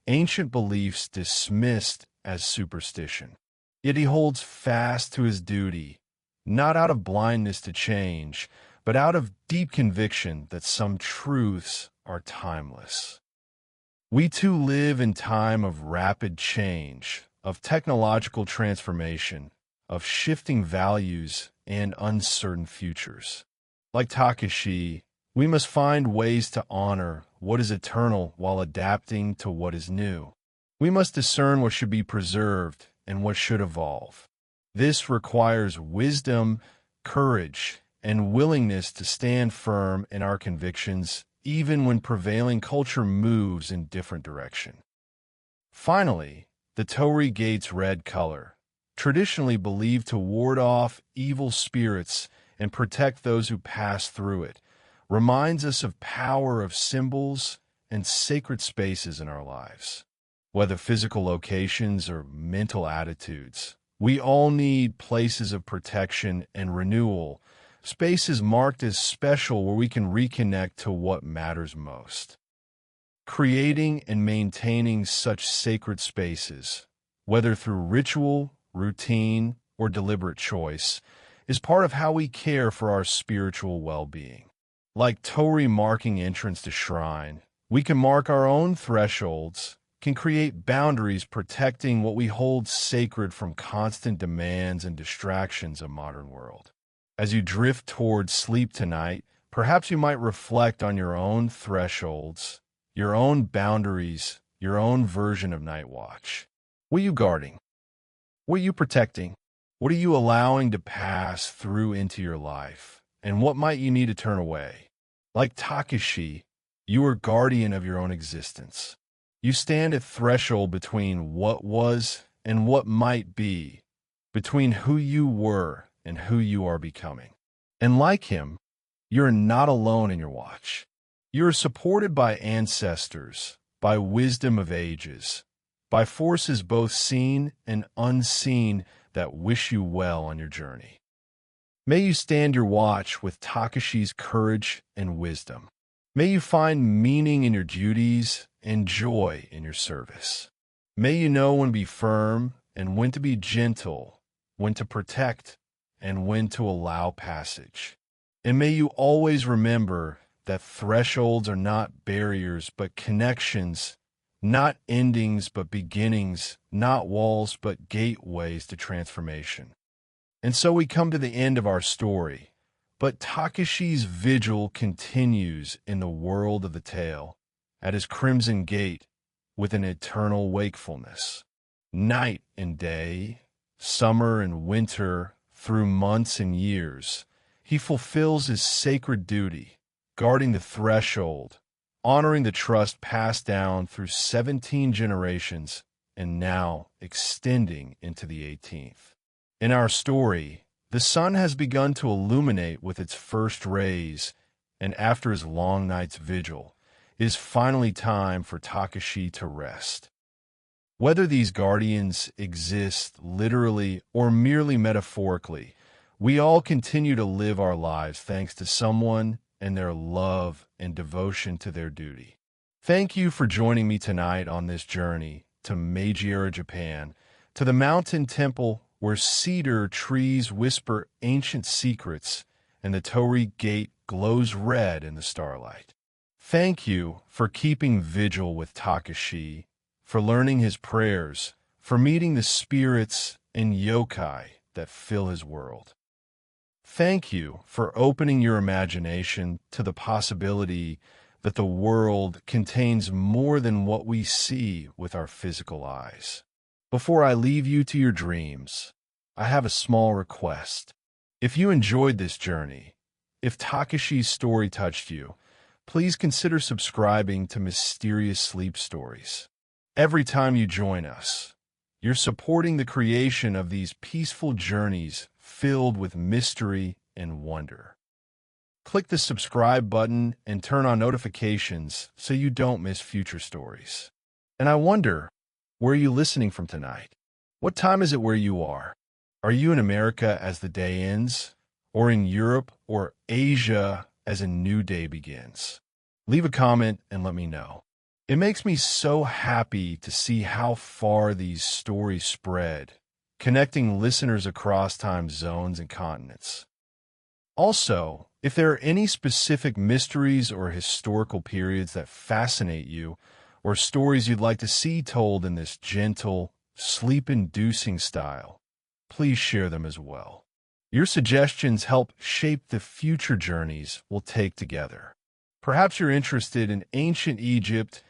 ancient beliefs dismissed as superstition. Yet he holds fast to his duty, not out of blindness to change, but out of deep conviction that some truths are timeless. We too live in time of rapid change, of technological transformation, of shifting values and uncertain futures. Like Takeshi, we must find ways to honor what is eternal while adapting to what is new. We must discern what should be preserved and what should evolve. This requires wisdom, courage, and willingness to stand firm in our convictions even when prevailing culture moves in different direction. Finally, the Torii gate's red color, traditionally believed to ward off evil spirits and protect those who pass through it, reminds us of power of symbols and sacred spaces in our lives. Whether physical locations or mental attitudes, we all need places of protection and renewal, spaces marked as special where we can reconnect to what matters most. Creating and maintaining such sacred spaces, whether through ritual, routine, or deliberate choice, is part of how we care for our spiritual well-being. Like Torii marking entrance to shrine, we can mark our own thresholds, can create boundaries protecting what we hold sacred from constant demands and distractions of modern world. As you drift towards sleep tonight, perhaps you might reflect on your own thresholds, your own boundaries, your own version of night watch. What are you guarding? What are you protecting? What are you allowing to pass through into your life? And what might you need to turn away? Like Takeshi, you are guardian of your own existence. You stand at threshold between what was and what might be, between who you were and who you are becoming. And like him, you're not alone in your watch. You are supported by ancestors, by wisdom of ages, by forces both seen and unseen that wish you well on your journey. May you stand your watch with Takeshi's courage and wisdom. May you find meaning in your duties and joy in your service. May you know when to be firm and when to be gentle, when to protect and when to allow passage. And may you always remember that thresholds are not barriers but connections, not endings but beginnings, not walls but gateways to transformation. And so we come to the end of our story, but Takeshi's vigil continues in the world of the tale, at his crimson gate, with an eternal wakefulness. Night and day, summer and winter, through months and years, he fulfills his sacred duty, guarding the threshold, honoring the trust passed down through 17 generations and now extending into the 18th. In our story, the sun has begun to illuminate with its first rays, and after his long night's vigil, it is finally time for Takeshi to rest. Whether these guardians exist literally or merely metaphorically, We all continue to live our lives thanks to someone and their love and devotion to their duty. Thank you for joining me tonight on this journey to Meiji Era Japan, to the mountain temple where cedar trees whisper ancient secrets and the Torii gate glows red in the starlight. Thank you for keeping vigil with Takeshi, for learning his prayers, for meeting the spirits and yokai that fill his world. Thank you for opening your imagination to the possibility that the world contains more than what we see with our physical eyes. Before I leave you to your dreams, I have a small request. If you enjoyed this journey, if Takeshi's story touched you, please consider subscribing to Mysterious Sleep Stories. Every time you join us, you're supporting the creation of these peaceful journeys filled with mystery and wonder. Click the subscribe button and turn on notifications so you don't miss future stories. And I wonder, where are you listening from tonight? What time is it where you are? Are you in America as the day ends, or in Europe or Asia as a new day begins? Leave a comment and let me know. It makes me so happy to see how far these stories spread, connecting listeners across time zones and continents. Also, if there are any specific mysteries or historical periods that fascinate you, or stories you'd like to see told in this gentle, sleep-inducing style, please share them as well. Your suggestions help shape the future journeys we'll take together. Perhaps you're interested in ancient Egypt,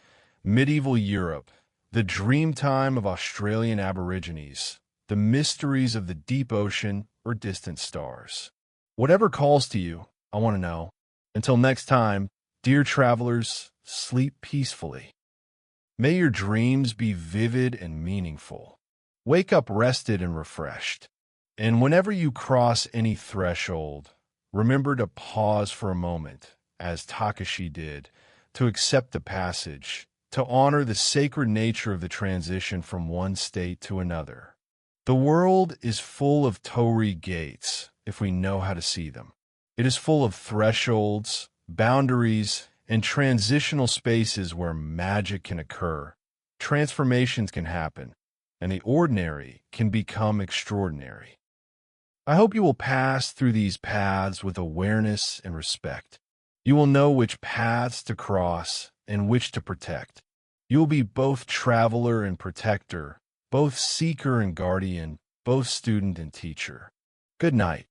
medieval Europe, the dream time of Australian Aborigines, the mysteries of the deep ocean, or distant stars. Whatever calls to you, I want to know. Until next time, dear travelers, sleep peacefully. May your dreams be vivid and meaningful. Wake up rested and refreshed. And whenever you cross any threshold, remember to pause for a moment, as Takeshi did, to accept the passage, to honor the sacred nature of the transition from one state to another. The world is full of Torii gates, if we know how to see them. It is full of thresholds, boundaries, and transitional spaces where magic can occur, transformations can happen, and the ordinary can become extraordinary. I hope you will pass through these paths with awareness and respect. You will know which paths to cross and which to protect. You will be both traveler and protector, both seeker and guardian, both student and teacher. Good night.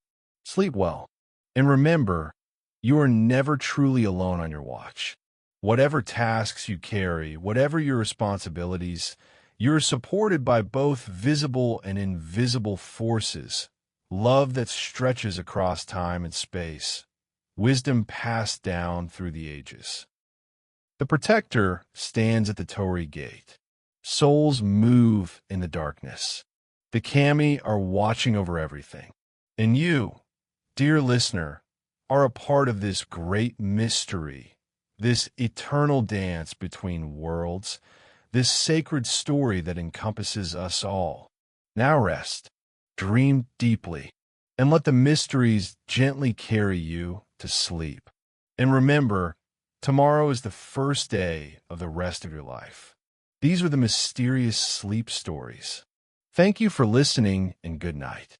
Sleep well. And remember, you are never truly alone on your watch. Whatever tasks you carry, whatever your responsibilities, you are supported by both visible and invisible forces, love that stretches across time and space, wisdom passed down through the ages. The protector stands at the Torii gate. Souls move in the darkness. The kami are watching over everything. And you, dear listener, are a part of this great mystery, this eternal dance between worlds, this sacred story that encompasses us all. Now rest, dream deeply, and let the mysteries gently carry you to sleep. And remember, tomorrow is the first day of the rest of your life. These are the mysterious sleep stories. Thank you for listening, and good night.